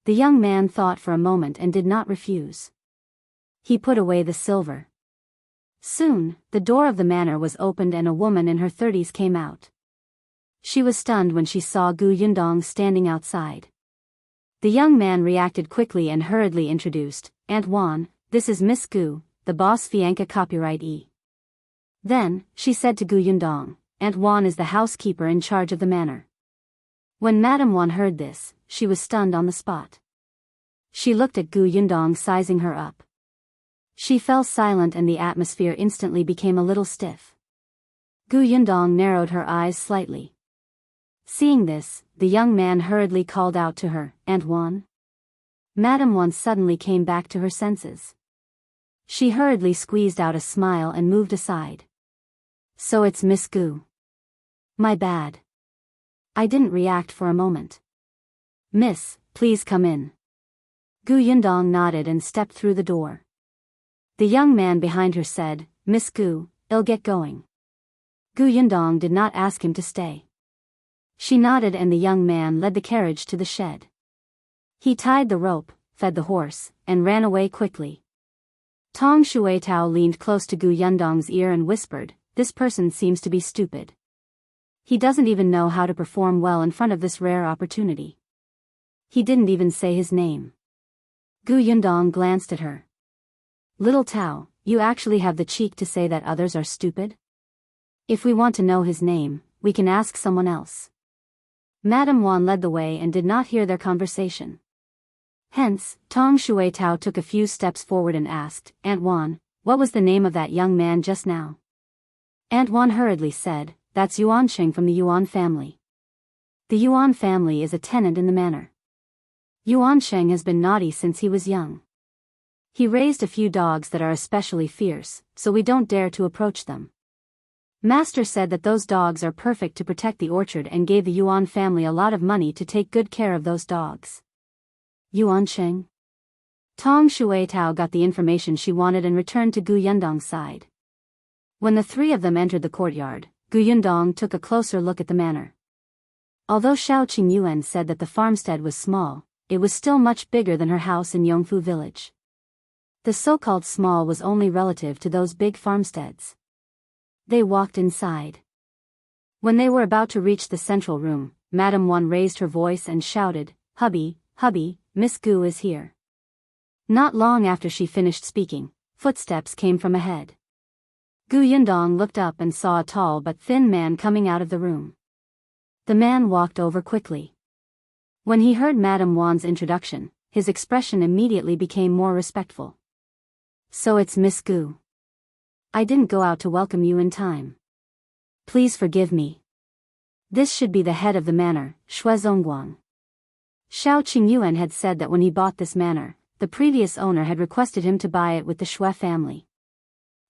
The young man thought for a moment and did not refuse. He put away the silver. Soon, the door of the manor was opened and a woman in her 30s came out. She was stunned when she saw Gu Yundong standing outside. The young man reacted quickly and hurriedly introduced, "Aunt Wan, this is Miss Gu, the boss fianca copyright. Then, she said to Gu Yundong, "Aunt Wan is the housekeeper in charge of the manor." When Madame Wan heard this, she was stunned on the spot. She looked at Gu Yundong sizing her up. She fell silent and the atmosphere instantly became a little stiff. Gu Yundong narrowed her eyes slightly. Seeing this, the young man hurriedly called out to her, "Aunt Wan?" Madame Wan suddenly came back to her senses. She hurriedly squeezed out a smile and moved aside. "So it's Miss Gu. My bad. I didn't react for a moment. Miss, please come in." Gu Yundong nodded and stepped through the door. The young man behind her said, "Miss Gu, I'll get going." Gu Yundong did not ask him to stay. She nodded and the young man led the carriage to the shed. He tied the rope, fed the horse, and ran away quickly. Tong Shuitao leaned close to Gu Yundong's ear and whispered, "This person seems to be stupid. He doesn't even know how to perform well in front of this rare opportunity. He didn't even say his name." Gu Yundong glanced at her. "Little Tao, you actually have the cheek to say that others are stupid? If we want to know his name, we can ask someone else." Madame Wan led the way and did not hear their conversation. Hence, Tong Shuitao took a few steps forward and asked, "Aunt Wan, what was the name of that young man just now?" Aunt Wan hurriedly said, "That's Yuan Qing from the Yuan family. The Yuan family is a tenant in the manor. Yuan Qing has been naughty since he was young. He raised a few dogs that are especially fierce, so we don't dare to approach them. Master said that those dogs are perfect to protect the orchard and gave the Yuan family a lot of money to take good care of those dogs." Yuan Qing? Tong Shuitao got the information she wanted and returned to Gu Yundong's side. When the three of them entered the courtyard, Gu Yundong took a closer look at the manor. Although Shao Qingyuan said that the farmstead was small, it was still much bigger than her house in Yongfu village. The so-called small was only relative to those big farmsteads. They walked inside. When they were about to reach the central room, Madame Wan raised her voice and shouted, "Hubby, hubby, Miss Gu is here." Not long after she finished speaking, footsteps came from ahead. Gu Yundong looked up and saw a tall but thin man coming out of the room. The man walked over quickly. When he heard Madame Wan's introduction, his expression immediately became more respectful. "So it's Miss Gu. I didn't go out to welcome you in time. Please forgive me. This should be the head of the manor, Zongguang." Shao Qingyuan had said that when he bought this manor, the previous owner had requested him to buy it with the Shui family.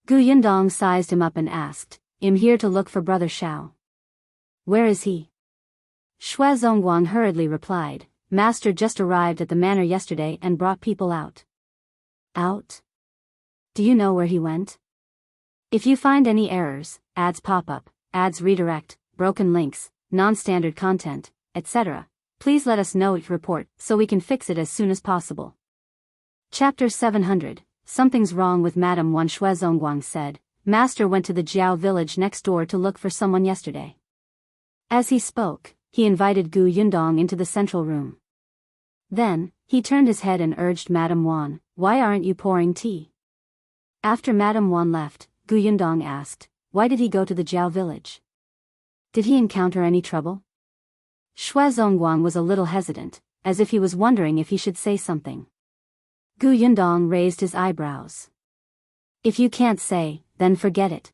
Gu Yundong sized him up and asked, "I'm here to look for brother Shao." "Where is he?" Zongguang hurriedly replied, "Master just arrived at the manor yesterday and brought people out." "Out? Do you know where he went? If you find any errors, ads pop up, ads redirect, broken links, non-standard content, etc., please let us know each report so we can fix it as soon as possible." Chapter 700, Something's Wrong with Madame Wan. Zongguang said, "Master went to the Jiao village next door to look for someone yesterday." As he spoke, he invited Gu Yundong into the central room. Then, he turned his head and urged Madame Wan, "Why aren't you pouring tea?" After Madame Wan left, Gu Yundong asked, "Why did he go to the Jiao village? Did he encounter any trouble?" Zongguang was a little hesitant, as if he was wondering if he should say something. Gu Yundong raised his eyebrows. "If you can't say, then forget it."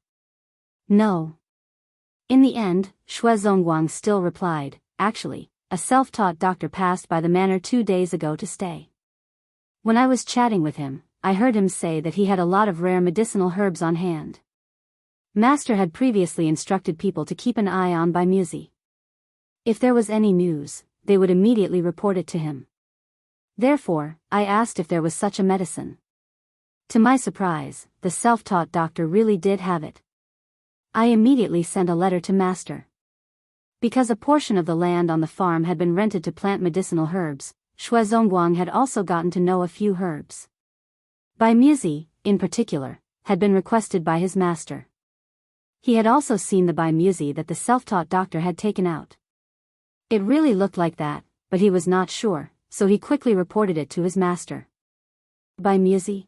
"No." In the end, Zongguang still replied, "Actually, a self-taught doctor passed by the manor 2 days ago to stay. When I was chatting with him, I heard him say that he had a lot of rare medicinal herbs on hand. Master had previously instructed people to keep an eye on Bai Musi. If there was any news, they would immediately report it to him. Therefore, I asked if there was such a medicine. To my surprise, the self-taught doctor really did have it. I immediately sent a letter to Master. Because a portion of the land on the farm had been rented to plant medicinal herbs, Zongguang had also gotten to know a few herbs. Bai Musi, in particular, had been requested by his master. He had also seen the Bai Musi that the self-taught doctor had taken out. It really looked like that, but he was not sure, so he quickly reported it to his master. Bai Musi?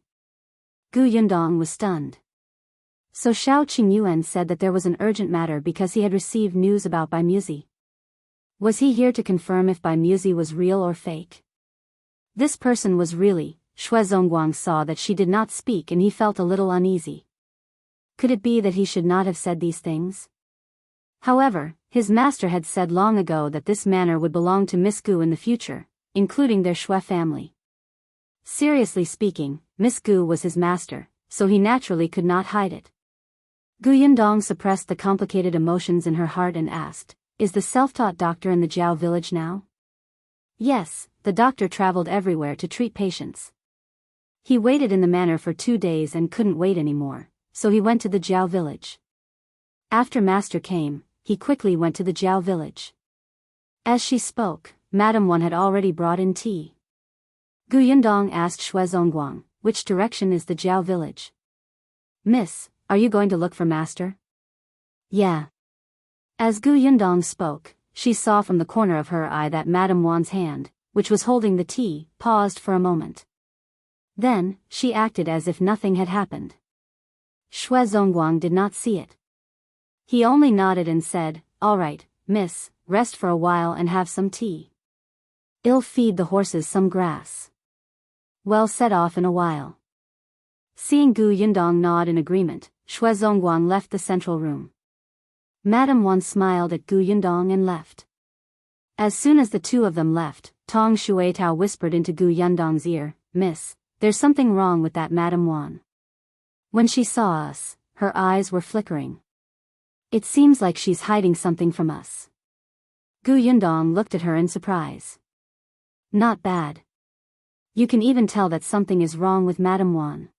Gu Yundong was stunned. So Shao Qingyuan said that there was an urgent matter because he had received news about Bai Musi. Was he here to confirm if Bai Musi was real or fake? This person was really. Zongguang saw that she did not speak and he felt a little uneasy. Could it be that he should not have said these things? However, his master had said long ago that this manor would belong to Miss Gu in the future, including their Shui family. Seriously speaking, Miss Gu was his master, so he naturally could not hide it. Gu Yundong suppressed the complicated emotions in her heart and asked, "Is the self-taught doctor in the Jiao village now?" Yes, the doctor traveled everywhere to treat patients. He waited in the manor for 2 days and couldn't wait anymore, so he went to the Jiao village. After Master came, he quickly went to the Jiao village. As she spoke, Madame Wan had already brought in tea. Yundong asked Zongguang, which direction is the Zhou village? Miss, are you going to look for master? Yeah. As Yundong spoke, she saw from the corner of her eye that Madame Wan's hand, which was holding the tea, paused for a moment. Then, she acted as if nothing had happened. Zongguang did not see it. He only nodded and said, "All right, miss, rest for a while and have some tea. I'll feed the horses some grass. Well, set off in a while." Seeing Yundong nod in agreement, Zongguang left the central room. Madame Wan smiled at Yundong and left. As soon as the two of them left, Tong Shuitao whispered into Yundong's ear, "Miss, there's something wrong with that Madame Wan. When she saw us, her eyes were flickering. It seems like she's hiding something from us." Yundong looked at her in surprise. "Not bad. You can even tell that something is wrong with Madame Wan."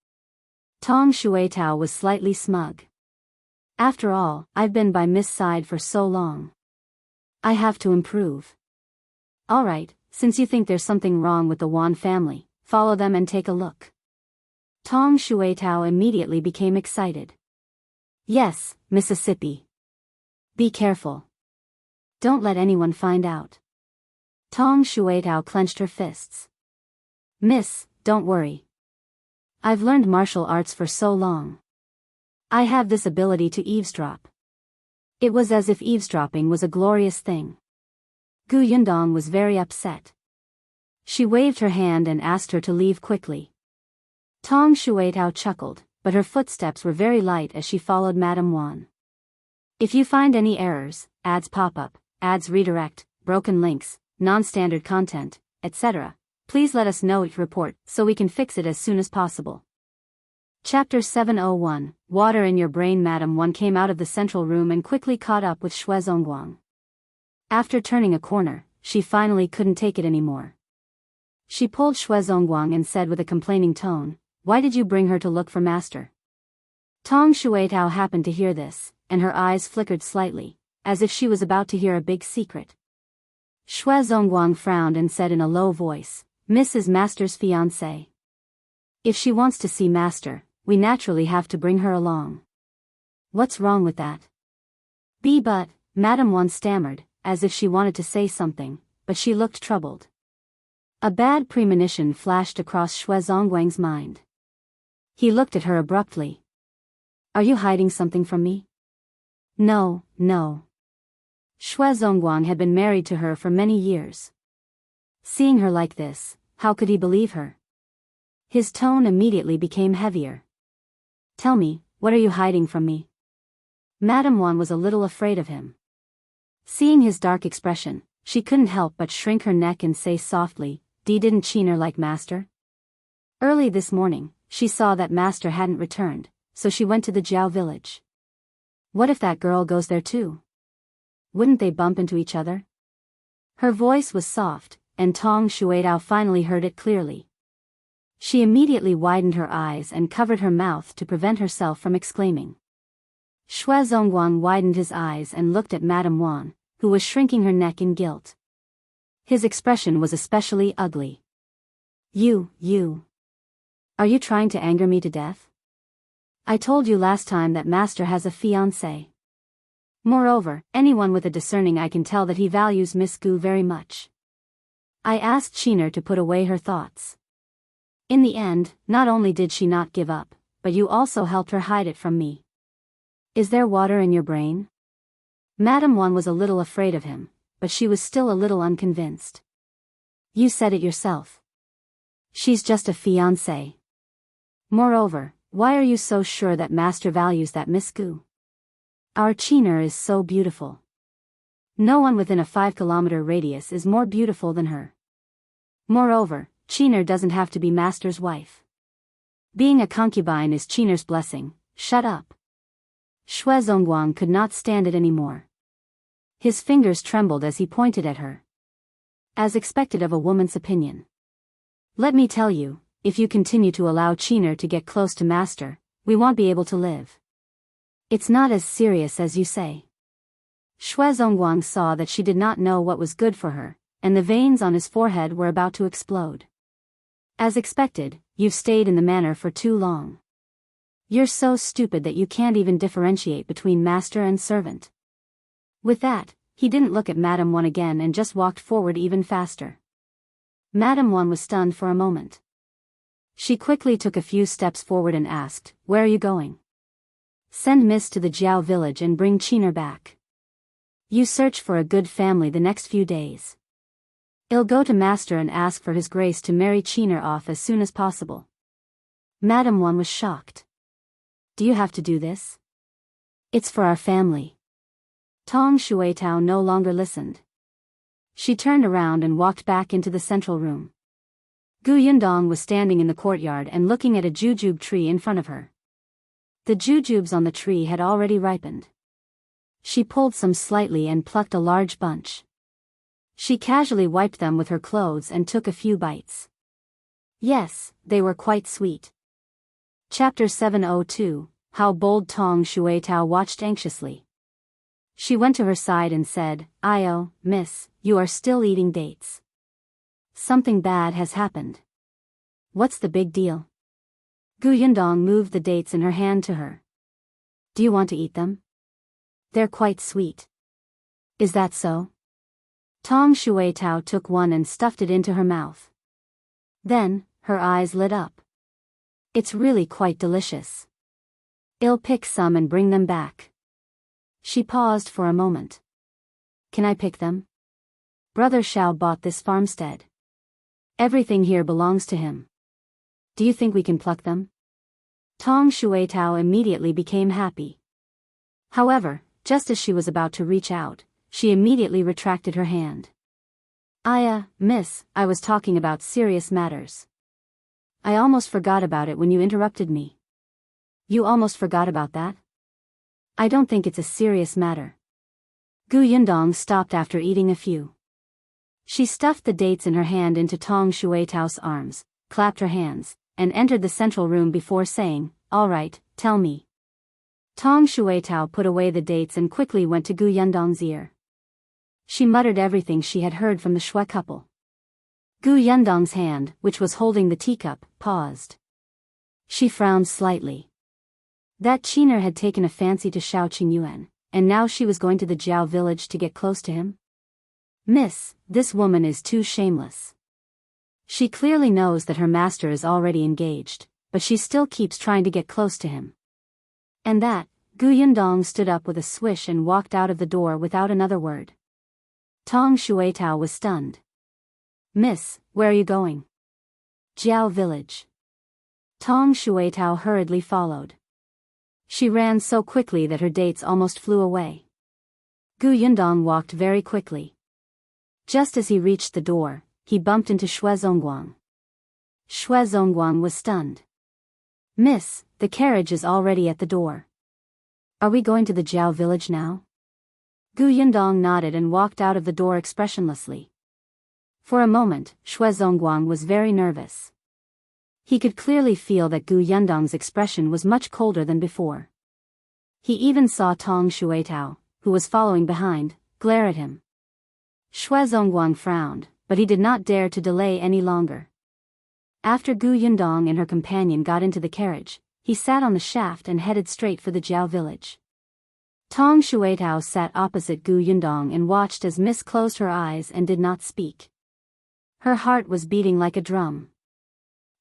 Tong Shuitao was slightly smug. "After all, I've been by Miss' side for so long. I have to improve. All right, since you think there's something wrong with the Wan family, follow them and take a look." Tong Shuitao immediately became excited. "Yes, Mississippi. Be careful. Don't let anyone find out." Tong Shuitao clenched her fists. "Miss, don't worry. I've learned martial arts for so long. I have this ability to eavesdrop." It was as if eavesdropping was a glorious thing. Yundong was very upset. She waved her hand and asked her to leave quickly. Tong Shuitao chuckled, but her footsteps were very light as she followed Madame Wan. "If you find any errors, ads pop up, ads redirect, broken links, non-standard content, etc., please let us know each report so we can fix it as soon as possible." Chapter 701, Water in Your Brain. Madame Wan came out of the central room and quickly caught up with Zongguang. After turning a corner, she finally couldn't take it anymore. She pulled Zongguang and said with a complaining tone, "Why did you bring her to look for master?" Tong Shuitao happened to hear this, and her eyes flickered slightly, as if she was about to hear a big secret. Zongguang frowned and said in a low voice, "Miss is master's fiancée. If she wants to see master, we naturally have to bring her along. What's wrong with that?" But, Madame Wan stammered, as if she wanted to say something, but she looked troubled. A bad premonition flashed across Zongguang's mind. He looked at her abruptly. "Are you hiding something from me?" No. Zongguang had been married to her for many years. Seeing her like this, how could he believe her? His tone immediately became heavier. "Tell me, what are you hiding from me?" Madame Wan was a little afraid of him. Seeing his dark expression, she couldn't help but shrink her neck and say softly, Didn't Qiner like master?" Early this morning, she saw that master hadn't returned, so she went to the Zhou village. What if that girl goes there too? Wouldn't they bump into each other? Her voice was soft, and Tong Shuitao finally heard it clearly. She immediately widened her eyes and covered her mouth to prevent herself from exclaiming. Zongguang widened his eyes and looked at Madame Wan, who was shrinking her neck in guilt. His expression was especially ugly. You. Are you trying to anger me to death? I told you last time that master has a fiancée. Moreover, anyone with a discerning eye can tell that he values Miss Gu very much. I asked Qiner to put away her thoughts. In the end, not only did she not give up, but you also helped her hide it from me. Is there water in your brain? Madame Wan was a little afraid of him, but she was still a little unconvinced. You said it yourself. She's just a fiancée. Moreover, why are you so sure that master values that Miss Gu? Our Qiner is so beautiful. No one within a 5-kilometer radius is more beautiful than her. Moreover, Qiner doesn't have to be master's wife. Being a concubine is Qiner's blessing. Shut up. Zongguang could not stand it anymore. His fingers trembled as he pointed at her. As expected of a woman's opinion. Let me tell you, if you continue to allow Qiner to get close to master, we won't be able to live. It's not as serious as you say. Zongguang saw that she did not know what was good for her, and the veins on his forehead were about to explode. As expected, you've stayed in the manor for too long. You're so stupid that you can't even differentiate between master and servant. With that, he didn't look at Madame Wan again and just walked forward even faster. Madame Wan was stunned for a moment. She quickly took a few steps forward and asked, "Where are you going?" "Send Miss to the Zhao village and bring Qiner back. You search for a good family the next few days. I'll go to master and ask for his grace to marry Qiner off as soon as possible." Madame Wan was shocked. "Do you have to do this?" "It's for our family." Tong Shuitao no longer listened. She turned around and walked back into the central room. Gu Yundong was standing in the courtyard and looking at a jujube tree in front of her. The jujubes on the tree had already ripened. She pulled some slightly and plucked a large bunch. She casually wiped them with her clothes and took a few bites. Yes, they were quite sweet. Chapter 702, How Bold Tong Shuitao watched anxiously. She went to her side and said, "Io, miss, you are still eating dates. Something bad has happened." "What's the big deal?" Gu Yundong moved the dates in her hand to her. "Do you want to eat them? They're quite sweet." "Is that so?" Tong Shuitao took one and stuffed it into her mouth. Then, her eyes lit up. "It's really quite delicious. I'll pick some and bring them back." She paused for a moment. "Can I pick them? Brother Shao bought this farmstead. Everything here belongs to him. Do you think we can pluck them?" Tong Shuitao immediately became happy. However, just as she was about to reach out, she immediately retracted her hand. Miss, I was talking about serious matters. I almost forgot about it when you interrupted me." "You almost forgot about that?" "I don't think it's a serious matter." Gu Yundong stopped after eating a few. She stuffed the dates in her hand into Tong Shuitao's arms, clapped her hands, and entered the central room before saying, "All right, tell me." Tong Shuitao put away the dates and quickly went to Gu Yundong's ear. She muttered everything she had heard from the Shui couple. Gu Yundong's hand, which was holding the teacup, paused. She frowned slightly. That Qiner had taken a fancy to Shao Qingyuan, and now she was going to the Zhao village to get close to him? "Miss, this woman is too shameless. She clearly knows that her master is already engaged, but she still keeps trying to get close to him." And that, Gu Yundong stood up with a swish and walked out of the door without another word. Tong Shuitao was stunned. "Miss, where are you going?" "Zhao village." Tong Shuitao hurriedly followed. She ran so quickly that her dates almost flew away. Gu Yundong walked very quickly. Just as he reached the door, he bumped into Zongguang. Zongguang was stunned. "Miss, the carriage is already at the door. Are we going to the Zhao village now?" Gu Yundong nodded and walked out of the door expressionlessly. For a moment, Zongguang was very nervous. He could clearly feel that Gu Yundong's expression was much colder than before. He even saw Tong Shuitao, who was following behind, glare at him. Zongguang frowned, but he did not dare to delay any longer. After Gu Yundong and her companion got into the carriage, he sat on the shaft and headed straight for the Zhao village. Tong Shuitao sat opposite Gu Yundong and watched as Miss closed her eyes and did not speak. Her heart was beating like a drum.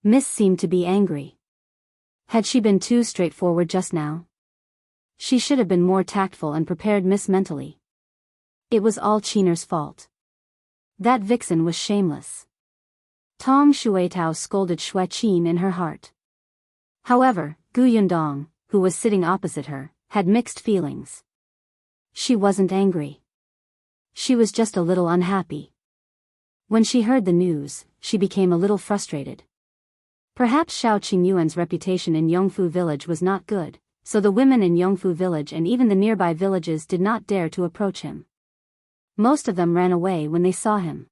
Miss seemed to be angry. Had she been too straightforward just now? She should have been more tactful and prepared Miss mentally. It was all Qiner's fault. That vixen was shameless. Tong Shuitao scolded Shui Qin in her heart. However, Gu Yundong, who was sitting opposite her, had mixed feelings. She wasn't angry. She was just a little unhappy. When she heard the news, she became a little frustrated. Perhaps Shao Qingyuan's reputation in Yongfu village was not good, so the women in Yongfu village and even the nearby villages did not dare to approach him. Most of them ran away when they saw him.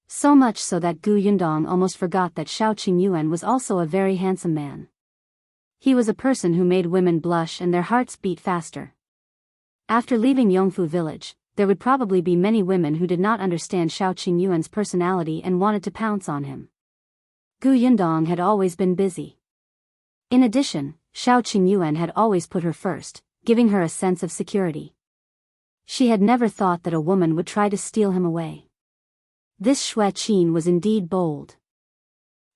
So much so that Gu Yundong almost forgot that Shao Qingyuan was also a very handsome man. He was a person who made women blush and their hearts beat faster. After leaving Yongfu village, there would probably be many women who did not understand Shao Qingyuan's personality and wanted to pounce on him. Gu Yundong had always been busy. In addition, Shao Qingyuan had always put her first, giving her a sense of security. She had never thought that a woman would try to steal him away. This Xue Qin was indeed bold.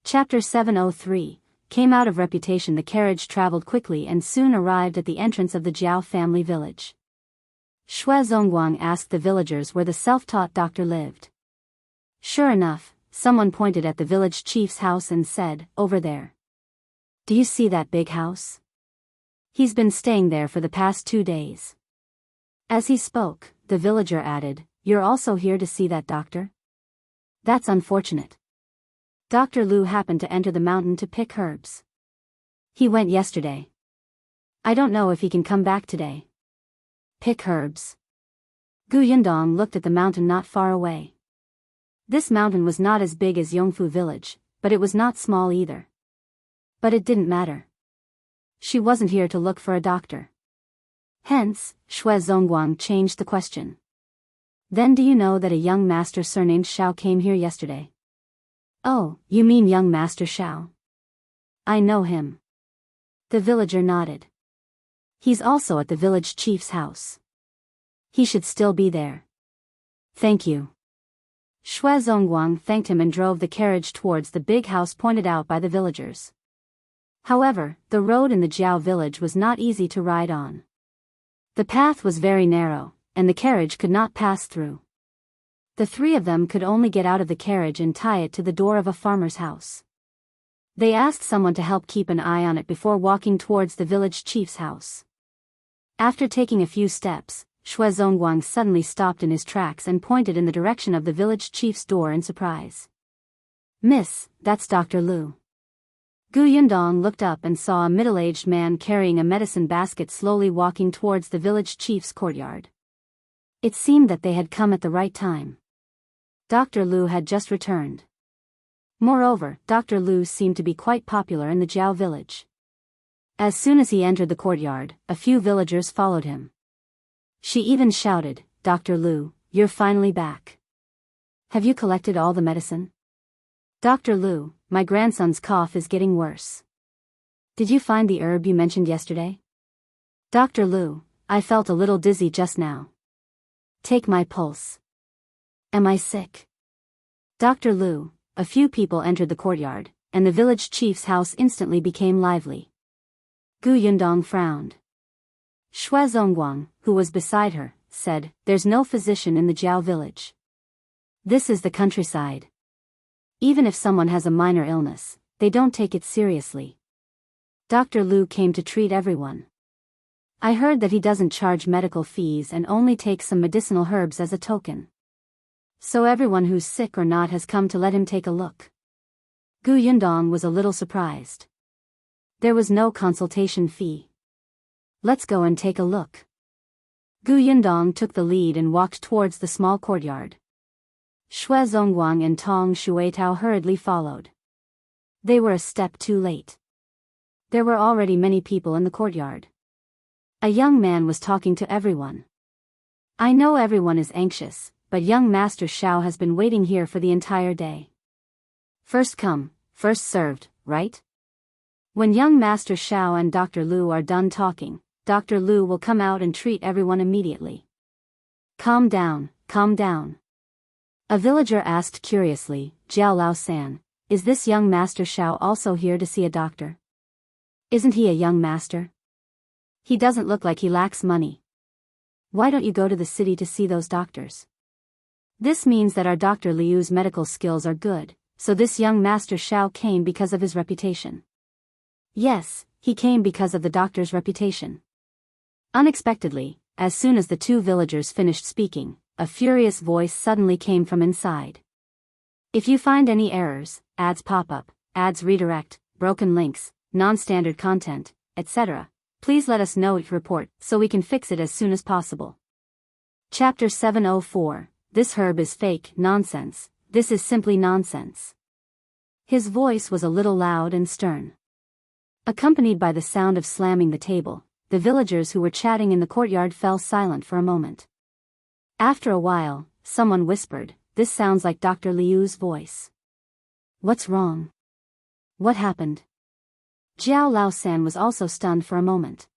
Chapter 703 came out of reputation. The carriage traveled quickly and soon arrived at the entrance of the Zhou family village. Xue Zongguang asked the villagers where the self-taught doctor lived. Sure enough, someone pointed at the village chief's house and said, "Over there. Do you see that big house? He's been staying there for the past 2 days." As he spoke, the villager added, "You're also here to see that doctor? That's unfortunate. Dr. Lu happened to enter the mountain to pick herbs. He went yesterday. I don't know if he can come back today." Pick herbs. Gu Yundong looked at the mountain not far away. This mountain was not as big as Yongfu village, but it was not small either. But it didn't matter. She wasn't here to look for a doctor. Hence, Xue Zongguang changed the question. "Then do you know that a young master surnamed Shao came here yesterday?" "Oh, you mean young master Shao? I know him." The villager nodded. "He's also at the village chief's house. He should still be there." "Thank you." Xue Zongguang thanked him and drove the carriage towards the big house pointed out by the villagers. However, the road in the Zhao village was not easy to ride on. The path was very narrow, and the carriage could not pass through. The three of them could only get out of the carriage and tie it to the door of a farmer's house. They asked someone to help keep an eye on it before walking towards the village chief's house. After taking a few steps, Xue Zongguang suddenly stopped in his tracks and pointed in the direction of the village chief's door in surprise. "Miss, that's Dr. Lu." Gu Yundong looked up and saw a middle-aged man carrying a medicine basket slowly walking towards the village chief's courtyard. It seemed that they had come at the right time. Dr. Lu had just returned. Moreover, Dr. Lu seemed to be quite popular in the Zhao village. As soon as he entered the courtyard, a few villagers followed him. She even shouted, "Dr. Lu, you're finally back. Have you collected all the medicine?" "Dr. Lu, my grandson's cough is getting worse. Did you find the herb you mentioned yesterday?" "Dr. Lu, I felt a little dizzy just now. Take my pulse. Am I sick?" "Dr. Lu." A few people entered the courtyard, and the village chief's house instantly became lively. Gu Yundong frowned. Xue Zongguang, who was beside her, said, "There's no physician in the Zhao village. This is the countryside. Even if someone has a minor illness, they don't take it seriously. Dr. Lu came to treat everyone. I heard that he doesn't charge medical fees and only takes some medicinal herbs as a token. So everyone who's sick or not has come to let him take a look." Gu Yundong was a little surprised. There was no consultation fee. "Let's go and take a look." Gu Yundong took the lead and walked towards the small courtyard. Xue Zongguang and Tong Shuitao hurriedly followed. They were a step too late. There were already many people in the courtyard. A young man was talking to everyone. "I know everyone is anxious, but young Master Shao has been waiting here for the entire day. First come, first served, right? When young Master Shao and Dr. Lu are done talking, Dr. Lu will come out and treat everyone immediately." Calm down, calm down." A villager asked curiously, "Jiao Lao San, is this young Master Shao also here to see a doctor? Isn't he a young master? He doesn't look like he lacks money. Why don't you go to the city to see those doctors? This means that our Dr. Liu's medical skills are good, so this young Master Shao came because of his reputation." Yes, he came because of the doctor's reputation. Unexpectedly, as soon as the two villagers finished speaking, a furious voice suddenly came from inside. "If you find any errors, ads pop up, ads redirect, broken links, non-standard content, etc., please let us know your report so we can fix it as soon as possible." Chapter 704, "This herb is fake, nonsense, this is simply nonsense." His voice was a little loud and stern. Accompanied by the sound of slamming the table, the villagers who were chatting in the courtyard fell silent for a moment. After a while, someone whispered, "This sounds like Dr. Liu's voice." "What's wrong? What happened?" Jiao Laosan was also stunned for a moment.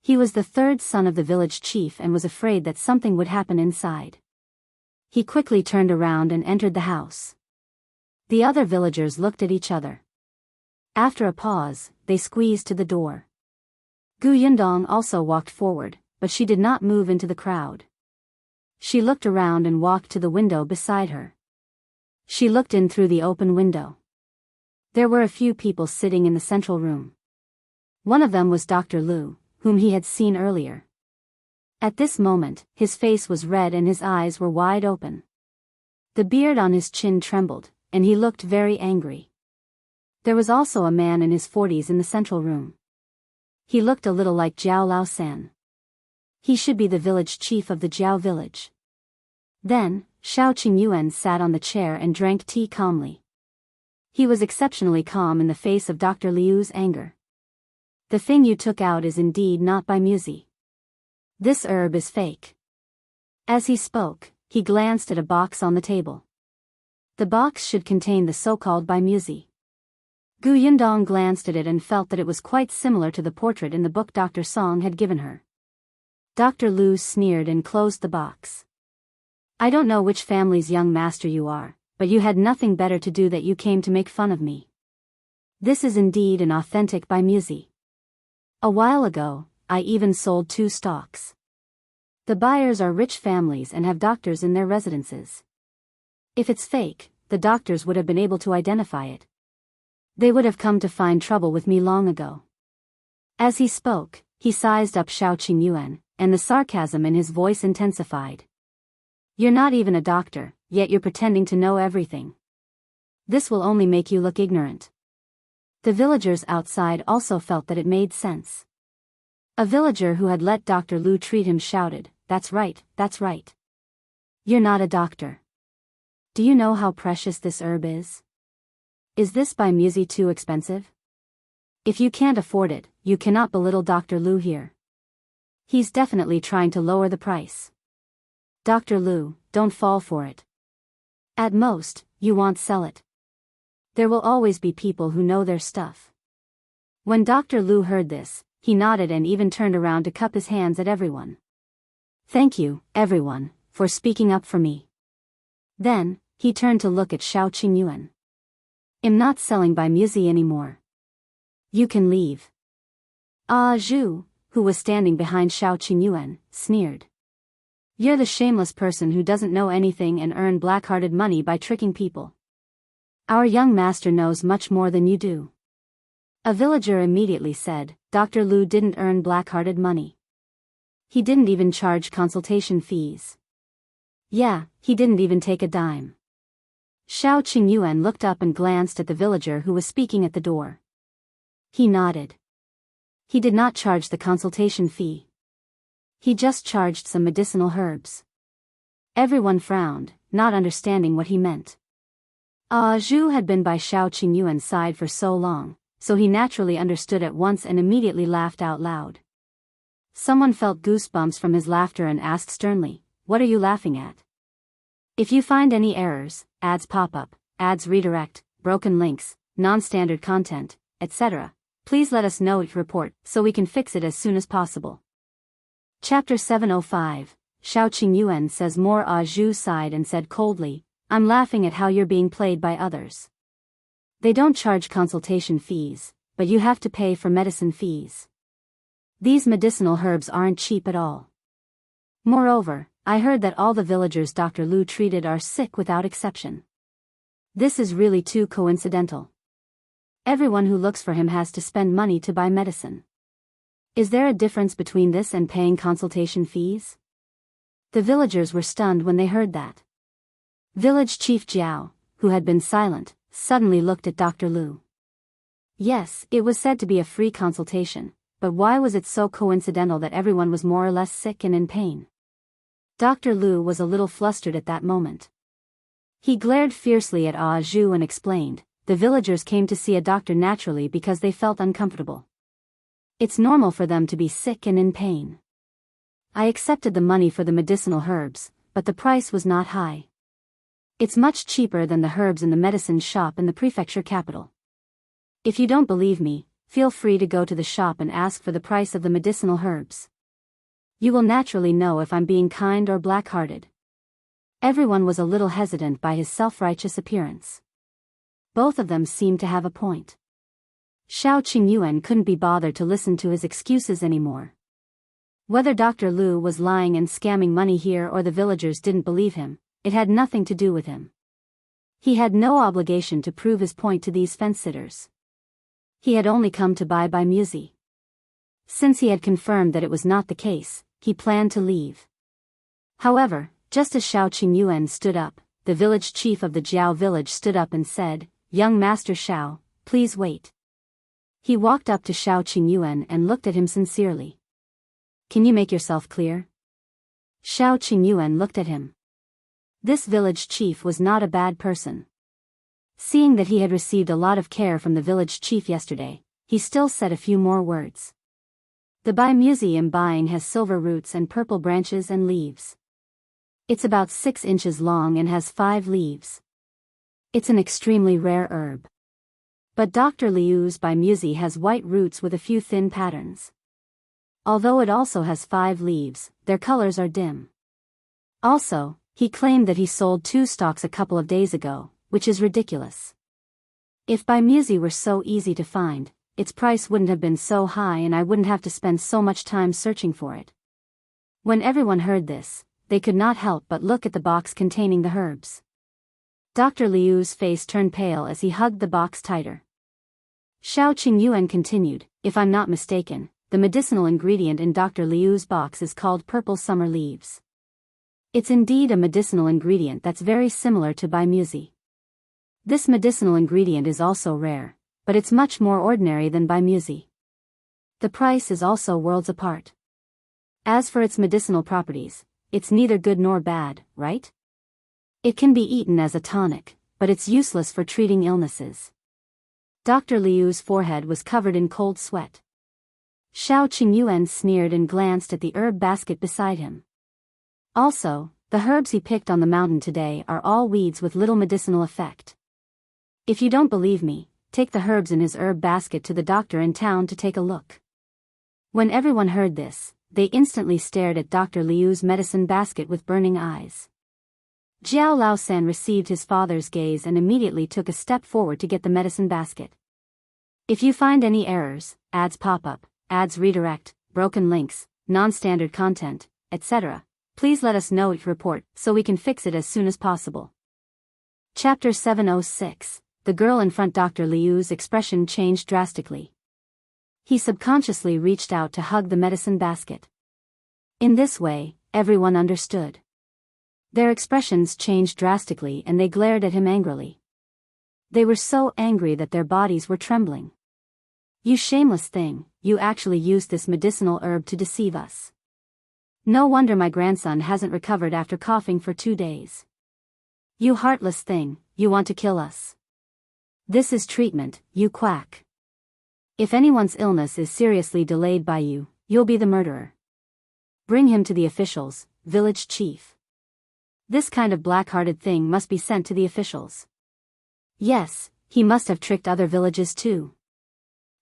He was the third son of the village chief and was afraid that something would happen inside. He quickly turned around and entered the house. The other villagers looked at each other. After a pause, they squeezed to the door. Gu Yundong also walked forward, but she did not move into the crowd. She looked around and walked to the window beside her. She looked in through the open window. There were a few people sitting in the central room. One of them was Dr. Lu, whom he had seen earlier. At this moment, his face was red and his eyes were wide open. The beard on his chin trembled, and he looked very angry. There was also a man in his 40s in the central room. He looked a little like Jiao Laosan. He should be the village chief of the Jiao village. Then, Shao Qingyuan sat on the chair and drank tea calmly. He was exceptionally calm in the face of Dr. Liu's anger. "The thing you took out is indeed not by Musi. This herb is fake." As he spoke, he glanced at a box on the table. The box should contain the so-called by Musi. Gu Yundong glanced at it and felt that it was quite similar to the portrait in the book Dr. Song had given her. Dr. Lu sneered and closed the box. "I don't know which family's young master you are, but you had nothing better to do that you came to make fun of me. This is indeed an authentic by Musi. A while ago, I even sold 2 stocks. The buyers are rich families and have doctors in their residences. If it's fake, the doctors would have been able to identify it. They would have come to find trouble with me long ago." As he spoke, he sized up Shao Qingyuan, and the sarcasm in his voice intensified. "You're not even a doctor, yet you're pretending to know everything. This will only make you look ignorant." The villagers outside also felt that it made sense. A villager who had let Dr. Lu treat him shouted, "That's right, that's right. You're not a doctor. Do you know how precious this herb is? Is this by Musi too expensive? If you can't afford it, you cannot belittle Dr. Lu here. He's definitely trying to lower the price. Dr. Lu, don't fall for it. At most, you won't sell it. There will always be people who know their stuff." When Dr. Lu heard this, he nodded and even turned around to cup his hands at everyone. "Thank you, everyone, for speaking up for me." Then, he turned to look at Shao Qingyuan. "I'm not selling by Musi anymore. You can leave." Zhou, who was standing behind Shao Qingyuan, sneered. "You're the shameless person who doesn't know anything and earn black-hearted money by tricking people. Our young master knows much more than you do." A villager immediately said, "Dr. Lu didn't earn black-hearted money. He didn't even charge consultation fees. Yeah, he didn't even take a dime." Shao Qingyuan looked up and glanced at the villager who was speaking at the door. He nodded. He did not charge the consultation fee. He just charged some medicinal herbs. Everyone frowned, not understanding what he meant. Zhou had been by Shao Qingyuan's side for so long, so he naturally understood at once and immediately laughed out loud. Someone felt goosebumps from his laughter and asked sternly, "What are you laughing at? If you find any errors, ads pop up, ads redirect, broken links, non-standard content, etc., please let us know each report so we can fix it as soon as possible." Chapter 705, Shao Qingyuan says more. Zhou sighed and said coldly, "I'm laughing at how you're being played by others. They don't charge consultation fees, but you have to pay for medicine fees. These medicinal herbs aren't cheap at all. Moreover, I heard that all the villagers Dr. Lu treated are sick without exception. This is really too coincidental. Everyone who looks for him has to spend money to buy medicine. Is there a difference between this and paying consultation fees?" The villagers were stunned when they heard that. Village Chief Jiao, who had been silent, suddenly looked at Dr. Lu. Yes, it was said to be a free consultation, but why was it so coincidental that everyone was more or less sick and in pain? Dr. Lu was a little flustered at that moment. He glared fiercely at Zhou and explained, "The villagers came to see a doctor naturally because they felt uncomfortable. It's normal for them to be sick and in pain. I accepted the money for the medicinal herbs, but the price was not high. It's much cheaper than the herbs in the medicine shop in the prefecture capital. If you don't believe me, feel free to go to the shop and ask for the price of the medicinal herbs. You will naturally know if I'm being kind or black-hearted. Everyone was a little hesitant by his self-righteous appearance. Both of them seemed to have a point. Shao Qingyuan couldn't be bothered to listen to his excuses anymore. Whether Dr. Lu was lying and scamming money here or the villagers didn't believe him, it had nothing to do with him. He had no obligation to prove his point to these fence-sitters. He had only come to buy Music. Since he had confirmed that it was not the case, he planned to leave. However, just as Shao Qingyuan stood up, the village chief of the Zhou village stood up and said, "Young Master Shao, please wait." He walked up to Shao Qingyuan and looked at him sincerely. "Can you make yourself clear?" Shao Qingyuan looked at him. This village chief was not a bad person. Seeing that he had received a lot of care from the village chief yesterday, he still said a few more words. "The museum buying has silver roots and purple branches and leaves. It's about 6 inches long and has 5 leaves. It's an extremely rare herb. But Dr. Liu's Music has white roots with a few thin patterns. Although it also has 5 leaves, their colors are dim. Also, he claimed that he sold 2 stalks a couple of days ago, which is ridiculous. If Music were so easy to find, its price wouldn't have been so high and I wouldn't have to spend so much time searching for it." When everyone heard this, they could not help but look at the box containing the herbs. Dr. Liu's face turned pale as he hugged the box tighter. Shao Qingyuan continued, "If I'm not mistaken, the medicinal ingredient in Dr. Liu's box is called purple summer leaves. It's indeed a medicinal ingredient that's very similar to Music. This medicinal ingredient is also rare, but it's much more ordinary than Music. The price is also worlds apart. As for its medicinal properties, it's neither good nor bad, right? It can be eaten as a tonic, but it's useless for treating illnesses." Dr. Liu's forehead was covered in cold sweat. Shao Qingyuan sneered and glanced at the herb basket beside him. Also, the herbs he picked on the mountain today are all weeds with little medicinal effect. If you don't believe me, take the herbs in his herb basket to the doctor in town to take a look. When everyone heard this, they instantly stared at Dr. Liu's medicine basket with burning eyes. Jiao Laosan received his father's gaze and immediately took a step forward to get the medicine basket. "If you find any errors, ads pop up, ads redirect, broken links, non-standard content, etc., please let us know each report so we can fix it as soon as possible." Chapter 706. The girl in front. Dr. Liu's expression changed drastically. He subconsciously reached out to hug the medicine basket. In this way, everyone understood. Their expressions changed drastically and they glared at him angrily. They were so angry that their bodies were trembling. "You shameless thing, you actually used this medicinal herb to deceive us. No wonder my grandson hasn't recovered after coughing for 2 days. You heartless thing, you want to kill us. This is treatment, you quack. If anyone's illness is seriously delayed by you, you'll be the murderer. Bring him to the officials, village chief. This kind of black-hearted thing must be sent to the officials. Yes, he must have tricked other villages too.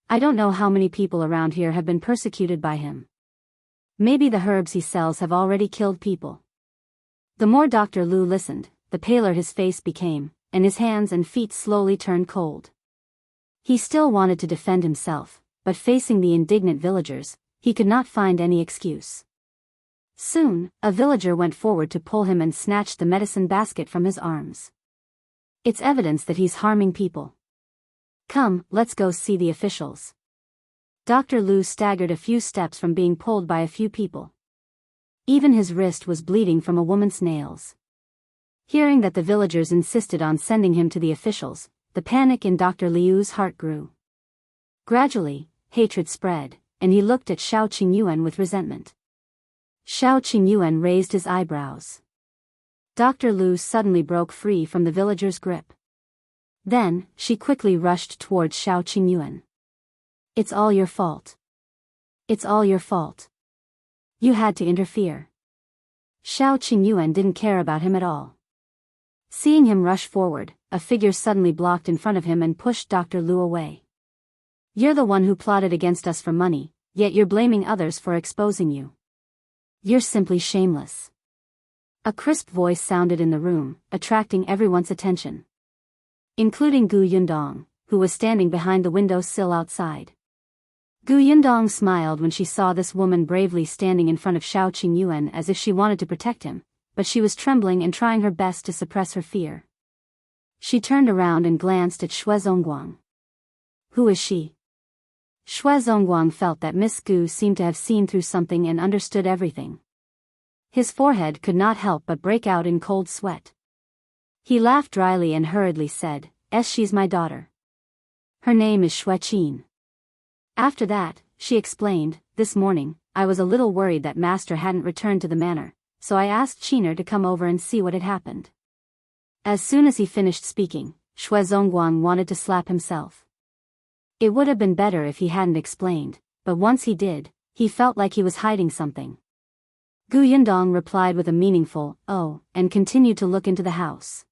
I don't know how many people around here have been persecuted by him. Maybe the herbs he sells have already killed people." The more Dr. Lu listened, the paler his face became, and his hands and feet slowly turned cold. He still wanted to defend himself, but facing the indignant villagers, he could not find any excuse. Soon, a villager went forward to pull him and snatched the medicine basket from his arms. "It's evidence that he's harming people. Come, let's go see the officials." Dr. Lu staggered a few steps from being pulled by a few people. Even his wrist was bleeding from a woman's nails. Hearing that the villagers insisted on sending him to the officials, the panic in Dr. Liu's heart grew. Gradually, hatred spread, and he looked at Shao Qingyuan with resentment. Shao Qingyuan raised his eyebrows. Dr. Lu suddenly broke free from the villager's grip. Then, she quickly rushed towards Shao Qingyuan. "It's all your fault. It's all your fault. You had to interfere. Shao Qingyuan didn't care about him at all. Seeing him rush forward, a figure suddenly blocked in front of him and pushed Dr. Lu away. You're the one who plotted against us for money, yet you're blaming others for exposing you. You're simply shameless. A crisp voice sounded in the room, attracting everyone's attention, including Gu Yundong, who was standing behind the window sill outside. Gu Yundong smiled when she saw this woman bravely standing in front of Shao Qingyuan as if she wanted to protect him, but she was trembling and trying her best to suppress her fear. She turned around and glanced at Zongguang. Who is she? Zongguang felt that Miss Gu seemed to have seen through something and understood everything. His forehead could not help but break out in cold sweat. He laughed dryly and hurriedly said, She's my daughter. Her name is Qin. After that, she explained, this morning, I was a little worried that Master hadn't returned to the manor, so I asked Qiner to come over and see what had happened. As soon as he finished speaking, Zongguang wanted to slap himself. It would have been better if he hadn't explained, but once he did, he felt like he was hiding something. Gu Yundong replied with a meaningful, oh, and continued to look into the house.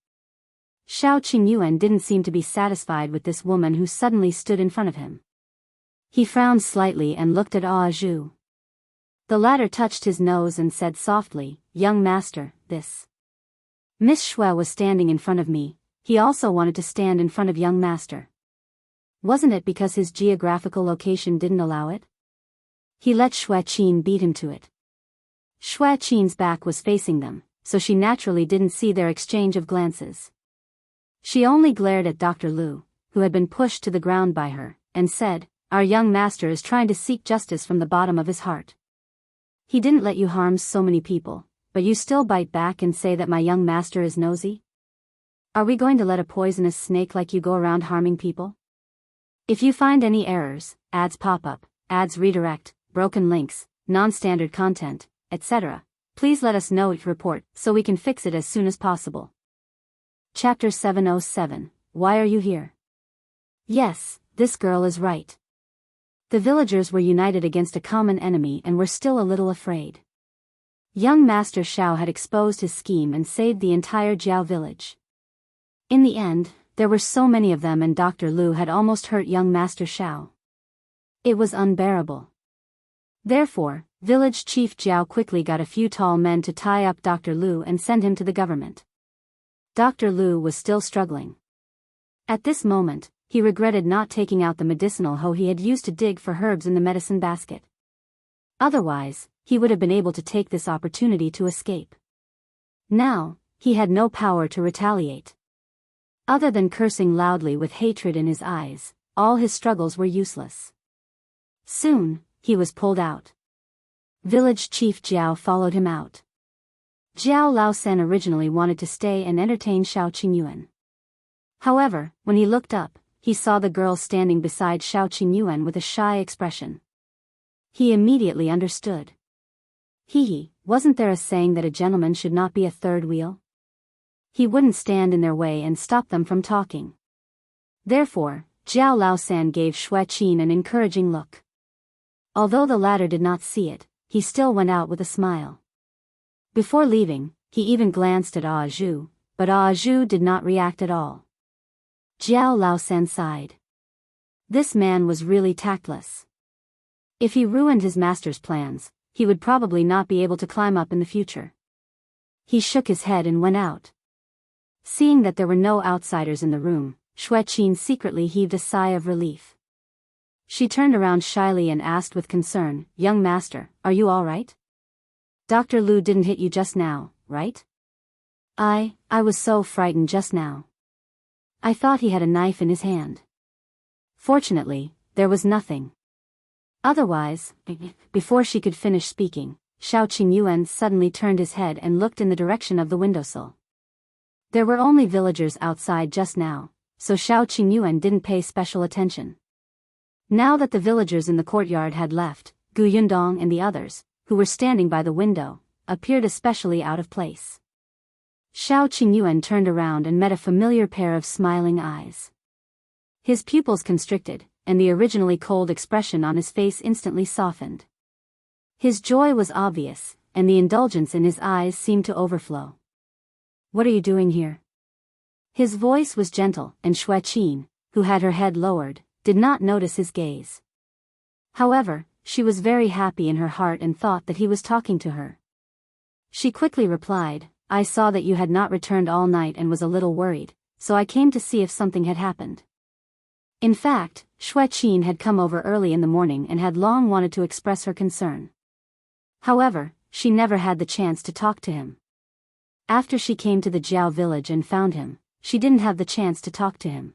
Shao Qingyuan didn't seem to be satisfied with this woman who suddenly stood in front of him. He frowned slightly and looked at Zhou. The latter touched his nose and said softly, Young master, this Miss Xue was standing in front of me. He also wanted to stand in front of young master. Wasn't it because his geographical location didn't allow it? He let Qin beat him to it. Qin's back was facing them, so she naturally didn't see their exchange of glances. She only glared at Dr. Lu, who had been pushed to the ground by her, and said, Our young master is trying to seek justice from the bottom of his heart. He didn't let you harm so many people, but you still bite back and say that my young master is nosy? Are we going to let a poisonous snake like you go around harming people? If you find any errors, ads pop up, ads redirect, broken links, non-standard content, etc., please let us know each report so we can fix it as soon as possible. Chapter 707, Why are you here? Yes, this girl is right. The villagers were united against a common enemy and were still a little afraid. Young Master Shao had exposed his scheme and saved the entire Jiao village. In the end, there were so many of them and Dr. Lu had almost hurt young Master Shao. It was unbearable. Therefore, village chief Jiao quickly got a few tall men to tie up Dr. Lu and send him to the government. Dr. Lu was still struggling. At this moment, he regretted not taking out the medicinal hoe he had used to dig for herbs in the medicine basket. Otherwise, he would have been able to take this opportunity to escape. Now, he had no power to retaliate. Other than cursing loudly with hatred in his eyes, all his struggles were useless. Soon, he was pulled out. Village chief Jiao followed him out. Jiao Laosan originally wanted to stay and entertain Shao Qingyuan. However, when he looked up, he saw the girl standing beside Shao Qingyuan with a shy expression. He immediately understood. Wasn't there a saying that a gentleman should not be a third wheel? He wouldn't stand in their way and stop them from talking. Therefore, Jiao Laosan gave Qin an encouraging look. Although the latter did not see it, he still went out with a smile. Before leaving, he even glanced at Zhou, but Zhou did not react at all. Jiao Laosan sighed. This man was really tactless. If he ruined his master's plans, he would probably not be able to climb up in the future. He shook his head and went out. Seeing that there were no outsiders in the room, Qin secretly heaved a sigh of relief. She turned around shyly and asked with concern, Young master, are you all right? Dr. Lu didn't hit you just now, right? I was so frightened just now. I thought he had a knife in his hand. Fortunately, there was nothing. Otherwise, before she could finish speaking, Shao Qingyuan suddenly turned his head and looked in the direction of the windowsill. There were only villagers outside just now, so Shao Qingyuan didn't pay special attention. Now that the villagers in the courtyard had left, Gu Yundong and the others, who were standing by the window, appeared especially out of place. Shao Qingyuan turned around and met a familiar pair of smiling eyes. His pupils constricted, and the originally cold expression on his face instantly softened. His joy was obvious, and the indulgence in his eyes seemed to overflow. "What are you doing here?" His voice was gentle, and Qin, who had her head lowered, did not notice his gaze. However, she was very happy in her heart and thought that he was talking to her. She quickly replied, "I saw that you had not returned all night and was a little worried, so I came to see if something had happened." In fact, Qin had come over early in the morning and had long wanted to express her concern. However, she never had the chance to talk to him. After she came to the Zhou village and found him, she didn't have the chance to talk to him.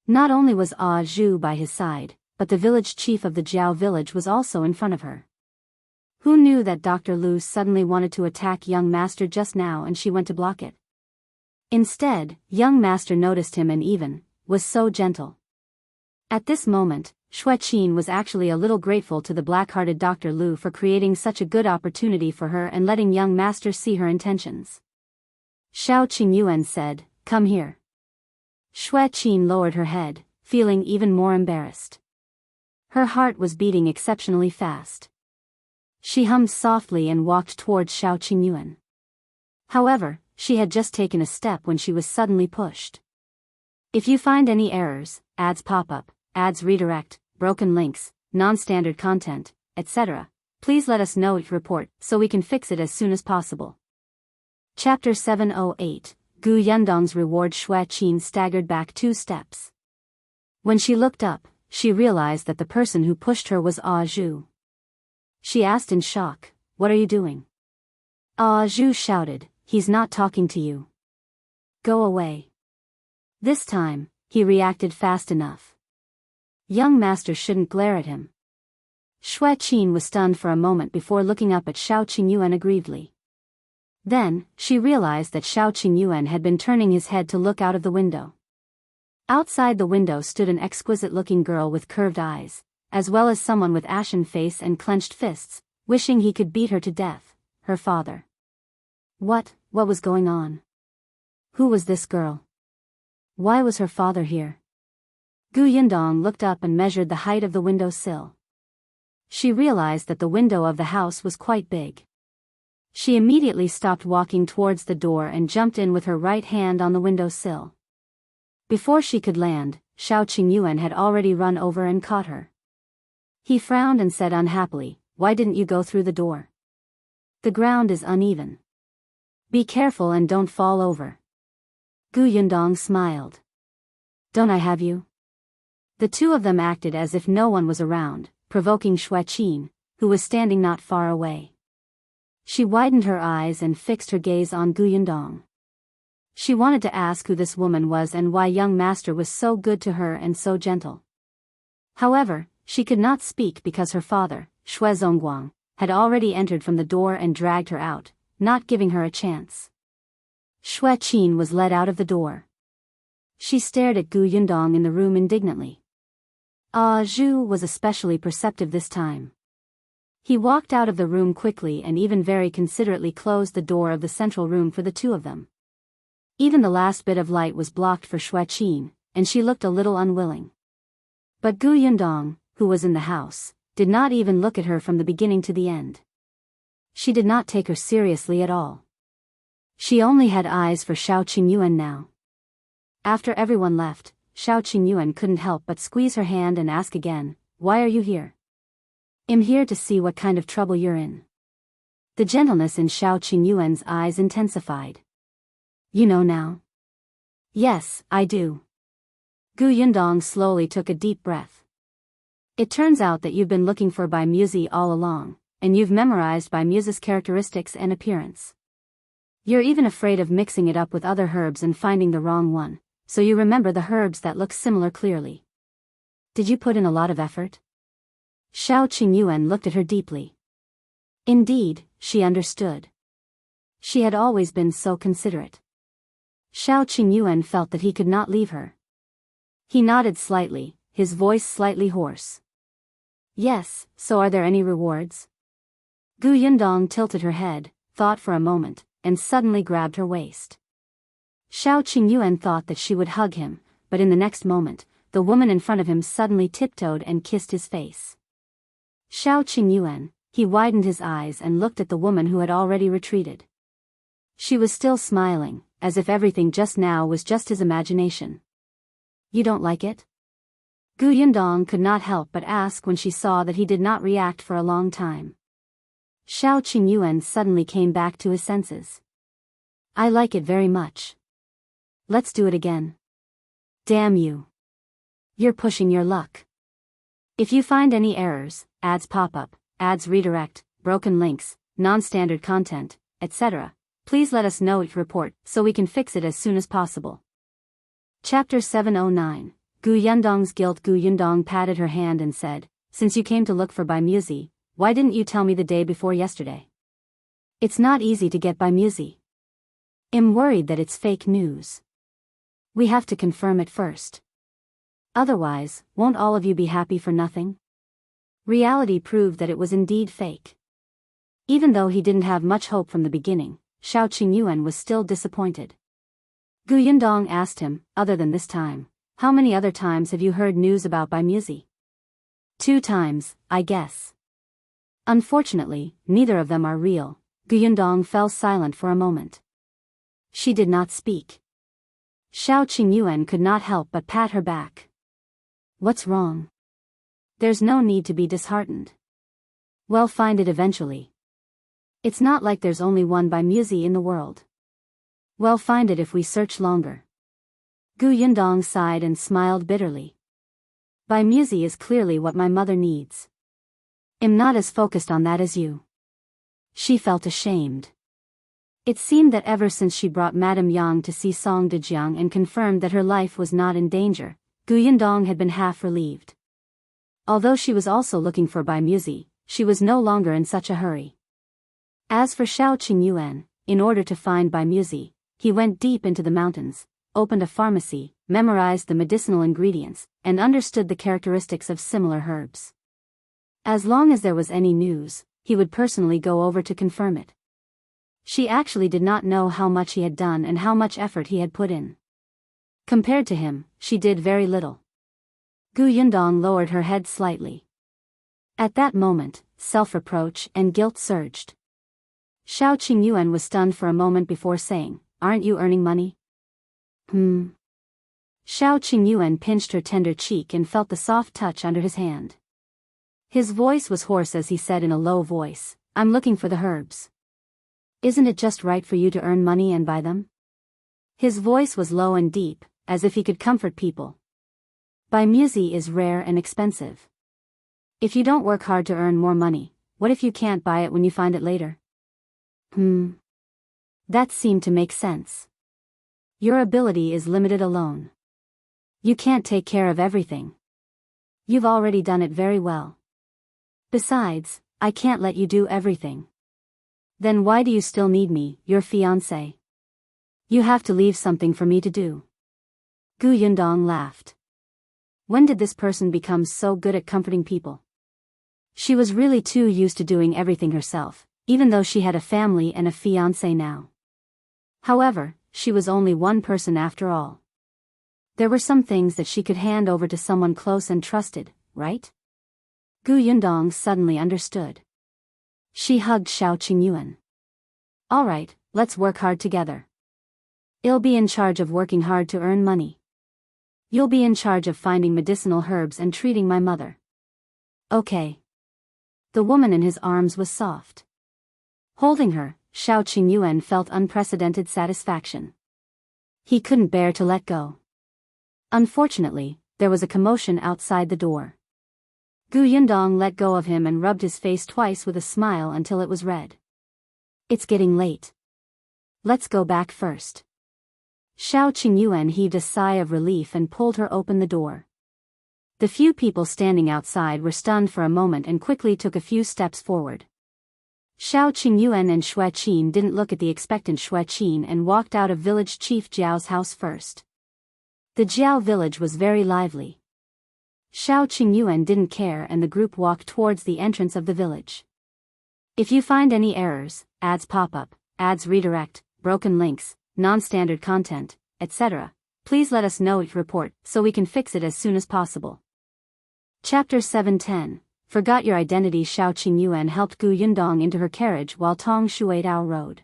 Not only was Zhou by his side, but the village chief of the Zhou village was also in front of her. Who knew that Dr. Lu suddenly wanted to attack young master just now and she went to block it? Instead, young master noticed him and even was so gentle. At this moment, Qin was actually a little grateful to the black-hearted Dr. Lu for creating such a good opportunity for her and letting young master see her intentions. Shao Qingyuan said, "Come here." Qin lowered her head, feeling even more embarrassed. Her heart was beating exceptionally fast. She hummed softly and walked towards Shao Qingyuan. However, she had just taken a step when she was suddenly pushed. If you find any errors, ads pop up, ads redirect, broken links, non-standard content, etc., please let us know report so we can fix it as soon as possible. Chapter 708, Gu Yundong's Reward. Qin staggered back 2 steps. When she looked up, she realized that the person who pushed her was Zhou. She asked in shock, "What are you doing?" Zhou shouted, "He's not talking to you. Go away." This time, he reacted fast enough. Young master shouldn't glare at him. Qin was stunned for a moment before looking up at Shao Qingyuan aggrievedly. Then, she realized that Shao Qingyuan had been turning his head to look out of the window. Outside the window stood an exquisite-looking girl with curved eyes, as well as someone with ashen face and clenched fists, wishing he could beat her to death, her father. What was going on? Who was this girl? Why was her father here? Gu Yundong looked up and measured the height of the window sill. She realized that the window of the house was quite big. She immediately stopped walking towards the door and jumped in with her right hand on the window sill. Before she could land, Shao Qingyuan had already run over and caught her. He frowned and said unhappily, "Why didn't you go through the door? The ground is uneven. Be careful and don't fall over." Gu Yundong smiled. "Don't I have you?" The two of them acted as if no one was around, provoking Qin, who was standing not far away. She widened her eyes and fixed her gaze on Gu Yundong. She wanted to ask who this woman was and why young master was so good to her and so gentle. However, she could not speak because her father, Zongguang, had already entered from the door and dragged her out, not giving her a chance. Qin was led out of the door. She stared at Gu Yundong in the room indignantly. Zhou was especially perceptive this time. He walked out of the room quickly and even very considerately closed the door of the central room for the two of them. Even the last bit of light was blocked for Qin, and she looked a little unwilling. But Gu Yundong, who was in the house, did not even look at her from the beginning to the end. She did not take her seriously at all. She only had eyes for Shao Qingyuan now. After everyone left, Shao Qingyuan couldn't help but squeeze her hand and ask again, "Why are you here?" "I'm here to see what kind of trouble you're in." The gentleness in Shao Qingyuan's eyes intensified. "You know now?" "Yes, I do." Gu Yundong slowly took a deep breath. "It turns out that you've been looking for Bai Muzi all along, and you've memorized Bai Muzi's characteristics and appearance. You're even afraid of mixing it up with other herbs and finding the wrong one, so you remember the herbs that look similar clearly. Did you put in a lot of effort?" Shao Qingyuan looked at her deeply. Indeed, she understood. She had always been so considerate. Shao Qingyuan felt that he could not leave her. He nodded slightly, his voice slightly hoarse. "Yes, so are there any rewards?" Gu Yundong tilted her head, thought for a moment, and suddenly grabbed her waist. Shao Qingyuan thought that she would hug him, but in the next moment, the woman in front of him suddenly tiptoed and kissed his face. Shao Qingyuan, he widened his eyes and looked at the woman who had already retreated. She was still smiling, as if everything just now was just his imagination. You don't like it? Yundong could not help but ask when she saw that he did not react for a long time. Shao Qingyuan suddenly came back to his senses. I like it very much. Let's do it again. Damn you. You're pushing your luck. If you find any errors, ads pop up, ads redirect, broken links, non-standard content, etc., please let us know each report so we can fix it as soon as possible. Chapter 709, Gu Yundong's Guilt. Gu Yundong patted her hand and said, since you came to look for Bai Musi, why didn't you tell me the day before yesterday? It's not easy to get Bai Musi. I'm worried that it's fake news. We have to confirm it first. Otherwise, won't all of you be happy for nothing? Reality proved that it was indeed fake. Even though he didn't have much hope from the beginning, Shao Qingyuan was still disappointed. Gu Yundong asked him, other than this time, how many other times have you heard news about Bai Musi? 2 times, I guess. Unfortunately, neither of them are real. Gu Yundong fell silent for a moment. She did not speak. Shao Qingyuan could not help but pat her back. What's wrong? There's no need to be disheartened. We'll find it eventually. It's not like there's only one Bai Musi in the world. We'll find it if we search longer. Gu Yundong sighed and smiled bitterly. Bai Musi is clearly what my mother needs. I'm not as focused on that as you. She felt ashamed. It seemed that ever since she brought Madame Yang to see Song Dejiang and confirmed that her life was not in danger, Gu Yundong had been half relieved. Although she was also looking for Bai Musi, she was no longer in such a hurry. As for Shao Qingyuan, in order to find Bai Musi, he went deep into the mountains, opened a pharmacy, memorized the medicinal ingredients, and understood the characteristics of similar herbs. As long as there was any news, he would personally go over to confirm it. She actually did not know how much he had done and how much effort he had put in. Compared to him, she did very little. Gu Yundong lowered her head slightly. At that moment, self-reproach and guilt surged. Shao Qingyuan was stunned for a moment before saying, aren't you earning money? Shao Qingyuan pinched her tender cheek and felt the soft touch under his hand. His voice was hoarse as he said in a low voice, I'm looking for the herbs. Isn't it just right for you to earn money and buy them? His voice was low and deep, as if he could comfort people. Bai Musi is rare and expensive. If you don't work hard to earn more money, what if you can't buy it when you find it later? That seemed to make sense. Your ability is limited alone. You can't take care of everything. You've already done it very well. Besides, I can't let you do everything. Then why do you still need me, your fiancé? You have to leave something for me to do. Gu Yundong laughed. When did this person become so good at comforting people? She was really too used to doing everything herself, even though she had a family and a fiancé now. However, she was only one person after all. There were some things that she could hand over to someone close and trusted, right? Gu Yundong suddenly understood. She hugged Shao Qingyuan. All right, let's work hard together. I'll be in charge of working hard to earn money. You'll be in charge of finding medicinal herbs and treating my mother. Okay. The woman in his arms was soft. Holding her, Shao Qingyuan felt unprecedented satisfaction. He couldn't bear to let go. Unfortunately, there was a commotion outside the door. Gu Yundong let go of him and rubbed his face twice with a smile until it was red. It's getting late. Let's go back first. Shao Qingyuan heaved a sigh of relief and pulled her open the door. The few people standing outside were stunned for a moment and quickly took a few steps forward. Shao Qingyuan and Xue Qin didn't look at the expectant Xue Qin and walked out of village chief Jiao's house first. The Jiao village was very lively. Shao Qingyuan didn't care and the group walked towards the entrance of the village. If you find any errors, ads pop up, ads redirect, broken links, non-standard content, etc., please let us know your report so we can fix it as soon as possible. Chapter 710. Forgot your identity. Shao Qingyuan helped Gu Yundong into her carriage while Tong Shuidao rode.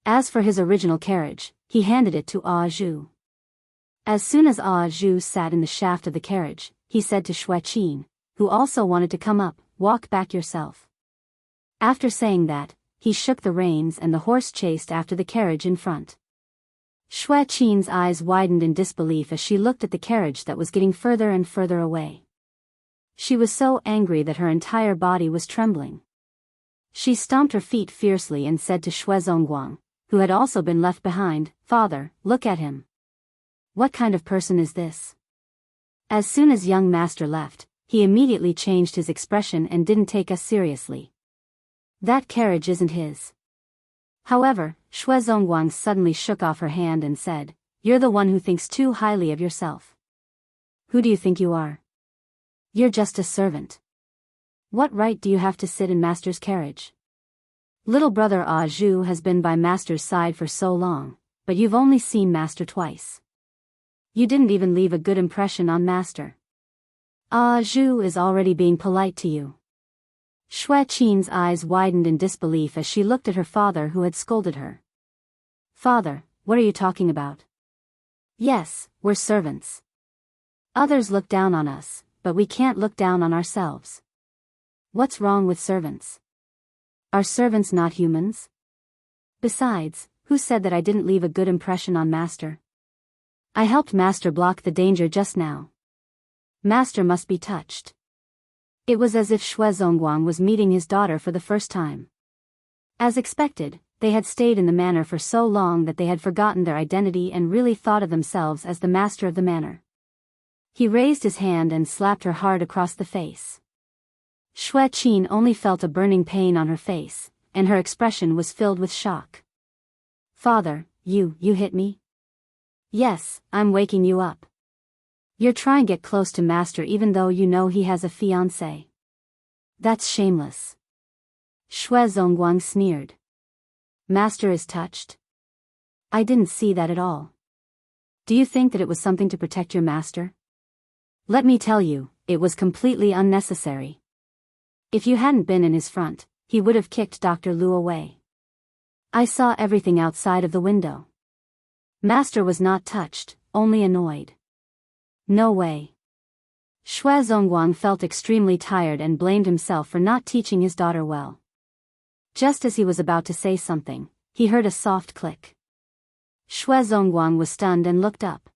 As for his original carriage, he handed it to Zhou. As soon as Zhou sat in the shaft of the carriage, he said to Qin, who also wanted to come up, walk back yourself. After saying that, he shook the reins and the horse chased after the carriage in front. Qin's eyes widened in disbelief as she looked at the carriage that was getting further and further away. She was so angry that her entire body was trembling. She stomped her feet fiercely and said to Zongguang, who had also been left behind, "Father, look at him. What kind of person is this?" As soon as young master left, he immediately changed his expression and didn't take us seriously. That carriage isn't his. However, Zongguang suddenly shook off her hand and said, "You're the one who thinks too highly of yourself. Who do you think you are? You're just a servant. What right do you have to sit in master's carriage? Little brother Zhou has been by master's side for so long, but you've only seen master twice. You didn't even leave a good impression on master. Zhou is already being polite to you." Qin's eyes widened in disbelief as she looked at her father who had scolded her. "Father, what are you talking about? Yes, we're servants. Others look down on us, but we can't look down on ourselves. What's wrong with servants? Are servants not humans? Besides, who said that I didn't leave a good impression on master? I helped master block the danger just now. Master must be touched." It was as if Zongguang was meeting his daughter for the first time. As expected, they had stayed in the manor for so long that they had forgotten their identity and really thought of themselves as the master of the manor. He raised his hand and slapped her hard across the face. Qin only felt a burning pain on her face, and her expression was filled with shock. "Father, you hit me?" "Yes, I'm waking you up. You're trying to get close to master even though you know he has a fiancée. That's shameless." Zongguang sneered. "Master is touched? I didn't see that at all. Do you think that it was something to protect your master? Let me tell you, it was completely unnecessary. If you hadn't been in his front, he would have kicked Dr. Lu away. I saw everything outside of the window. Master was not touched, only annoyed." "No way." Zongguang felt extremely tired and blamed himself for not teaching his daughter well. Just as he was about to say something, he heard a soft click. Zongguang was stunned and looked up.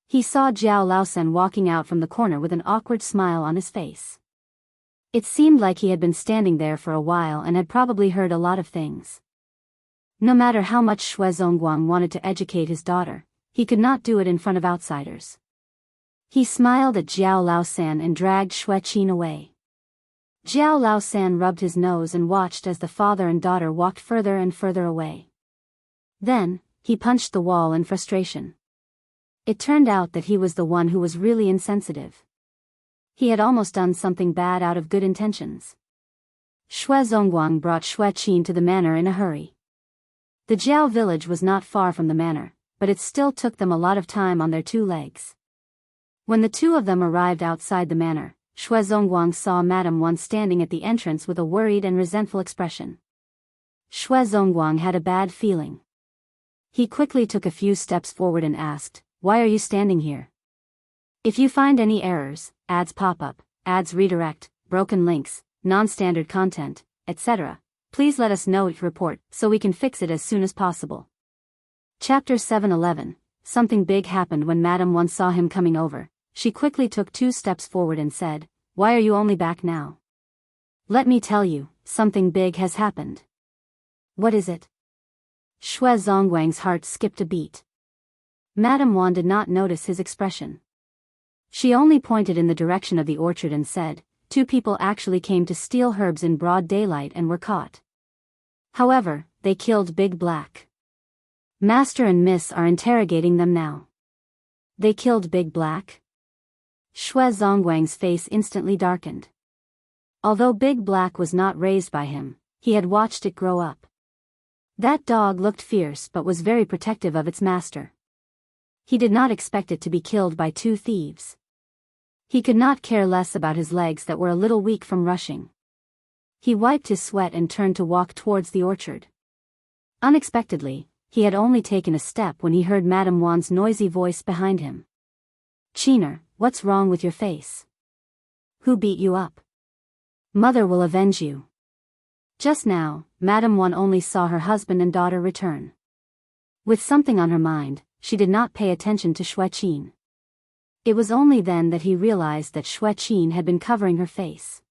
He saw Jiao Laosen walking out from the corner with an awkward smile on his face. It seemed like he had been standing there for a while and had probably heard a lot of things. No matter how much Zongguang wanted to educate his daughter, he could not do it in front of outsiders. He smiled at Jiao Laosen and dragged Qin away. Jiao Laosen rubbed his nose and watched as the father and daughter walked further and further away. Then, he punched the wall in frustration. It turned out that he was the one who was really insensitive. He had almost done something bad out of good intentions. Zongguang brought Qin to the manor in a hurry. The Jiao village was not far from the manor, but it still took them a lot of time on their two legs. When the two of them arrived outside the manor, Zongguang saw Madame Wan standing at the entrance with a worried and resentful expression. Zongguang had a bad feeling. He quickly took a few steps forward and asked, "Why are you standing here? If you find any errors, ads pop up, ads redirect, broken links, non-standard content, etc., please let us know your report so we can fix it as soon as possible." Chapter 711. Something big happened when Madame Wan saw him coming over. She quickly took 2 steps forward and said, "Why are you only back now? Let me tell you, something big has happened." "What is it?" Zongguang's heart skipped a beat. Madame Wan did not notice his expression. She only pointed in the direction of the orchard and said, 2 people actually came to steal herbs in broad daylight and were caught. However, they killed Big Black. Master and Miss are interrogating them now." "They killed Big Black?" Zongguang's face instantly darkened. Although Big Black was not raised by him, he had watched it grow up. That dog looked fierce but was very protective of its master. He did not expect it to be killed by two thieves. He could not care less about his legs that were a little weak from rushing. He wiped his sweat and turned to walk towards the orchard. Unexpectedly, he had only taken a step when he heard Madame Wan's noisy voice behind him. "Qiner, what's wrong with your face? Who beat you up? Mother will avenge you." Just now, Madame Wan only saw her husband and daughter return. With something on her mind, she did not pay attention to Xue Qin. It was only then that he realized that Xue Qin had been covering her face.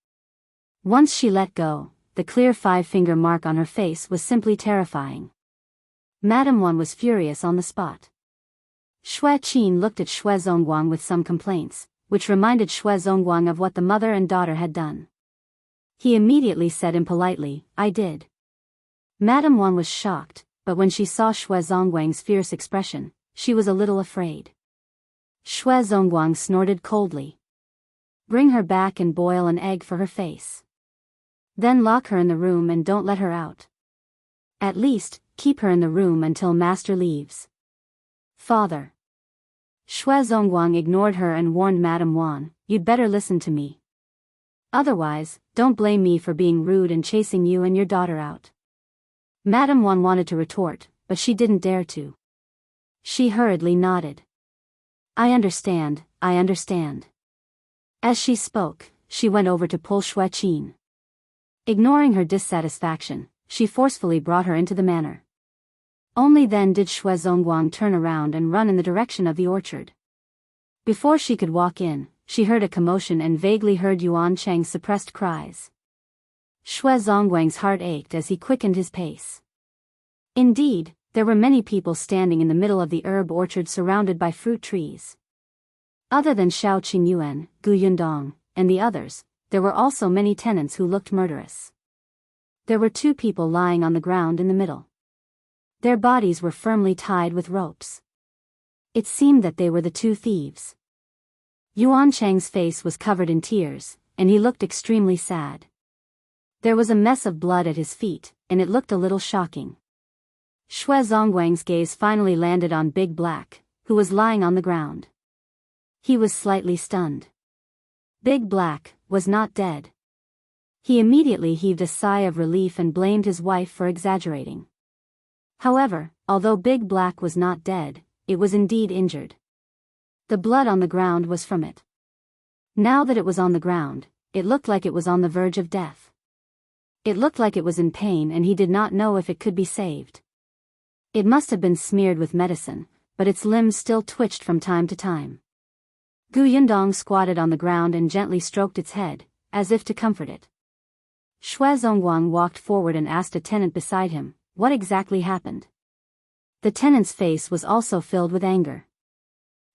Once she let go, the clear 5-finger mark on her face was simply terrifying. Madame Wan was furious on the spot. Xue Qin looked at Xue Zongguang with some complaints, which reminded Xue Zongguang of what the mother and daughter had done. He immediately said impolitely, "I did." Madame Wan was shocked, but when she saw Xue Zongguang's fierce expression, she was a little afraid. Xue Zongguang snorted coldly. "Bring her back and boil an egg for her face. Then lock her in the room and don't let her out. At least, keep her in the room until master leaves." "Father." Xue Zongguang ignored her and warned Madame Wan, "You'd better listen to me. Otherwise, don't blame me for being rude and chasing you and your daughter out." Madame Wan wanted to retort, but she didn't dare to. She hurriedly nodded. I understand." As she spoke, she went over to pull Xue Qin. Ignoring her dissatisfaction, she forcefully brought her into the manor. Only then did Xue Zongguang turn around and run in the direction of the orchard. Before she could walk in, she heard a commotion and vaguely heard Yuan Cheng's suppressed cries. Xue Zongguang's heart ached as he quickened his pace. Indeed, there were many people standing in the middle of the herb orchard surrounded by fruit trees. Other than Shao Qingyuan, Yundong, and the others, there were also many tenants who looked murderous. There were two people lying on the ground in the middle. Their bodies were firmly tied with ropes. It seemed that they were the two thieves. Yuan Cheng's face was covered in tears, and he looked extremely sad. There was a mess of blood at his feet, and it looked a little shocking. Xue Zongguang's gaze finally landed on Big Black, who was lying on the ground. He was slightly stunned. Big Black was not dead. He immediately heaved a sigh of relief and blamed his wife for exaggerating. However, although Big Black was not dead, it was indeed injured. The blood on the ground was from it. Now that it was on the ground, it looked like it was on the verge of death. It looked like it was in pain and he did not know if it could be saved. It must have been smeared with medicine, but its limbs still twitched from time to time. Yundong squatted on the ground and gently stroked its head, as if to comfort it. Xue Zongguang walked forward and asked a tenant beside him, what exactly happened? The tenant's face was also filled with anger.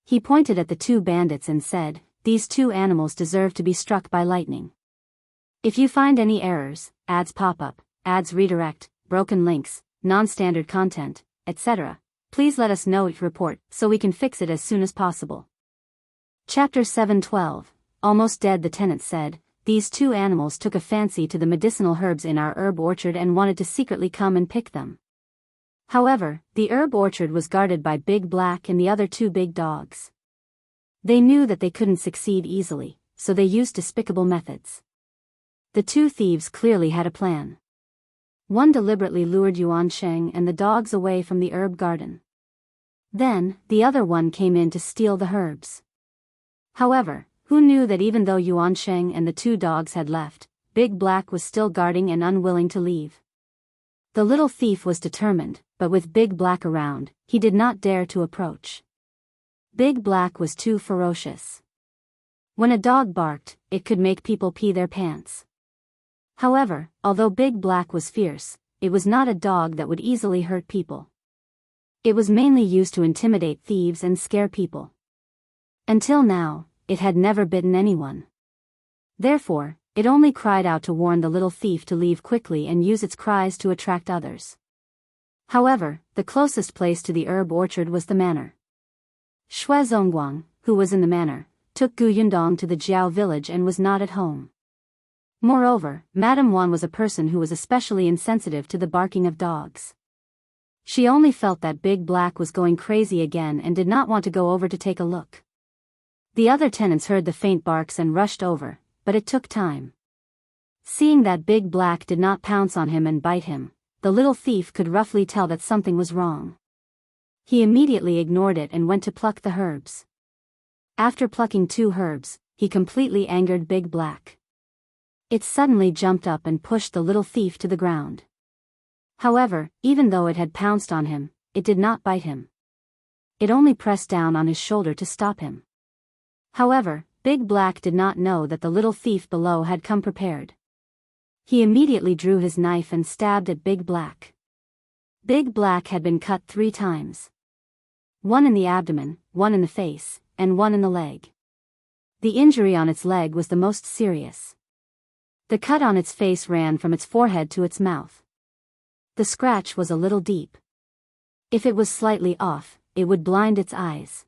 He pointed at the two bandits and said, "These two animals deserve to be struck by lightning. If you find any errors, ads pop up, ads redirect, broken links, non-standard content, etc., please let us know your report so we can fix it as soon as possible." Chapter 7:12. Almost dead. The tenant said, "These two animals took a fancy to the medicinal herbs in our herb orchard and wanted to secretly come and pick them. However, the herb orchard was guarded by Big Black and the other two big dogs. They knew that they couldn't succeed easily, so they used despicable methods. The two thieves clearly had a plan. One deliberately lured Yuan Cheng and the dogs away from the herb garden. Then, the other one came in to steal the herbs. However, who knew that even though Yuan Cheng and the two dogs had left, Big Black was still guarding and unwilling to leave. The little thief was determined, but with Big Black around, he did not dare to approach. Big Black was too ferocious. When a dog barked, it could make people pee their pants. However, although Big Black was fierce, it was not a dog that would easily hurt people. It was mainly used to intimidate thieves and scare people. Until now, it had never bitten anyone. Therefore, it only cried out to warn the little thief to leave quickly and use its cries to attract others. However, the closest place to the herb orchard was the manor. Xue Zongguang, who was in the manor, took Yundong to the Jiao village and was not at home. Moreover, Madame Wan was a person who was especially insensitive to the barking of dogs. She only felt that Big Black was going crazy again and did not want to go over to take a look. The other tenants heard the faint barks and rushed over, but it took time. Seeing that Big Black did not pounce on him and bite him, the little thief could roughly tell that something was wrong. He immediately ignored it and went to pluck the herbs. After plucking 2 herbs, he completely angered Big Black. It suddenly jumped up and pushed the little thief to the ground. However, even though it had pounced on him, it did not bite him. It only pressed down on his shoulder to stop him. However, Big Black did not know that the little thief below had come prepared. He immediately drew his knife and stabbed at Big Black. Big Black had been cut 3 times. 1 in the abdomen, 1 in the face, and 1 in the leg. The injury on its leg was the most serious. The cut on its face ran from its forehead to its mouth. The scratch was a little deep. If it was slightly off, it would blind its eyes.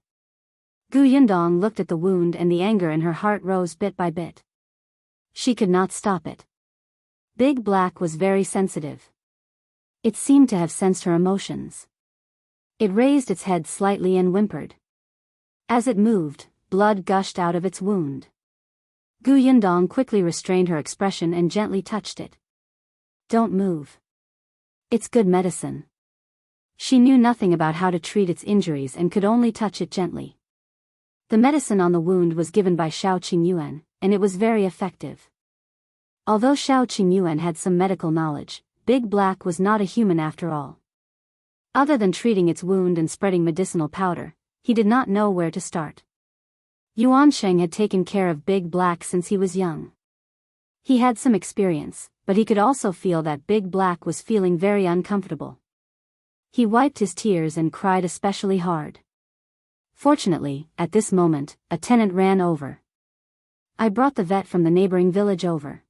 Yundong looked at the wound and the anger in her heart rose bit by bit. She could not stop it. Big Black was very sensitive. It seemed to have sensed her emotions. It raised its head slightly and whimpered. As it moved, blood gushed out of its wound. Yundong quickly restrained her expression and gently touched it. Don't move. It's good medicine. She knew nothing about how to treat its injuries and could only touch it gently. The medicine on the wound was given by Shao Qingyuan, and it was very effective. Although Shao Qingyuan had some medical knowledge, Big Black was not a human after all. Other than treating its wound and spreading medicinal powder, he did not know where to start. Yuansheng had taken care of Big Black since he was young. He had some experience, but he could also feel that Big Black was feeling very uncomfortable. He wiped his tears and cried especially hard. Fortunately, at this moment, a tenant ran over. I brought the vet from the neighboring village over.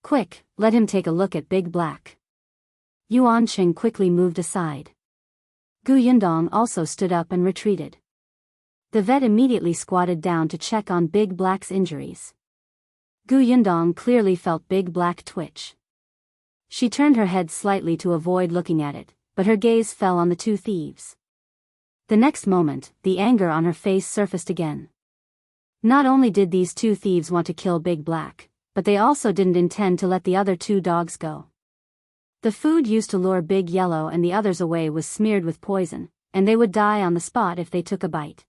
Quick, let him take a look at Big Black. Yuansheng quickly moved aside. Yundong also stood up and retreated. The vet immediately squatted down to check on Big Black's injuries. Yundong clearly felt Big Black twitch. She turned her head slightly to avoid looking at it, but her gaze fell on the 2 thieves. The next moment, the anger on her face surfaced again. Not only did these 2 thieves want to kill Big Black, but they also didn't intend to let the other 2 dogs go. The food used to lure Big Yellow and the others away was smeared with poison, and they would die on the spot if they took a bite.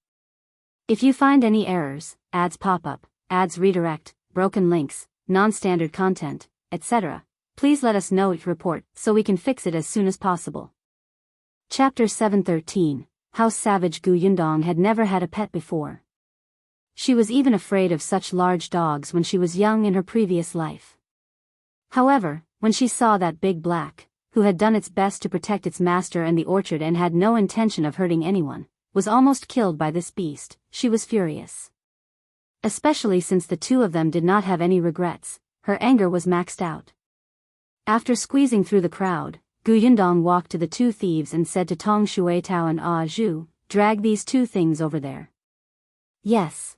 If you find any errors, ads pop up, ads redirect, broken links, non-standard content, etc., please let us know each report so we can fix it as soon as possible. Chapter 713, How Savage Yundong had never had a pet before. She was even afraid of such large dogs when she was young in her previous life. However, when she saw that Big Black, who had done its best to protect its master and the orchard and had no intention of hurting anyone, was almost killed by this beast, she was furious. Especially since the 2 of them did not have any regrets, her anger was maxed out. After squeezing through the crowd, Yundong walked to the 2 thieves and said to Tong Shuitao and Zhou, drag these 2 things over there. Yes.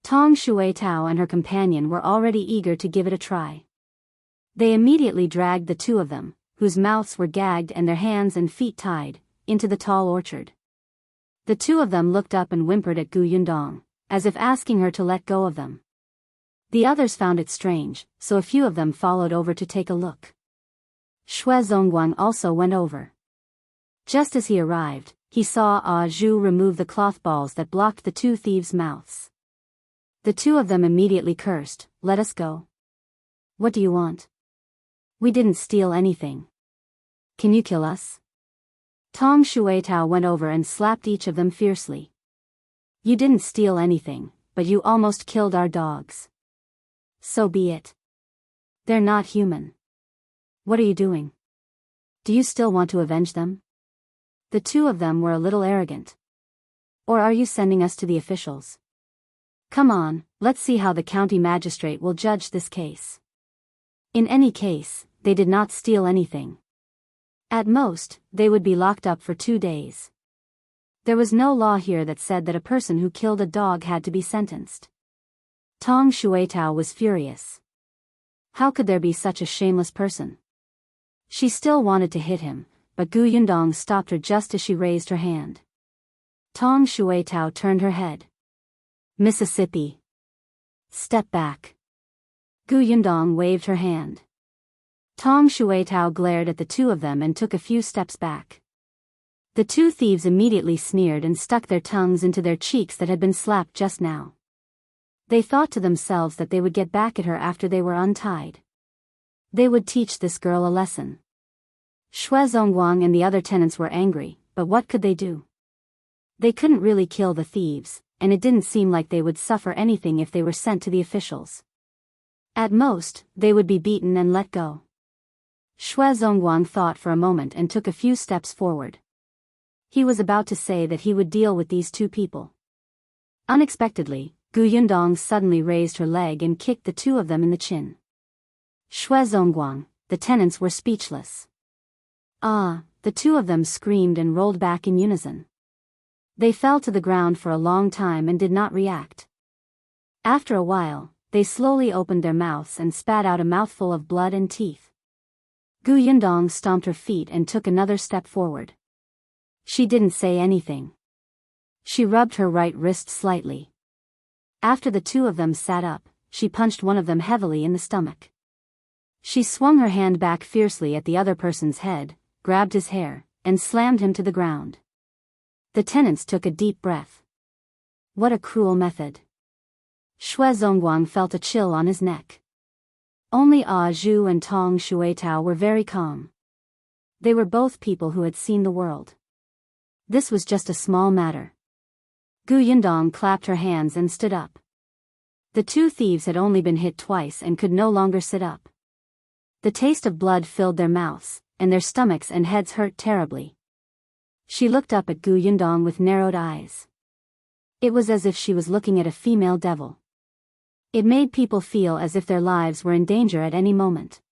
Tong Shuitao and her companion were already eager to give it a try. They immediately dragged the 2 of them, whose mouths were gagged and their hands and feet tied, into the tall orchard. The 2 of them looked up and whimpered at Yundong, as if asking her to let go of them. The others found it strange, so a few of them followed over to take a look. Zongguang also went over. Just as he arrived, he saw Zhou remove the cloth balls that blocked the 2 thieves' mouths. The 2 of them immediately cursed, "Let us go. What do you want? We didn't steal anything. Can you kill us?" Tong Shuitao went over and slapped each of them fiercely. "You didn't steal anything, but you almost killed our dogs. So be it. They're not human. What are you doing? Do you still want to avenge them?" The 2 of them were a little arrogant. "Or are you sending us to the officials? Come on, let's see how the county magistrate will judge this case." In any case, they did not steal anything. At most, they would be locked up for 2 days. There was no law here that said that a person who killed a dog had to be sentenced. Tong Shuitao was furious. How could there be such a shameless person? She still wanted to hit him, but Gu Yundong stopped her just as she raised her hand. Tong Shuitao turned her head. Mississippi. Step back. Gu Yundong waved her hand. Tong Shuitao glared at the two of them and took a few steps back. The two thieves immediately sneered and stuck their tongues into their cheeks that had been slapped just now. They thought to themselves that they would get back at her after they were untied. They would teach this girl a lesson. Zongguang and the other tenants were angry, but what could they do? They couldn't really kill the thieves, and it didn't seem like they would suffer anything if they were sent to the officials. At most, they would be beaten and let go. Zongguang thought for a moment and took a few steps forward. He was about to say that he would deal with these two people. Unexpectedly, Gu Yundong suddenly raised her leg and kicked the two of them in the chin. Zongguang, the tenants were speechless. Ah, the two of them screamed and rolled back in unison. They fell to the ground for a long time and did not react. After a while, they slowly opened their mouths and spat out a mouthful of blood and teeth. Gu Yundong stomped her feet and took another step forward. She didn't say anything. She rubbed her right wrist slightly. After the two of them sat up, she punched one of them heavily in the stomach. She swung her hand back fiercely at the other person's head, grabbed his hair, and slammed him to the ground. The tenants took a deep breath. What a cruel method. Zongguang felt a chill on his neck. Only Zhou and Tong Shuitao were very calm. They were both people who had seen the world. This was just a small matter. Gu Yundong clapped her hands and stood up. The two thieves had only been hit twice and could no longer sit up. The taste of blood filled their mouths, and their stomachs and heads hurt terribly. She looked up at Gu Yundong with narrowed eyes. It was as if she was looking at a female devil. It made people feel as if their lives were in danger at any moment.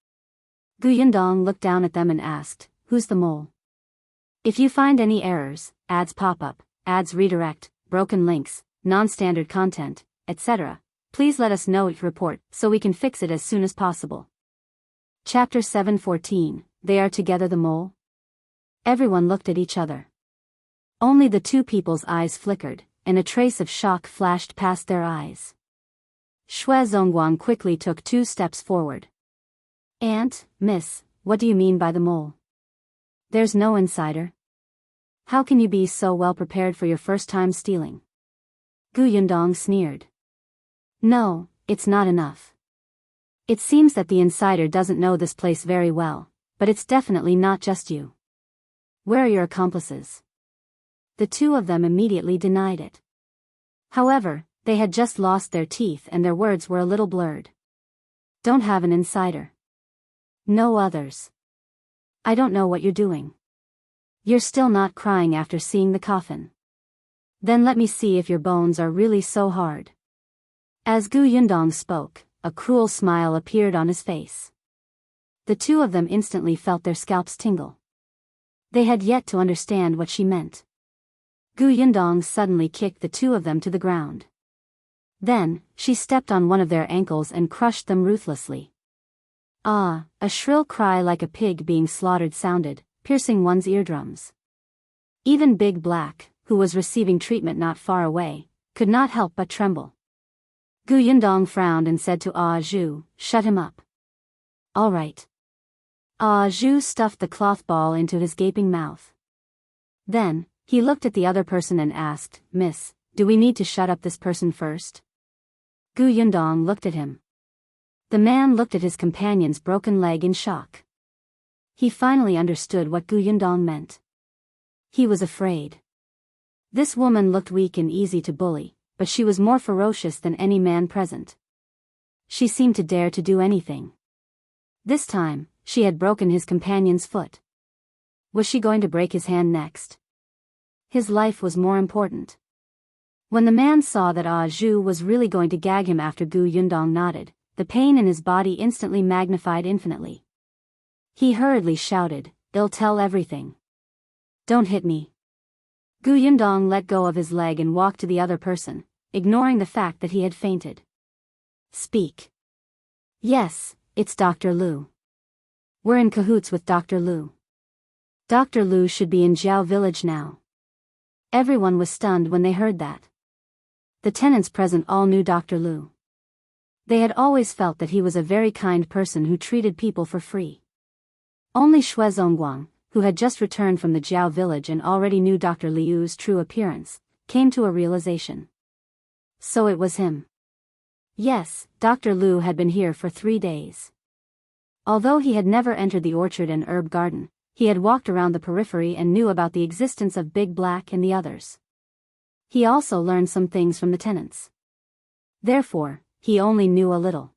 Gu Yundong looked down at them and asked, "Who's the mole? If you find any errors, ads pop up, ads redirect, broken links, non-standard content, etc., please let us know it report so we can fix it as soon as possible." Chapter 7:14, They Are Together the Mole? Everyone looked at each other. Only the two people's eyes flickered, and a trace of shock flashed past their eyes. Zongguang quickly took 2 steps forward. "Aunt, miss, what do you mean by the mole? There's no insider. How can you be so well prepared for your first time stealing?" Gu Yundong sneered. "No, it's not enough. It seems that the insider doesn't know this place very well, but it's definitely not just you. Where are your accomplices?" The two of them immediately denied it. However, they had just lost their teeth and their words were a little blurred. "Don't have an insider. No others. I don't know what you're doing. You're still not crying after seeing the coffin. Then let me see if your bones are really so hard." As Gu Yundong spoke, a cruel smile appeared on his face. The two of them instantly felt their scalps tingle. They had yet to understand what she meant. Gu Yundong suddenly kicked the two of them to the ground. Then, she stepped on one of their ankles and crushed them ruthlessly. Ah, a shrill cry like a pig being slaughtered sounded, piercing one's eardrums. Even Big Black, who was receiving treatment not far away, could not help but tremble. Gu Yundong frowned and said to Zhou, "Shut him up." "All right." Zhou stuffed the cloth ball into his gaping mouth. Then, he looked at the other person and asked, "Miss, do we need to shut up this person first?" Gu Yundong looked at him. The man looked at his companion's broken leg in shock. He finally understood what Gu Yundong meant. He was afraid. This woman looked weak and easy to bully, but she was more ferocious than any man present. She seemed to dare to do anything. This time, she had broken his companion's foot. Was she going to break his hand next? His life was more important. When the man saw that Zhou was really going to gag him after Gu Yundong nodded, the pain in his body instantly magnified infinitely. He hurriedly shouted, "I'll tell everything. Don't hit me." Gu Yundong let go of his leg and walked to the other person, ignoring the fact that he had fainted. "Speak." "Yes, it's Dr. Liu. We're in cahoots with Dr. Liu." Dr. Lu should be in Zhou village now. Everyone was stunned when they heard that. The tenants present all knew Dr. Lu. They had always felt that he was a very kind person who treated people for free. Only Zongguang, who had just returned from the Zhou village and already knew Dr. Liu's true appearance, came to a realization. So it was him. Yes, Dr. Lu had been here for 3 days. Although he had never entered the orchard and herb garden, he had walked around the periphery and knew about the existence of Big Black and the others. He also learned some things from the tenants. Therefore, he only knew a little.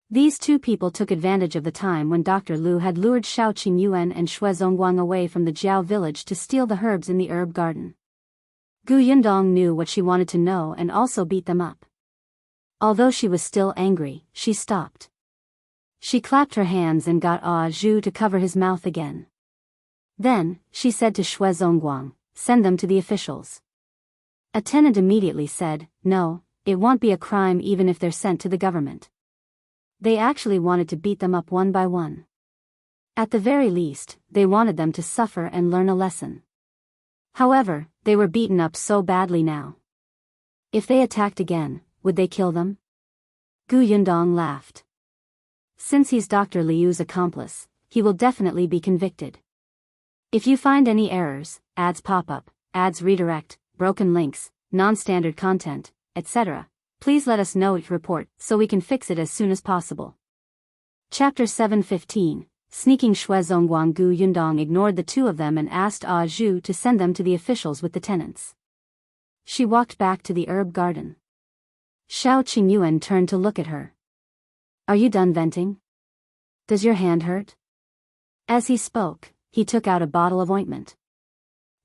These two people took advantage of the time when Dr. Lu had lured Shao Qingyuan and Zongguang away from the Zhou village to steal the herbs in the herb garden. Yundong knew what she wanted to know and also beat them up. Although she was still angry, she stopped. She clapped her hands and got Zhou to cover his mouth again. Then, she said to Zongguang, "Send them to the officials." A tenant immediately said, "No, it won't be a crime even if they're sent to the government." They actually wanted to beat them up one by one. At the very least, they wanted them to suffer and learn a lesson. However, they were beaten up so badly now. If they attacked again, would they kill them? Yundong laughed. Since he's Dr. Liu's accomplice, he will definitely be convicted. If you find any errors, ads pop up, ads redirect, broken links, non-standard content, etc., please let us know your report so we can fix it as soon as possible. Chapter 7:15. Sneaking Zongguang. Yundong ignored the two of them and asked Zhou to send them to the officials with the tenants. She walked back to the herb garden. Shao Qingyuan turned to look at her. "Are you done venting? Does your hand hurt?" As he spoke, he took out a bottle of ointment.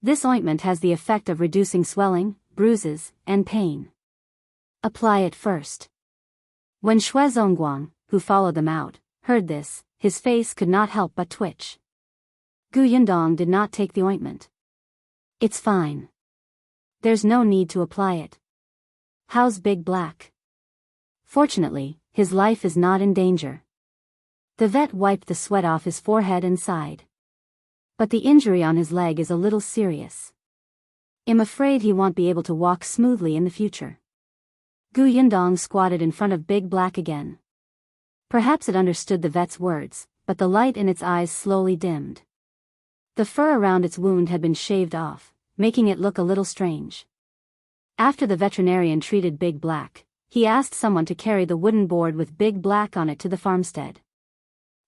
This ointment has the effect of reducing swelling, bruises, and pain. Apply it first. When Zongguang, who followed them out, heard this, his face could not help but twitch. Yundong did not take the ointment. "It's fine. There's no need to apply it. How's Big Black?" "Fortunately, his life is not in danger." The vet wiped the sweat off his forehead and sighed. "But the injury on his leg is a little serious. I'm afraid he won't be able to walk smoothly in the future." Yundong squatted in front of Big Black again. Perhaps it understood the vet's words, but the light in its eyes slowly dimmed. The fur around its wound had been shaved off, making it look a little strange. After the veterinarian treated Big Black, he asked someone to carry the wooden board with Big Black on it to the farmstead.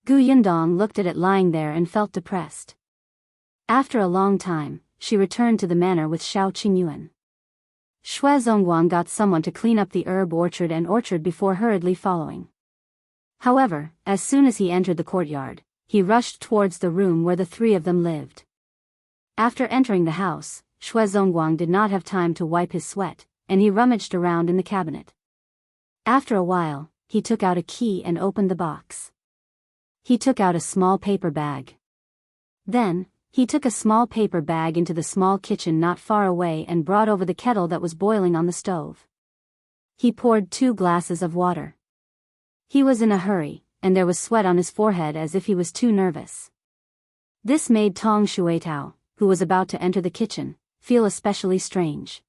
Yundong looked at it lying there and felt depressed. After a long time, she returned to the manor with Shao Qingyuan. Zongguang got someone to clean up the herb orchard before hurriedly following. However, as soon as he entered the courtyard, he rushed towards the room where the three of them lived. After entering the house, Zongguang did not have time to wipe his sweat, and he rummaged around in the cabinet. After a while, he took out a key and opened the box. He took out a small paper bag. Then, he took a small paper bag into the small kitchen not far away and brought over the kettle that was boiling on the stove. He poured 2 glasses of water. He was in a hurry, and there was sweat on his forehead as if he was too nervous. This made Tong Shuitao, who was about to enter the kitchen, feel especially strange.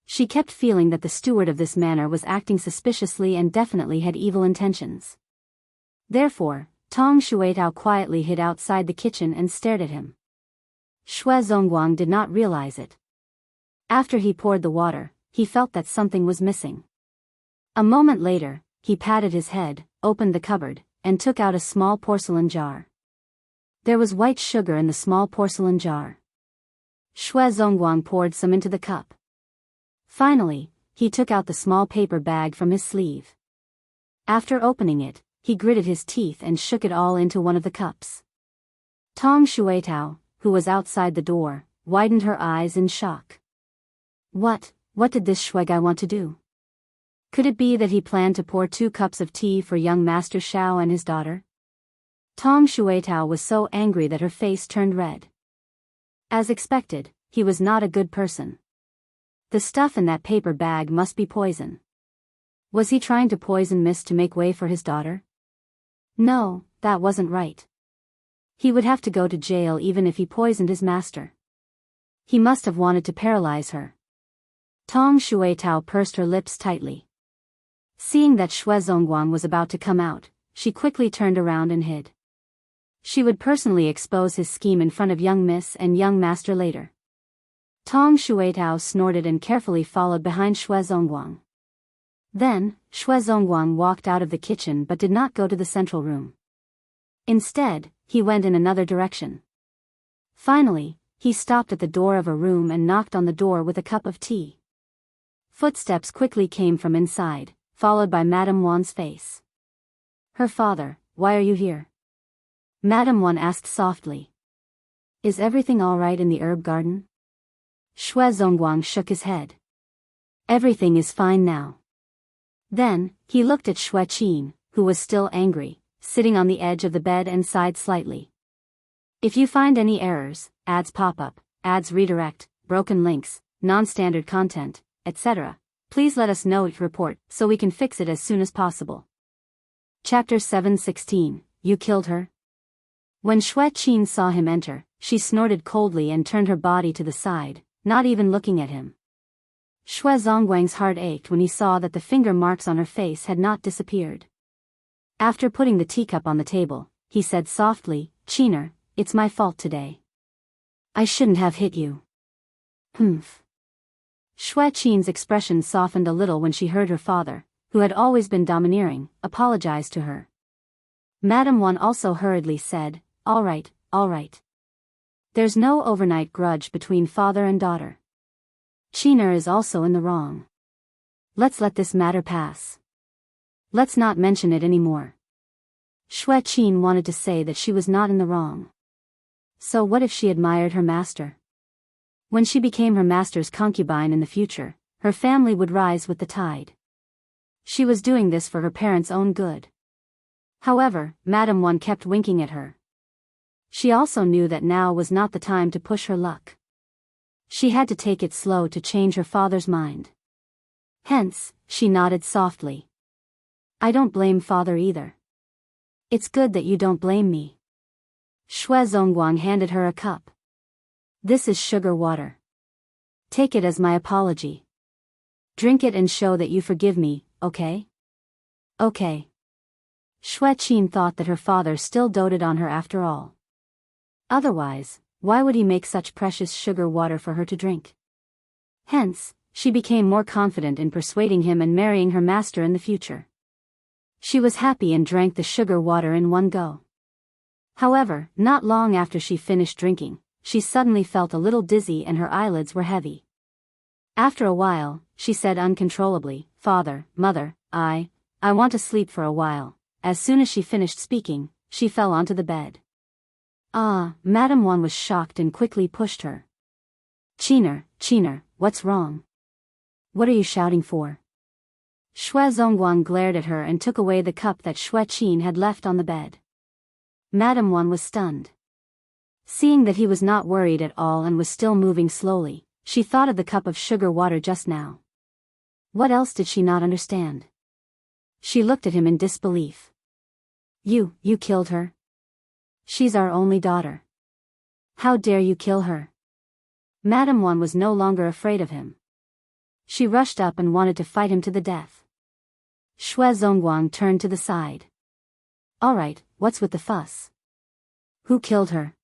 She kept feeling that the steward of this manor was acting suspiciously and definitely had evil intentions. Therefore, Tong Shuitao quietly hid outside the kitchen and stared at him. Zongguang did not realize it. After he poured the water, he felt that something was missing. A moment later, he patted his head, opened the cupboard, and took out a small porcelain jar. There was white sugar in the small porcelain jar. Zongguang poured some into the cup. Finally, he took out the small paper bag from his sleeve. After opening it, he gritted his teeth and shook it all into one of the cups. Tong Shuitao, who was outside the door, widened her eyes in shock. What did this shui guy want to do? Could it be that he planned to pour 2 cups of tea for young Master Shao and his daughter? Tong Shuitao was so angry that her face turned red. As expected, he was not a good person. The stuff in that paper bag must be poison. Was he trying to poison Mist to make way for his daughter? No, that wasn't right. He would have to go to jail even if he poisoned his master. He must have wanted to paralyze her. Tong Shuetao pursed her lips tightly. Seeing that Zongguang was about to come out, she quickly turned around and hid. She would personally expose his scheme in front of young miss and young master later. Tong Shuetao snorted and carefully followed behind Zongguang. Then, Zongguang walked out of the kitchen but did not go to the central room. Instead, he went in another direction. Finally, he stopped at the door of a room and knocked on the door with a cup of tea. Footsteps quickly came from inside, followed by Madame Wan's face. "Her father, why are you here?" Madame Wan asked softly. "Is everything all right in the herb garden?" Zongguang shook his head. "Everything is fine now." Then, he looked at Qin, who was still angry, sitting on the edge of the bed and sighed slightly. "If you find any errors, ads pop up, ads redirect, broken links, non-standard content, etc., please let us know it report so we can fix it as soon as possible." Chapter 7:16, You Killed Her? When Qin saw him enter, she snorted coldly and turned her body to the side, not even looking at him. Zongguang's heart ached when he saw that the finger marks on her face had not disappeared. After putting the teacup on the table, he said softly, "Qiner, it's my fault today. I shouldn't have hit you." Humph. Qin's expression softened a little when she heard her father, who had always been domineering, apologize to her. Madame Wan also hurriedly said, all right. There's no overnight grudge between father and daughter. Qiner is also in the wrong. Let's let this matter pass. Let's not mention it anymore." Qin wanted to say that she was not in the wrong. So what if she admired her master? When she became her master's concubine in the future, her family would rise with the tide. She was doing this for her parents' own good. However, Madame Wan kept winking at her. She also knew that now was not the time to push her luck. She had to take it slow to change her father's mind. Hence, she nodded softly. "I don't blame father either. It's good that you don't blame me." Zongguang handed her a cup. "This is sugar water. Take it as my apology. Drink it and show that you forgive me, okay?" "Okay." Qin thought that her father still doted on her after all. Otherwise, why would he make such precious sugar water for her to drink? Hence, she became more confident in persuading him and marrying her master in the future. She was happy and drank the sugar water in one go. However, not long after she finished drinking, she suddenly felt a little dizzy and her eyelids were heavy. After a while, she said uncontrollably, "Father, mother, I want to sleep for a while." As soon as she finished speaking, she fell onto the bed. Madame Wan was shocked and quickly pushed her. Qiner, what's wrong? What are you shouting for?" Zongguang glared at her and took away the cup that Qin had left on the bed. Madame Wan was stunned. Seeing that he was not worried at all and was still moving slowly, she thought of the cup of sugar water just now. What else did she not understand? She looked at him in disbelief. You killed her? She's our only daughter. How dare you kill her?" Madame Wan was no longer afraid of him. She rushed up and wanted to fight him to the death. Zongguang turned to the side. "All right, what's with the fuss? Who killed her?"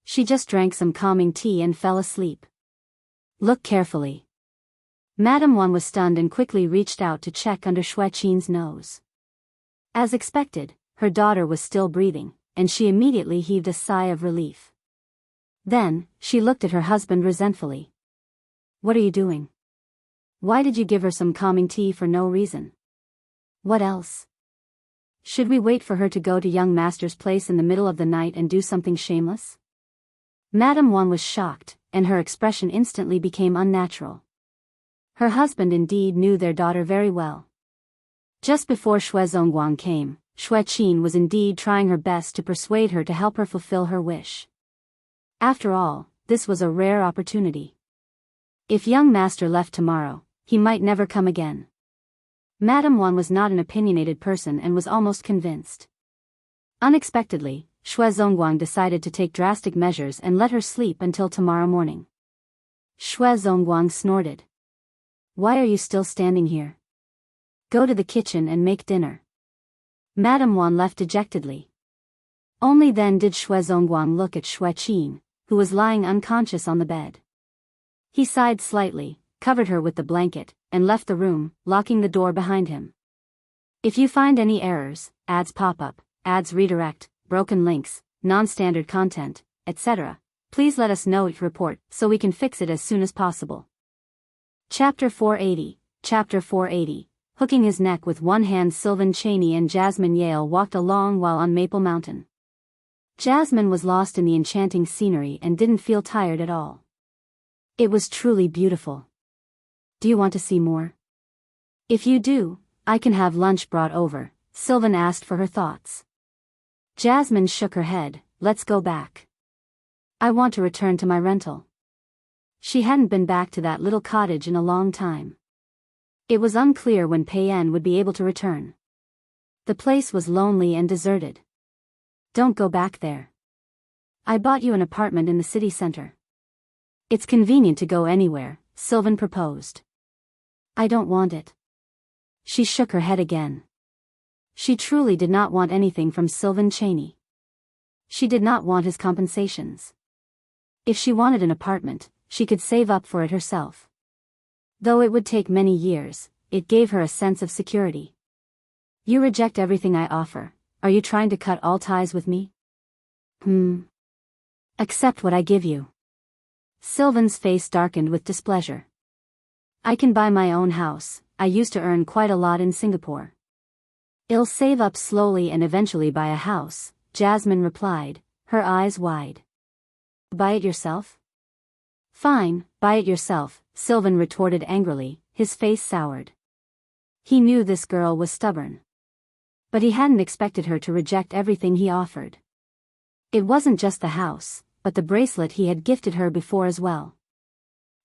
"She just drank some calming tea and fell asleep." "Look carefully." Madame Wan was stunned and quickly reached out to check under Qin's nose. As expected, her daughter was still breathing, and she immediately heaved a sigh of relief. Then, she looked at her husband resentfully. "What are you doing? Why did you give her some calming tea for no reason? What else? Should we wait for her to go to young master's place in the middle of the night and do something shameless?" Madame Wan was shocked, and her expression instantly became unnatural. Her husband indeed knew their daughter very well. Just before Zongguang came, Qin was indeed trying her best to persuade her to help her fulfill her wish. After all, this was a rare opportunity. If young master left tomorrow, he might never come again. Madame Wan was not an opinionated person and was almost convinced. Unexpectedly, Zongguang decided to take drastic measures and let her sleep until tomorrow morning. Zongguang snorted. Why are you still standing here? Go to the kitchen and make dinner. Madame Wan left dejectedly. Only then did Zongguang look at Qin, who was lying unconscious on the bed. He sighed slightly, covered her with the blanket, and left the room, locking the door behind him. If you find any errors, ads pop up, ads redirect, broken links, non-standard content, etc., please let us know your report so we can fix it as soon as possible. Chapter 480. Hooking his neck with one hand, Sylvan Chaney and Jasmine Yale walked along while on Maple Mountain. Jasmine was lost in the enchanting scenery and didn't feel tired at all. It was truly beautiful. Do you want to see more? If you do, I can have lunch brought over, Sylvan asked for her thoughts. Jasmine shook her head. Let's go back. I want to return to my rental. She hadn't been back to that little cottage in a long time. It was unclear when Payen would be able to return. The place was lonely and deserted. Don't go back there. I bought you an apartment in the city center. It's convenient to go anywhere, Sylvan proposed. I don't want it. She shook her head again. She truly did not want anything from Sylvan Chaney. She did not want his compensations. If she wanted an apartment, she could save up for it herself. Though it would take many years, it gave her a sense of security. You reject everything I offer. Are you trying to cut all ties with me? Accept what I give you. Sylvan's face darkened with displeasure. I can buy my own house. I used to earn quite a lot in Singapore. I'll save up slowly and eventually buy a house, Jasmine replied, her eyes wide. Buy it yourself? Fine, buy it yourself, Sylvan retorted angrily, his face soured. He knew this girl was stubborn. But he hadn't expected her to reject everything he offered. It wasn't just the house, but the bracelet he had gifted her before as well.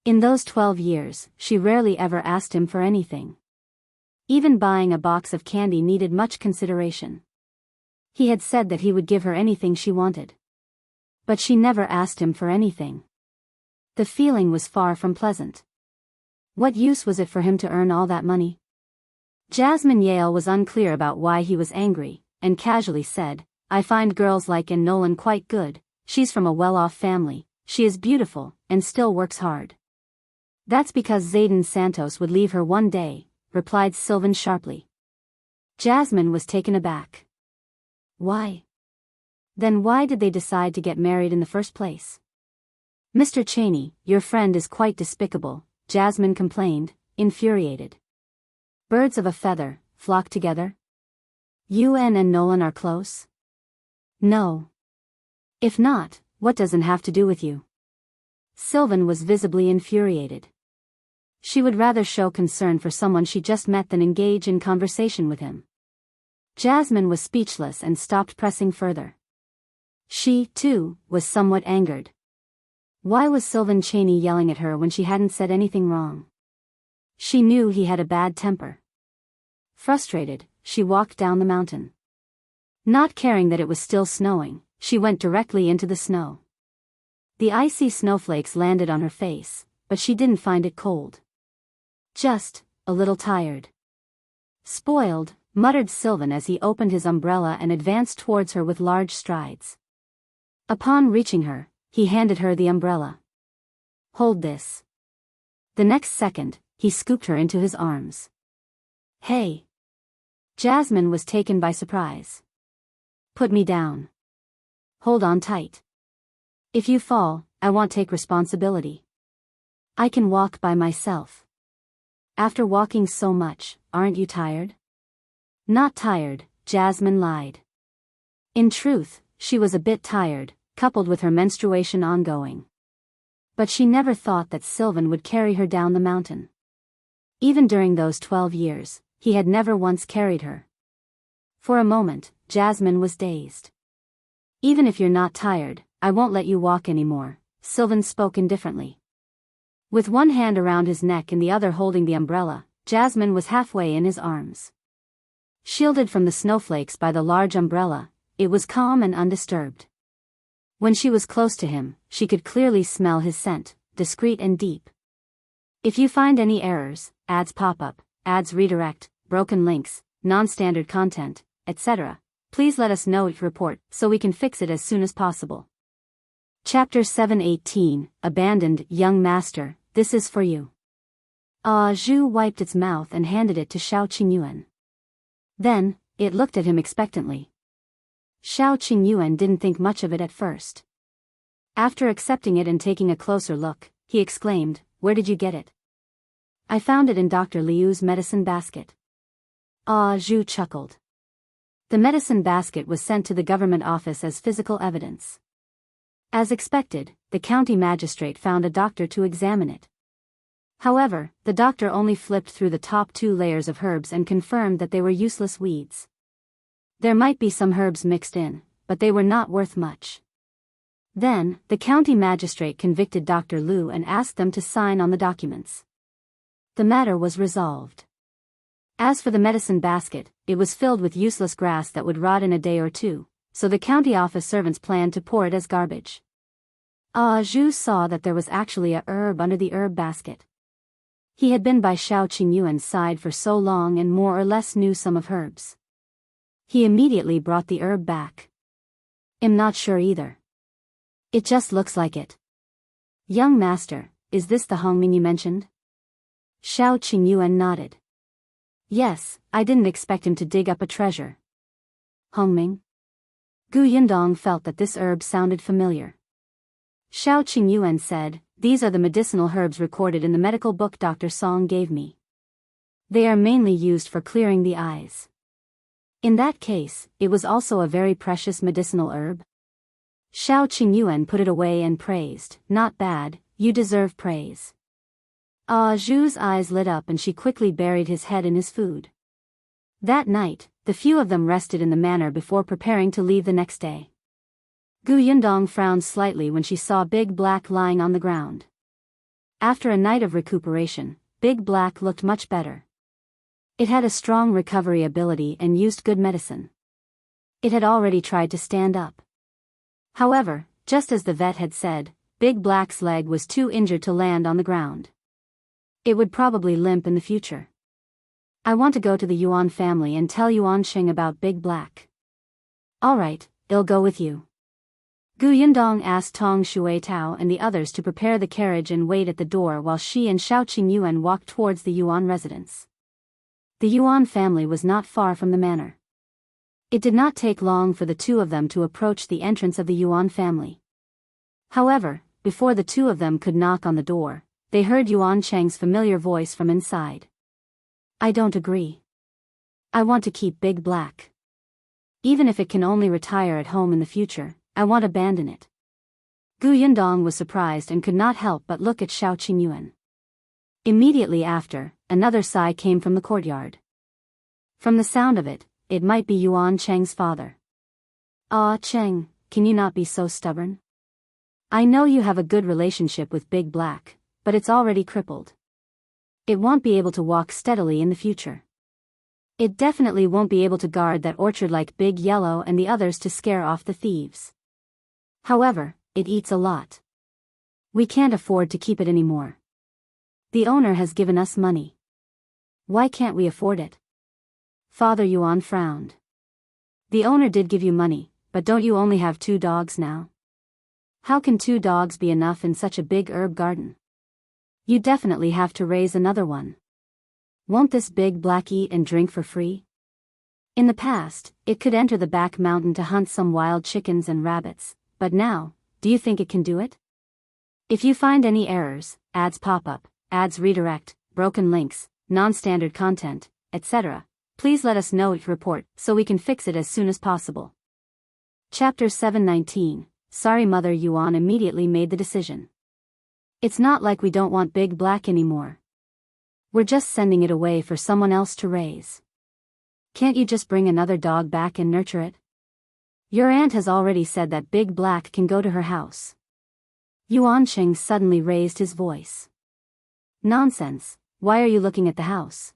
In those 12 years, she rarely ever asked him for anything. Even buying a box of candy needed much consideration. He had said that he would give her anything she wanted. But she never asked him for anything. The feeling was far from pleasant. What use was it for him to earn all that money? Jasmine Yale was unclear about why he was angry, and casually said, I find girls like Anne Nolan quite good. She's from a well-off family, she is beautiful, and still works hard. That's because Zayden Santos would leave her one day, replied Sylvan sharply. Jasmine was taken aback. Why? Then why did they decide to get married in the first place? Mr. Chaney, your friend is quite despicable, Jasmine complained, infuriated. Birds of a feather, flock together? You and Nolan are close? No. If not, what doesn't have to do with you? Sylvan was visibly infuriated. She would rather show concern for someone she just met than engage in conversation with him. Jasmine was speechless and stopped pressing further. She, too, was somewhat angered. Why was Sylvan Chaney yelling at her when she hadn't said anything wrong? She knew he had a bad temper. Frustrated, she walked down the mountain. Not caring that it was still snowing, she went directly into the snow. The icy snowflakes landed on her face, but she didn't find it cold. Just a little tired. Spoiled, muttered Sylvan as he opened his umbrella and advanced towards her with large strides. Upon reaching her, he handed her the umbrella. Hold this. The next second, he scooped her into his arms. Hey! Jasmine was taken by surprise. Put me down. Hold on tight. If you fall, I won't take responsibility. I can walk by myself. After walking so much, aren't you tired? Not tired, Jasmine lied. In truth, she was a bit tired, coupled with her menstruation ongoing. But she never thought that Sylvan would carry her down the mountain. Even during those 12 years, he had never once carried her. For a moment, Jasmine was dazed. Even if you're not tired, I won't let you walk anymore, Sylvan spoke indifferently. With one hand around his neck and the other holding the umbrella, Jasmine was halfway in his arms. Shielded from the snowflakes by the large umbrella, it was calm and undisturbed. When she was close to him, she could clearly smell his scent, discreet and deep. If you find any errors, ads pop up, ads redirect, broken links, non-standard content, etc., please let us know each report so we can fix it as soon as possible. Chapter 718, Abandoned Young Master, this is for you. Zhou wiped its mouth and handed it to Shao Qingyuan. Then, it looked at him expectantly. Shao Qingyuan didn't think much of it at first. After accepting it and taking a closer look, he exclaimed, "Where did you get it?" "I found it in Dr. Liu's medicine basket." Zhou chuckled. The medicine basket was sent to the government office as physical evidence. As expected, the county magistrate found a doctor to examine it. However, the doctor only flipped through the top 2 layers of herbs and confirmed that they were useless weeds. There might be some herbs mixed in, but they were not worth much. Then, the county magistrate convicted Dr. Liu and asked them to sign on the documents. The matter was resolved. As for the medicine basket, it was filled with useless grass that would rot in a day or two, so the county office servants planned to pour it as garbage. Zhou saw that there was actually a herb under the herb basket. He had been by Shao Qingyuan's side for so long and more or less knew some of herbs. He immediately brought the herb back. "I'm not sure either. It just looks like it." "Young master, is this the Hongming you mentioned?" Shao Qingyuan nodded. "Yes, I didn't expect him to dig up a treasure." "Hongming?" Yundong felt that this herb sounded familiar. Shao Qingyuan said, "These are the medicinal herbs recorded in the medical book Dr. Song gave me. They are mainly used for clearing the eyes." "In that case, it was also a very precious medicinal herb?" Shao Qingyuan put it away and praised, "Not bad, you deserve praise." Zhu's eyes lit up and she quickly buried his head in his food. That night, the few of them rested in the manor before preparing to leave the next day. Yundong frowned slightly when she saw Big Black lying on the ground. After a night of recuperation, Big Black looked much better. It had a strong recovery ability and used good medicine. It had already tried to stand up. However, just as the vet had said, Big Black's leg was too injured to land on the ground. It would probably limp in the future. "I want to go to the Yuan family and tell Yuan Qing about Big Black." "Alright, I'll go with you." Yundong asked Tong Shui Tao and the others to prepare the carriage and wait at the door while she and Shao Qingyuan walked towards the Yuan residence. The Yuan family was not far from the manor. It did not take long for the two of them to approach the entrance of the Yuan family. However, before the two of them could knock on the door, they heard Yuan Cheng's familiar voice from inside. "I don't agree. I want to keep Big Black. Even if it can only retire at home in the future, I won't abandon it." Yundong was surprised and could not help but look at Shao Qingyuan. Immediately after, another sigh came from the courtyard. From the sound of it, it might be Yuan Cheng's father. Cheng, can you not be so stubborn? I know you have a good relationship with Big Black, but it's already crippled. It won't be able to walk steadily in the future. It definitely won't be able to guard that orchard like Big Yellow and the others to scare off the thieves. However, it eats a lot. We can't afford to keep it anymore. The owner has given us money. Why can't we afford it? Father Yuan frowned. The owner did give you money, but don't you only have 2 dogs now? How can 2 dogs be enough in such a big herb garden? You definitely have to raise another one. Won't this Big Black eat and drink for free? In the past, it could enter the back mountain to hunt some wild chickens and rabbits, but now, do you think it can do it? If you find any errors, ads pop up, ads redirect, broken links, non-standard content, etc., please let us know each report so we can fix it as soon as possible. Chapter 719, Sorry Mother. Yuan immediately made the decision. It's not like we don't want Big Black anymore. We're just sending it away for someone else to raise. Can't you just bring another dog back and nurture it? Your aunt has already said that Big Black can go to her house. Yuan Qing suddenly raised his voice. Nonsense, why are you looking at the house?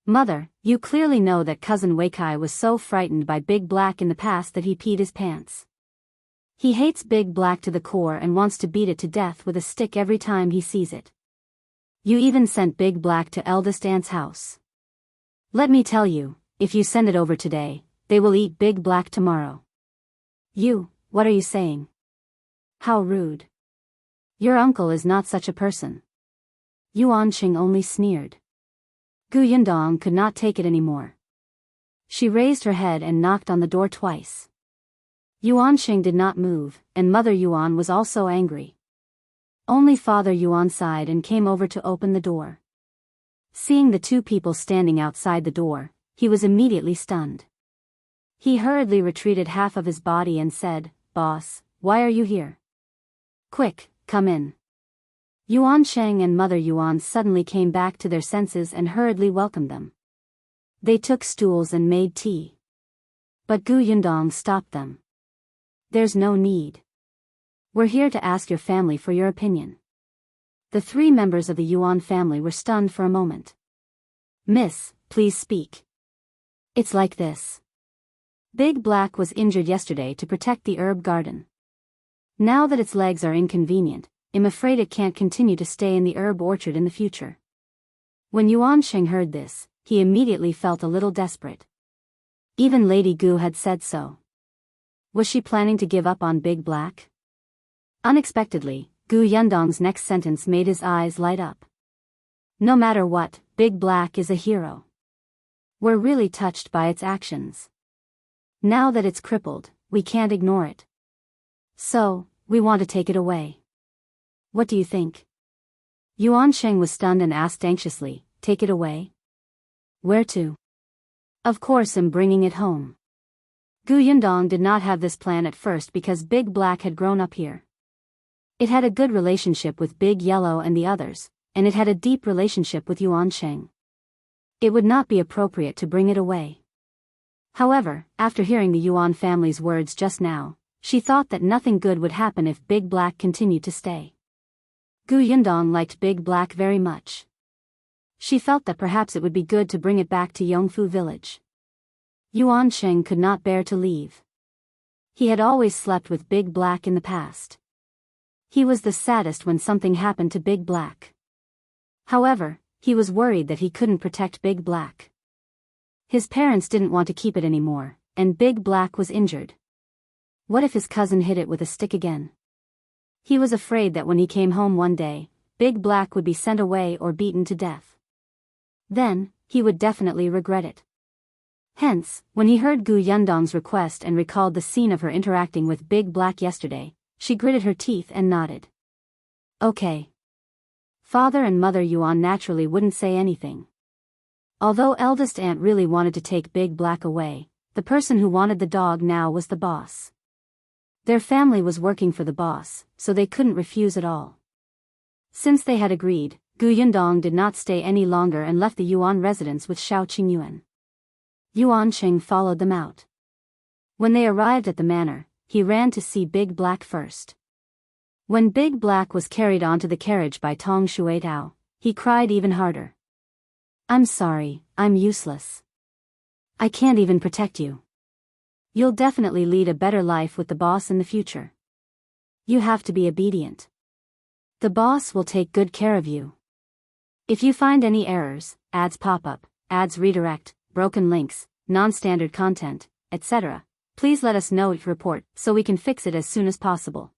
Mother, you clearly know that cousin Weikai was so frightened by Big Black in the past that he peed his pants. He hates Big Black to the core and wants to beat it to death with a stick every time he sees it. You even sent Big Black to eldest aunt's house. Let me tell you, if you send it over today, they will eat Big Black tomorrow. What are you saying? How rude. Your uncle is not such a person. Yuan Qing only sneered. Gu Yundong could not take it anymore. She raised her head and knocked on the door twice. Yuan Qing did not move, and Mother Yuan was also angry. Only Father Yuan sighed and came over to open the door. Seeing the two people standing outside the door, he was immediately stunned. He hurriedly retreated half of his body and said, "Boss, why are you here? Quick, come in." Yuan Sheng and Mother Yuan suddenly came back to their senses and hurriedly welcomed them. They took stools and made tea. But Gu Yundong stopped them. "There's no need. We're here to ask your family for your opinion." The three members of the Yuan family were stunned for a moment. "Miss, please speak." "It's like this. Big Black was injured yesterday to protect the herb garden. Now that its legs are inconvenient, I'm afraid it can't continue to stay in the herb orchard in the future." When Yuan Sheng heard this, he immediately felt a little desperate. Even Lady Gu had said so. Was she planning to give up on Big Black? Unexpectedly, Gu Yundong's next sentence made his eyes light up. "No matter what, Big Black is a hero. We're really touched by its actions. Now that it's crippled, we can't ignore it. So, we want to take it away. What do you think?" Yuan Sheng was stunned and asked anxiously, "Take it away? Where to?" "Of course I'm bringing it home." Gu Yundong did not have this plan at first because Big Black had grown up here. It had a good relationship with Big Yellow and the others, and it had a deep relationship with Yuan Sheng. It would not be appropriate to bring it away. However, after hearing the Yuan family's words just now, she thought that nothing good would happen if Big Black continued to stay. Gu Yundong liked Big Black very much. She felt that perhaps it would be good to bring it back to Yongfu village. Yuan Sheng could not bear to leave. He had always slept with Big Black in the past. He was the saddest when something happened to Big Black. However, he was worried that he couldn't protect Big Black. His parents didn't want to keep it anymore, and Big Black was injured. What if his cousin hit it with a stick again? He was afraid that when he came home one day, Big Black would be sent away or beaten to death. Then, he would definitely regret it. Hence, when he heard Gu Yundong's request and recalled the scene of her interacting with Big Black yesterday, she gritted her teeth and nodded. Okay. Father and Mother Yuan naturally wouldn't say anything. Although eldest aunt really wanted to take Big Black away, the person who wanted the dog now was the boss. Their family was working for the boss, so they couldn't refuse at all. Since they had agreed, Gu Yundong did not stay any longer and left the Yuan residence with Shao Qingyuan. Yuan Qing followed them out. When they arrived at the manor, he ran to see Big Black first. When Big Black was carried onto the carriage by Tong Shuitao, he cried even harder. "I'm sorry, I'm useless. I can't even protect you. You'll definitely lead a better life with the boss in the future. You have to be obedient. The boss will take good care of you. If you find any errors, ads pop up, ads redirect, broken links, non-standard content, etc., please let us know your report so we can fix it as soon as possible.